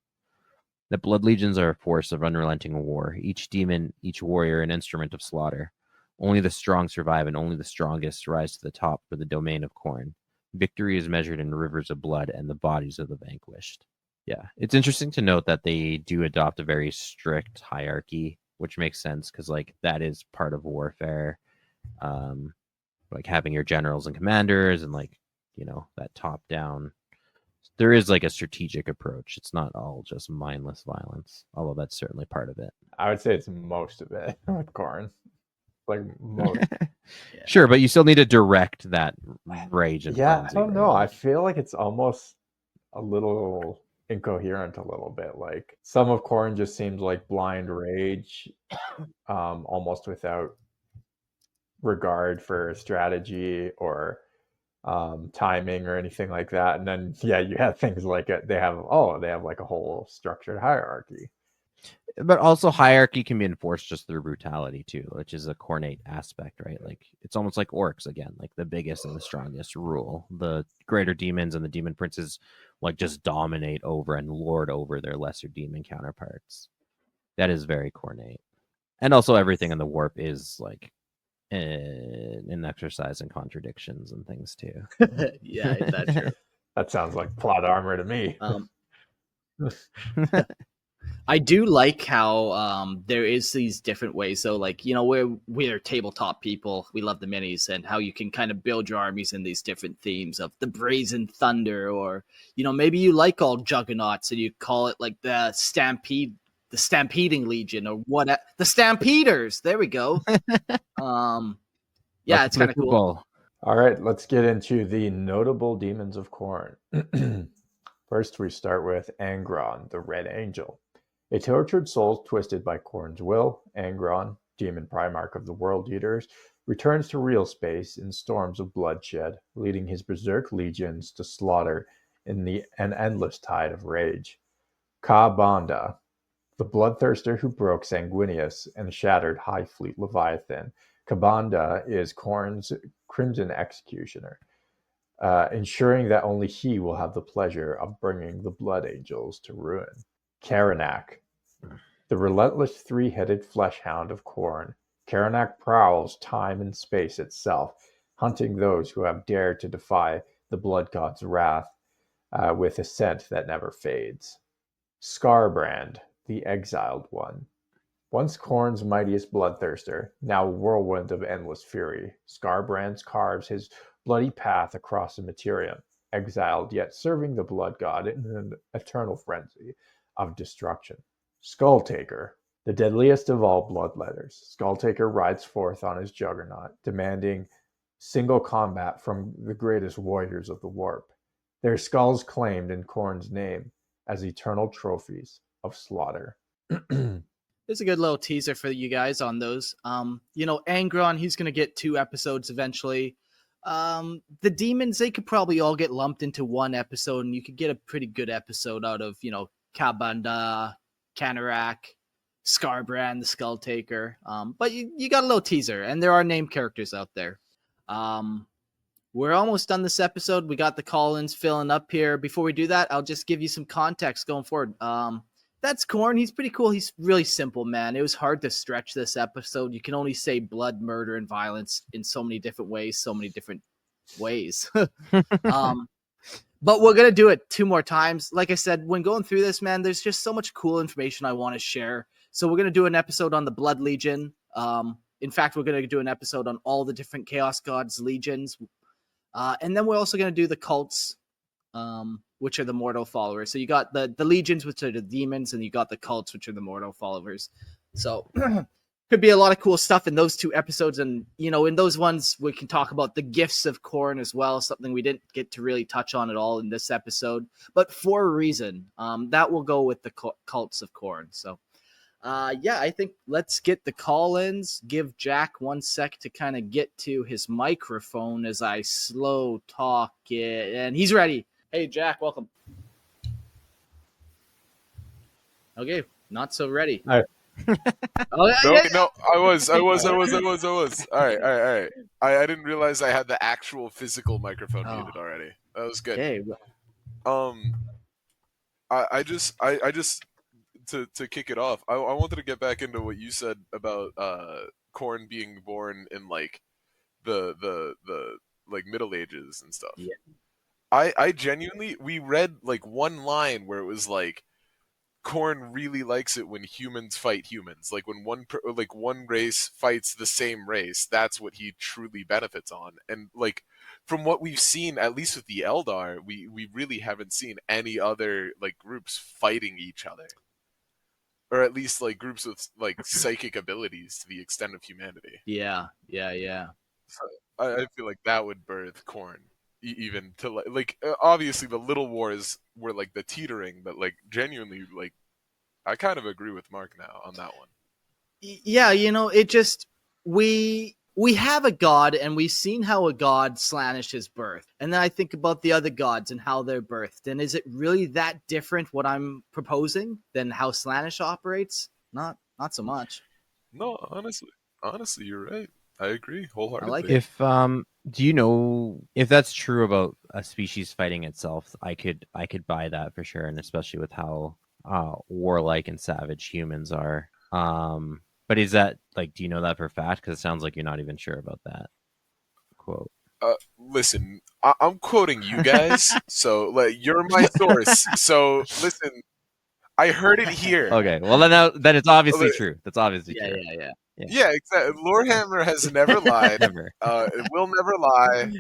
The blood legions are a force of unrelenting war, each demon, each warrior an instrument of slaughter. Only the strong survive, and only the strongest rise to the top for the domain of Khorne. Victory is measured in rivers of blood and the bodies of the vanquished. Yeah, it's interesting to note that they do adopt a very strict hierarchy, which makes sense because, like, that is part of warfare. Like having your generals and commanders, and like, you know, that top down. There is like a strategic approach. It's not all just mindless violence, although that's certainly part of it. I would say it's most of it with Khorne. Like most. Yeah. Sure, but you still need to direct that rage and Yeah, frenzy, I don't know. right? I feel like it's almost a little incoherent a little bit. Like some of Khorne just seems like blind rage, almost without regard for strategy or timing or anything like that. And then yeah, you have things like they have like a whole structured hierarchy. But also hierarchy can be enforced just through brutality too, which is a Khornate aspect, right? Like it's almost like orcs again, like the biggest and the strongest rule. The greater demons and the demon princes like just dominate over and lord over their lesser demon counterparts. That is very Khornate. And also everything in the warp is like an exercise in contradictions and things too. Yeah, that's true. That sounds like plot armor to me. I do like how there is these different ways. So, like, you know, we're tabletop people. We love the minis, and how you can kind of build your armies in these different themes of the Brazen Thunder, or, you know, maybe you like all juggernauts and you call it like the Stampeding Legion, or what? The Stampeders. There we go. Yeah, it's kind of cool. All right, let's get into the notable demons of Khorne. First, we start with Angron, the Red Angel. A tortured soul twisted by Khorne's will, Angron, demon primarch of the World Eaters, returns to real space in storms of bloodshed, leading his berserk legions to slaughter in an endless tide of rage. Ka-Banda, the bloodthirster who broke Sanguinius and shattered High Fleet Leviathan. Ka-Banda is Khorne's Crimson Executioner, ensuring that only he will have the pleasure of bringing the Blood Angels to ruin. Karanak, the relentless three-headed flesh hound of Khorne. Karanak prowls time and space itself, hunting those who have dared to defy the blood god's wrath with a scent that never fades. Skarbrand, the exiled one. Once Khorne's mightiest bloodthirster, now a whirlwind of endless fury, Skarbrand carves his bloody path across the Materium, exiled yet serving the blood god in an eternal frenzy of destruction. Skulltaker, the deadliest of all bloodletters. Skulltaker rides forth on his juggernaut, demanding single combat from the greatest warriors of the warp, their skulls claimed in Khorne's name as eternal trophies of slaughter. There's a good little teaser for you guys on those. You know, Angron, he's going to get 2 episodes eventually. The demons, they could probably all get lumped into one episode, and you could get a pretty good episode out of, you know, Ka-Banda, Kanarak, Scarbrand, the Skull Taker. But you got a little teaser, and there are named characters out there. We're almost done this episode. We got the call-ins filling up here. Before we do that, I'll just give you some context going forward. That's Khorne. He's pretty cool. He's really simple, man. It was hard to stretch this episode. You can only say blood, murder, and violence in so many different ways. But we're going to do it 2 more times. Like I said, when going through this, man, there's just so much cool information I want to share. So we're going to do an episode on the Blood Legion. In fact, we're going to do an episode on all the different Chaos Gods legions. And then we're also going to do the cults, which are the mortal followers. So you got the legions, which are the demons, and you got the cults, which are the mortal followers. So could be a lot of cool stuff in those 2 episodes. And, in those ones, we can talk about the gifts of Khorne as well, something we didn't get to really touch on at all in this episode. But for a reason, that will go with the cults of Khorne. So, I think let's get the call-ins. Give Jack 1 sec to kind of get to his microphone as I slow talk it. And he's ready. Hey, Jack, welcome. Okay, not so ready. All right. No, I was. All right. I didn't realize I had the actual physical microphone muted already. That was good. Okay. I just to kick it off. I wanted to get back into what you said about Khorne being born in like the like Middle Ages and stuff. Yeah. I genuinely, we read like one line where it was like, Khorne really likes it when humans fight humans. Like when one race fights the same race, that's what he truly benefits on. And like from what we've seen, at least with the Eldar, we really haven't seen any other like groups fighting each other, or at least like groups with like psychic abilities to the extent of humanity. Yeah. So I feel like that would birth Khorne. Even to like obviously the Little Wars were like the teetering, but like genuinely, like I kind of agree with Mark now on that one. Yeah, it just we have a god, and we've seen how a god Slaanesh is birthed, and then I think about the other gods and how they're birthed, and is it really that different what I'm proposing than how Slaanesh operates? Not so much. No, honestly, you're right. I agree wholeheartedly. I like it. If do you know if that's true about a species fighting itself? I could buy that for sure, and especially with how warlike and savage humans are. But is that like, do you know that for a fact? Because it sounds like you're not even sure about that quote. Listen, I'm quoting you guys, so like you're my source. So listen, I heard it here. Okay, well then it's obviously true. That's obviously true. Yeah, exactly. Lorehammer has never lied. Never. It will never lie.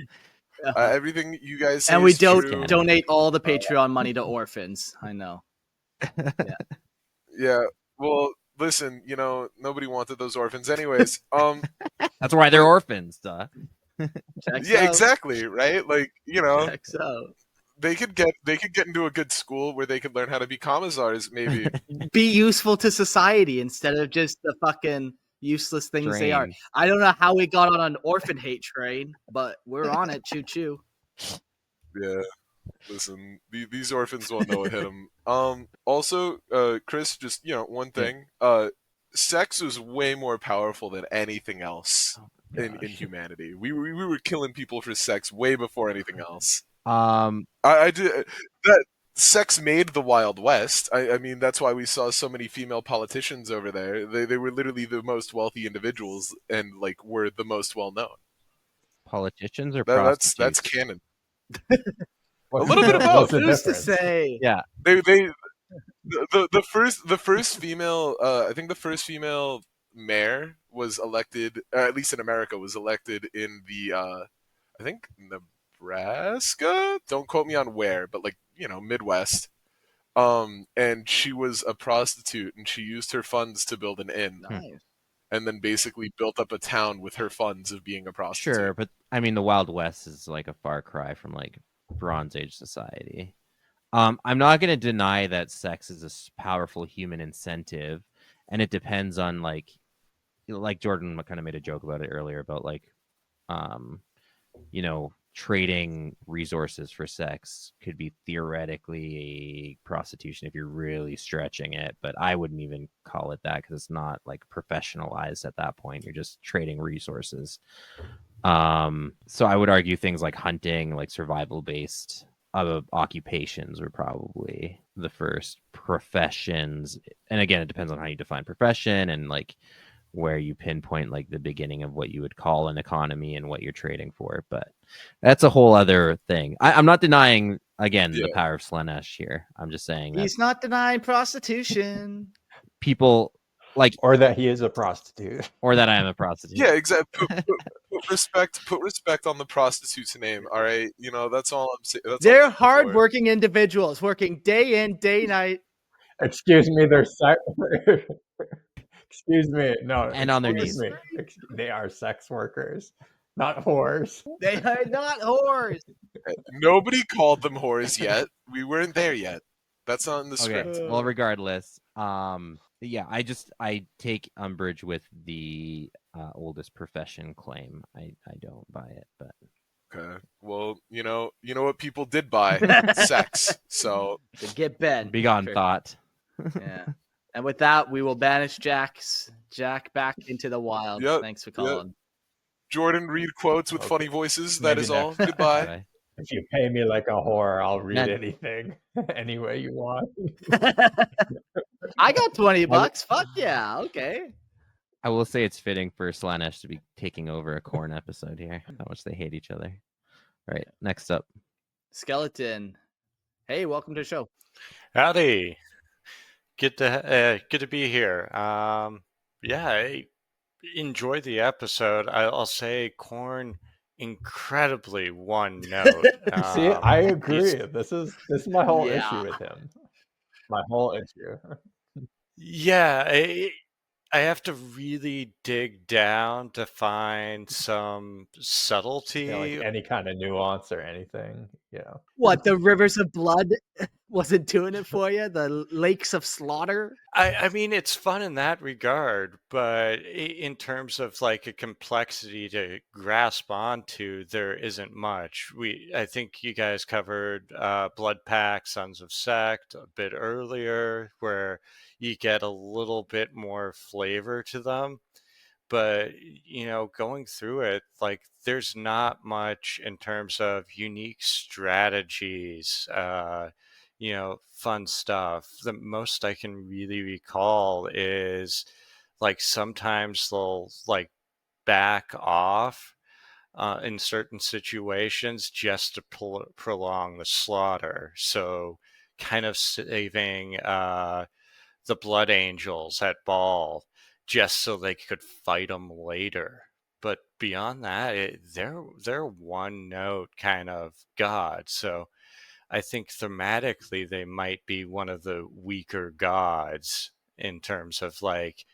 Everything you guys say And we is don't true. donate all the Patreon money to orphans. I know. Yeah. Well, listen, nobody wanted those orphans anyways. That's why they're orphans, duh. Yeah, exactly, right? Like, Checks out. they could get into a good school where they could learn how to be commissars, maybe. Be useful to society instead of just the fucking useless things they are. Drain. I don't know how we got on an orphan hate train, but we're on it. Choo choo. Yeah. Listen, these orphans won't know what hit them. Also, Chris, just one thing. Sex was way more powerful than anything else in humanity. We were killing people for sex way before anything else. I did that. Sex made the Wild West. I mean, that's why we saw so many female politicians over there. They were literally the most wealthy individuals and like were the most well known. Politicians or prostitutes? That's canon. A little bit of both. Who's to say? Yeah. The first female I think the first female mayor was elected, at least in America, was elected in the I think Nebraska. Don't quote me on where, but like Midwest. And she was a prostitute, and she used her funds to build an inn. Nice. And then basically built up a town with her funds of being a prostitute. Sure, but I mean the Wild West is like a far cry from like Bronze Age society. I'm not going to deny that sex is a powerful human incentive, and it depends on like Jordan kind of made a joke about it earlier about like trading resources for sex could be theoretically prostitution if you're really stretching it, but I wouldn't even call it that because it's not like professionalized at that point. You're just trading resources. So I would argue things like hunting, like survival based occupations were probably the first professions. And again, it depends on how you define profession and like where you pinpoint like the beginning of what you would call an economy and what you're trading for. But that's a whole other thing. I'm not denying, again, the power of Slaanesh here. I'm just saying that He's not denying prostitution. people like, Or that he is a prostitute. or that I am a prostitute. Yeah, exactly. Put respect on the prostitute's name. All right, you know that's all I'm saying. They're hardworking individuals working day in, day night. Excuse me, they're excuse me, no. And on their excuse knees. me. They are sex workers, not whores. They are not whores. Nobody called them whores yet. We weren't there yet. That's not in the Okay. script. Well, regardless, yeah, I take umbrage with the oldest profession claim. I don't buy it, but Okay. Well, you know what people did buy? Sex. So To get bent. begone thought. Yeah. And with that, we will banish Jack back into the wild. Yep, Thanks for calling. Jordan, read quotes with funny voices. That Maybe is all. next time. Goodbye. Bye. If you pay me like a whore, I'll read Man. anything, any way you want. I got $20. Fuck yeah. Okay. I will say it's fitting for Slaanesh to be taking over a Khorne episode here. How much they hate each other. Right. Next up. Skeleton. Hey, welcome to the show. Howdy. Good to be here. Yeah, I enjoyed the episode. I'll say Khorne incredibly one note. See, I agree. he's- This is my whole Yeah. issue with him. My whole issue. Yeah, I have to really dig down to find some subtlety. You know, like any kind of nuance or anything. What, the rivers of blood wasn't doing it for you? The lakes of slaughter? I mean, it's fun in that regard, but in terms of like a complexity to grasp onto, there isn't much. I think you guys covered Blood Pack, Sons of Sect a bit earlier, where you get a little bit more flavor to them. But, going through it, like, there's not much in terms of unique strategies, fun stuff. The most I can really recall is, like, sometimes they'll, like, back off in certain situations just to prolong the slaughter. So, kind of saving the Blood Angels at Ball just so they could fight them later. But beyond that, they're one note kind of god. So I think thematically they might be one of the weaker gods in terms of like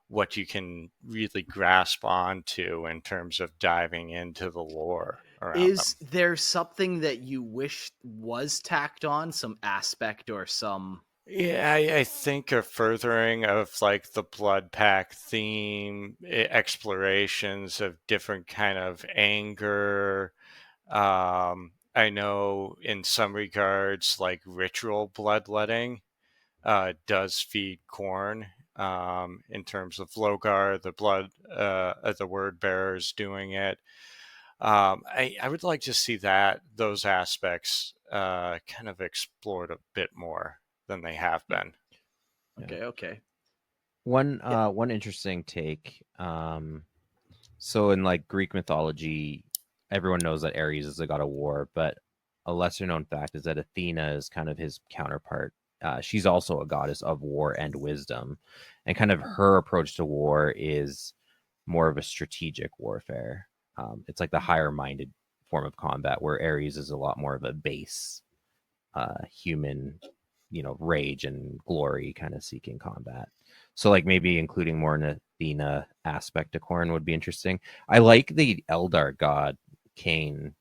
what you can really grasp onto in terms of diving into the lore around Is them. there something that you wish was tacked on? Some aspect or some... Yeah, I think a furthering of like the Blood Pack theme, explorations of different kind of anger. I know in some regards, like ritual bloodletting does feed Khorne. In terms of Logar, the word bearers doing it. I would like to see those aspects kind of explored a bit more than they have been. Okay. One interesting take. So in like Greek mythology, everyone knows that Ares is a god of war, but a lesser known fact is that Athena is kind of his counterpart. She's also a goddess of war and wisdom, and kind of her approach to war is more of a strategic warfare. It's like the higher minded form of combat, where Ares is a lot more of a base human, rage and glory kind of seeking combat. So like maybe including more an Athena aspect to Khorne would be interesting. I like the Eldar god Cain,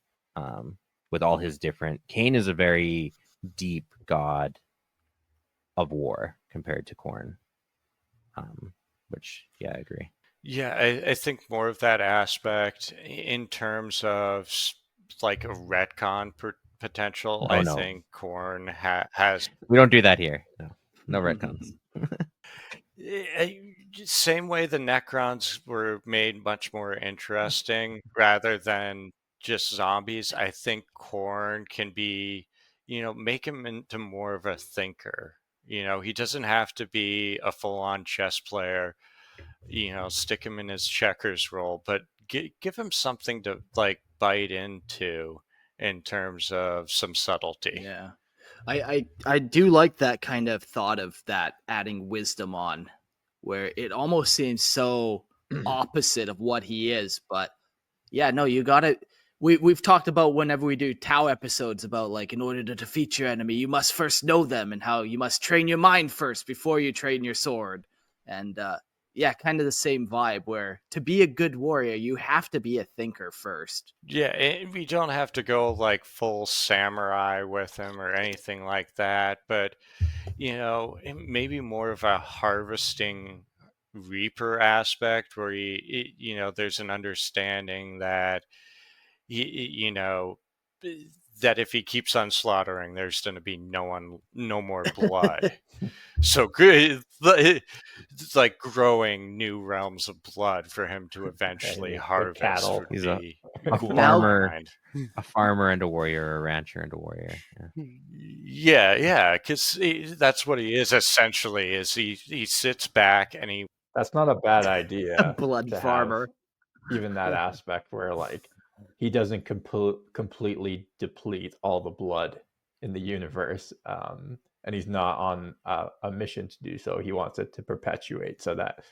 with all his different. Cain is a very deep god of war compared to Khorne, which I agree. Yeah, I think more of that aspect in terms of like a retcon potential, Oh, I no. think Khorne has. We don't do that here. No retcons. Same way the Necrons were made much more interesting rather than just zombies. I think Khorne can be, make him into more of a thinker. He doesn't have to be a full-on chess player. Stick him in his checkers role, but give him something to like bite into in terms of some subtlety. Yeah. I do like that kind of thought of that adding wisdom on, where it almost seems so opposite of what he is. But yeah, no, you gotta we've talked about whenever we do Tau episodes about like in order to defeat your enemy, you must first know them and how you must train your mind first before you train your sword. And yeah, kind of the same vibe where to be a good warrior, you have to be a thinker first. Yeah, we don't have to go like full samurai with him or anything like that, but maybe more of a harvesting reaper aspect where there's an understanding that that if he keeps on slaughtering, there's going to be no more blood. So good, it's like growing new realms of blood for him to eventually harvest. cattle. He's a a farmer and a warrior, a rancher and a warrior. Yeah, because that's what he is essentially. Is he sits back and he. That's not a bad idea. Blood to have farmer. even that aspect where like he doesn't completely deplete all the blood in the universe, and he's not on a mission to do so. He wants it to perpetuate so that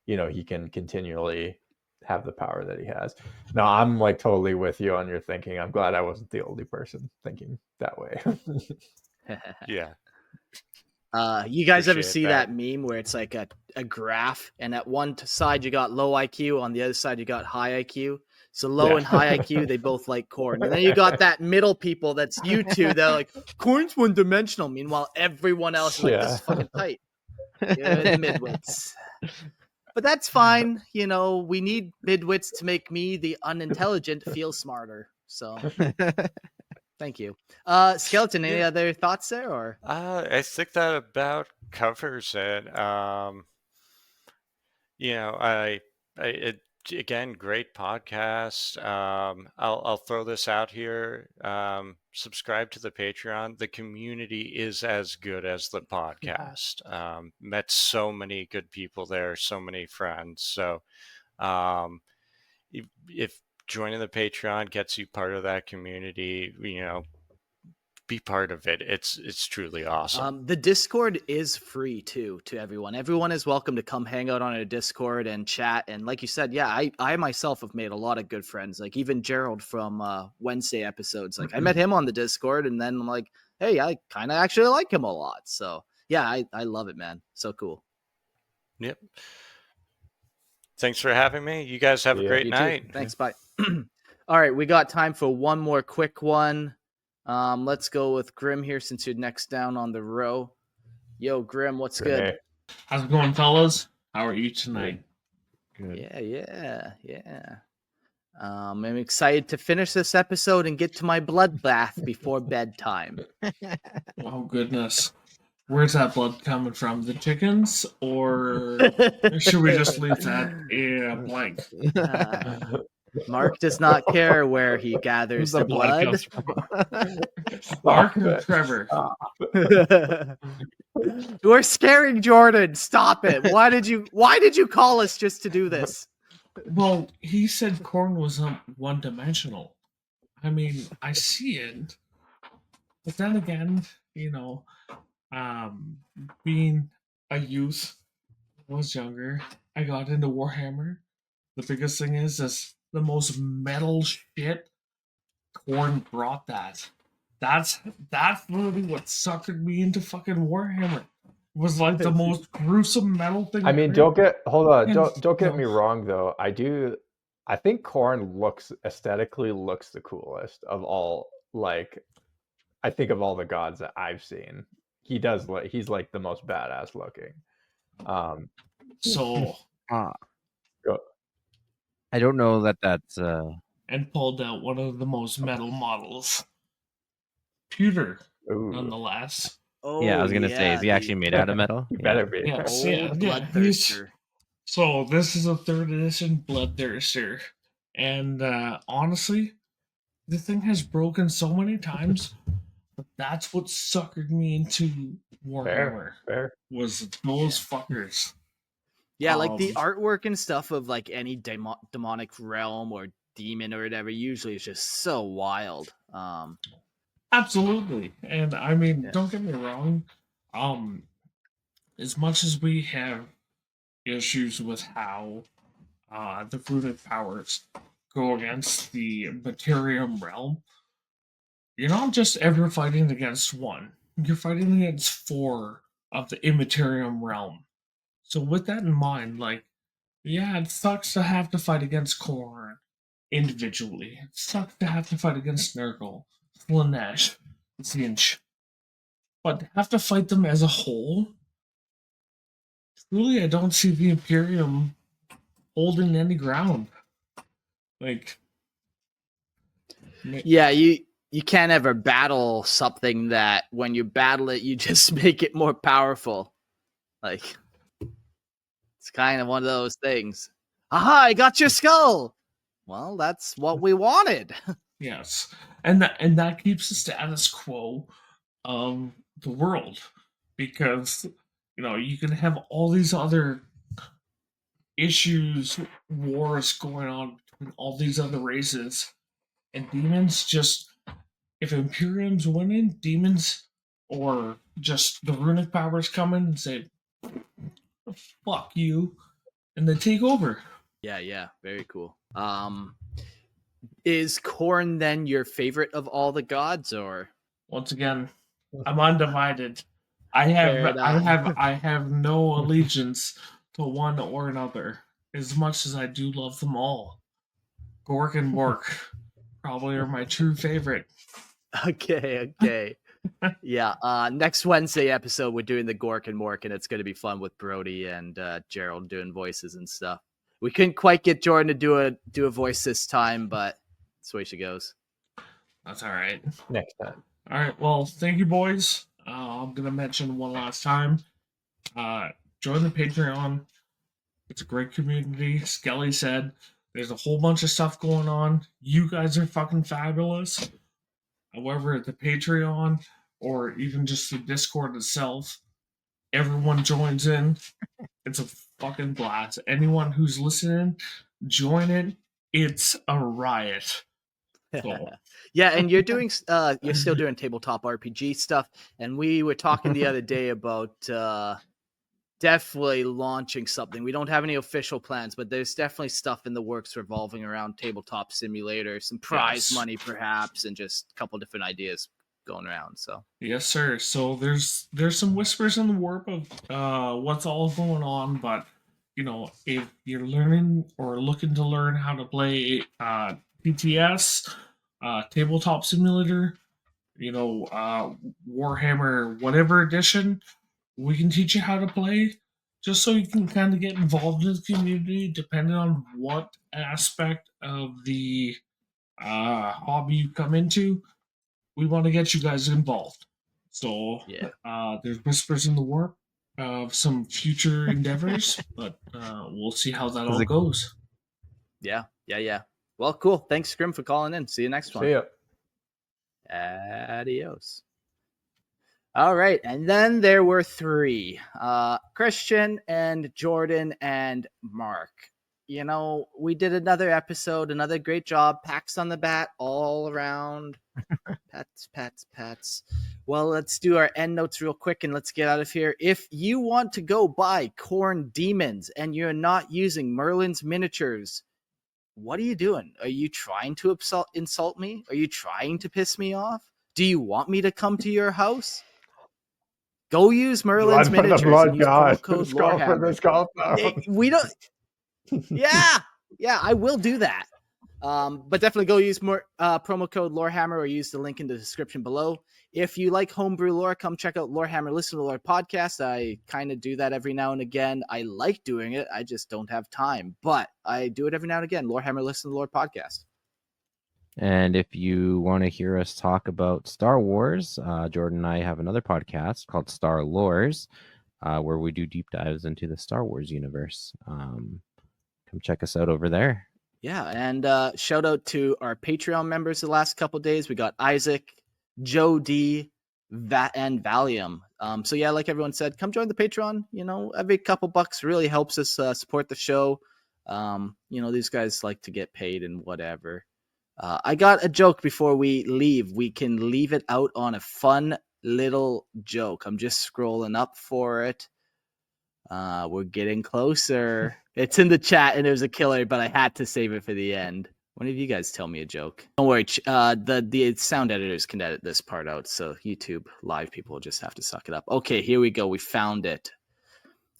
he can continually have the power that he has. No, I'm like totally with you on your thinking. I'm glad I wasn't the only person thinking that way. Yeah. You guys ever Appreciate see that. that meme where it's like a graph, and at one side you got low IQ, on the other side you got high IQ. So low Yeah. and high IQ, they both like Khorne. And then you got that middle people, that's you two, they're like, Khorne's one-dimensional. Meanwhile, everyone else is like, this is fucking tight. You're the midwits. But that's fine. We need midwits to make me, the unintelligent, feel smarter. So thank you. Skeleton, any other thoughts there? Or I think that about covers it. Again, great podcast. I'll throw this out here. Subscribe to the Patreon. The community is as good as the podcast. Met so many good people there, so many friends. So if joining the Patreon gets you part of that community, be part of it. It's truly awesome. the Discord is free too to everyone. Everyone is welcome to come hang out on a Discord and chat. And like you said, yeah, I myself have made a lot of good friends. Like even Gerald from Wednesday episodes. Like I met him on the Discord, and then I'm like, hey, I kind of actually like him a lot. So yeah, I love it, man. So cool. Yep. Thanks for having me. You guys have a great You too. night. Thanks. Bye. All right, we got time for one more quick one. Let's go with Grim here since you're next down on the row. Yo, Grim, what's good? How's it going, fellas? How are you tonight? Good. Yeah. I'm excited to finish this episode and get to my bloodbath before bedtime. Oh, goodness. Where's that blood coming from? The chickens? Or should we just leave that blank? Mark does not care where he gathers the blood. comes from. Mark and Trevor. We're scaring Jordan. Stop it. Why did you call us just to do this? Well, he said Khorne was one-dimensional. I mean, I see it. But then again, being a youth, when I was younger, I got into Warhammer. The biggest thing is the most metal shit. Khorne brought that. That's really what sucked me into fucking Warhammer. It was like the most gruesome metal thing. I mean, don't get me wrong though. I think Khorne aesthetically looks the coolest of all. Like, I think of all the gods that I've seen, he's like the most badass looking. I don't know that's and pulled out one of the most metal models. Pewter, Ooh, nonetheless. Oh, Yeah, I was gonna say, is he the actually made out of metal? you Yeah. better be. Yes, old yeah, he's- bloodthirster. So this is a 3rd edition Bloodthirster, and honestly, the thing has broken so many times. But that's what suckered me into Warhammer. Fair. Was those fuckers. Yeah, like the Um, artwork and stuff of like any demonic realm or demon or whatever usually is just so wild. Absolutely. And I mean, Yeah. don't get me wrong. As much as we have issues with how the runic powers go against the Materium realm, you're not just ever fighting against one. You're fighting against 4 of the Immaterium realm. So with that in mind, like, yeah, it sucks to have to fight against Khorne individually. It sucks to have to fight against Nurgle, Slaanesh, Tzeentch. But to have to fight them as a whole, truly, I don't see the Imperium holding any ground. Like, Yeah, you can't ever battle something that when you battle it, you just make it more powerful. Like, it's kind of one of those things. Aha, I got your skull. Well, that's what we wanted. yes, and that keeps the status quo of the world, because you can have all these other issues, wars going on between all these other races, and demons just, if Imperium's winning, demons or just the runic powers come in and say, fuck you, and they take over. Yeah, very cool. Is Khorne then your favorite of all the gods, or Once again, I'm undivided. I Fair have no allegiance to one or another, as much as I do love them all. Gork and Mork probably are my true favorite. Okay. Yeah, next Wednesday episode we're doing the Gork and Mork, and it's going to be fun with Brody and Gerald doing voices and stuff. We couldn't quite get Jordan to do a voice this time, but that's the way she goes. That's all right. Next time. All right. Well, thank you, boys. I'm gonna mention one last time. Join the Patreon. It's a great community. Skelly said there's a whole bunch of stuff going on. You guys are fucking fabulous. However, the Patreon or even just the Discord itself, everyone joins in. It's a fucking blast. Anyone who's listening, join it. It's a riot. So, Yeah, and you're still doing tabletop RPG stuff, and we were talking the other day about definitely launching something. We don't have any official plans, but there's definitely stuff in the works revolving around tabletop simulator, some prize money perhaps, and just a couple different ideas going around. So yes, sir. So there's some whispers in the warp of what's all going on, but if you're learning or looking to learn how to play PTS, tabletop simulator, Warhammer whatever edition, we can teach you how to play, just so you can kind of get involved in the community, depending on what aspect of the hobby you come into. We want to get you guys involved. So yeah, there's whispers in the warp of some future endeavors, but we'll see how that all goes. Yeah. Well, cool. Thanks, Scrim, for calling in. See you next one. See ya. Adios. All right, and then there were 3, Christian and Jordan and Mark. We did another episode, another great job. Pats on the bat all around. Pats. Well, let's do our end notes real quick and let's get out of here. If you want to go buy Khorne Demons and you're not using Merlin's miniatures, what are you doing? Are you trying to insult me? Are you trying to piss me off? Do you want me to come to your house? Go use Merlin's miniatures and use promo code Lorehammer. We don't. Yeah, I will do that. But definitely go use more promo code Lorehammer or use the link in the description below. If you like homebrew lore, come check out Lorehammer Listen to Lore podcast. I kind of do that every now and again. I like doing it. I just don't have time, but I do it every now and again. Lorehammer Listen to Lore podcast. And if you want to hear us talk about Star Wars, Jordan and I have another podcast called Star Lores, where we do deep dives into the Star Wars universe. Come check us out over there. Yeah, and shout out to our Patreon members the last couple days. We got Isaac, Joe D, and Valium. So yeah, like everyone said, come join the Patreon. You know, every couple bucks really helps us support the show. You know, these guys like to get paid and whatever. I got a joke before we leave. We can leave it out on a fun little joke. I'm just scrolling up for it. We're getting closer. It's in the chat, and it was a killer, but I had to save it for the end. One of you guys tell me a joke. Don't worry. The sound editors can edit this part out, so YouTube live people just have to suck it up. Okay, here we go. We found it.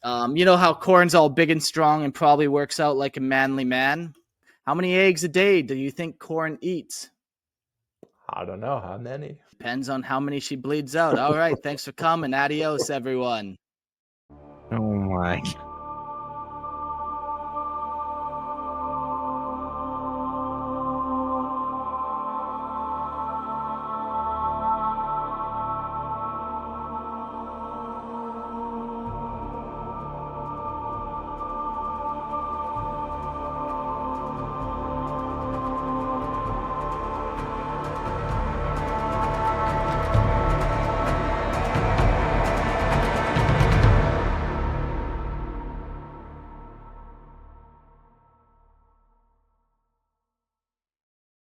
You know how Khorne's all big and strong and probably works out like a manly man? How many eggs a day do you think Khorne eats? I don't know how many. Depends on how many she bleeds out. All right, thanks for coming. Adios, everyone. Oh my.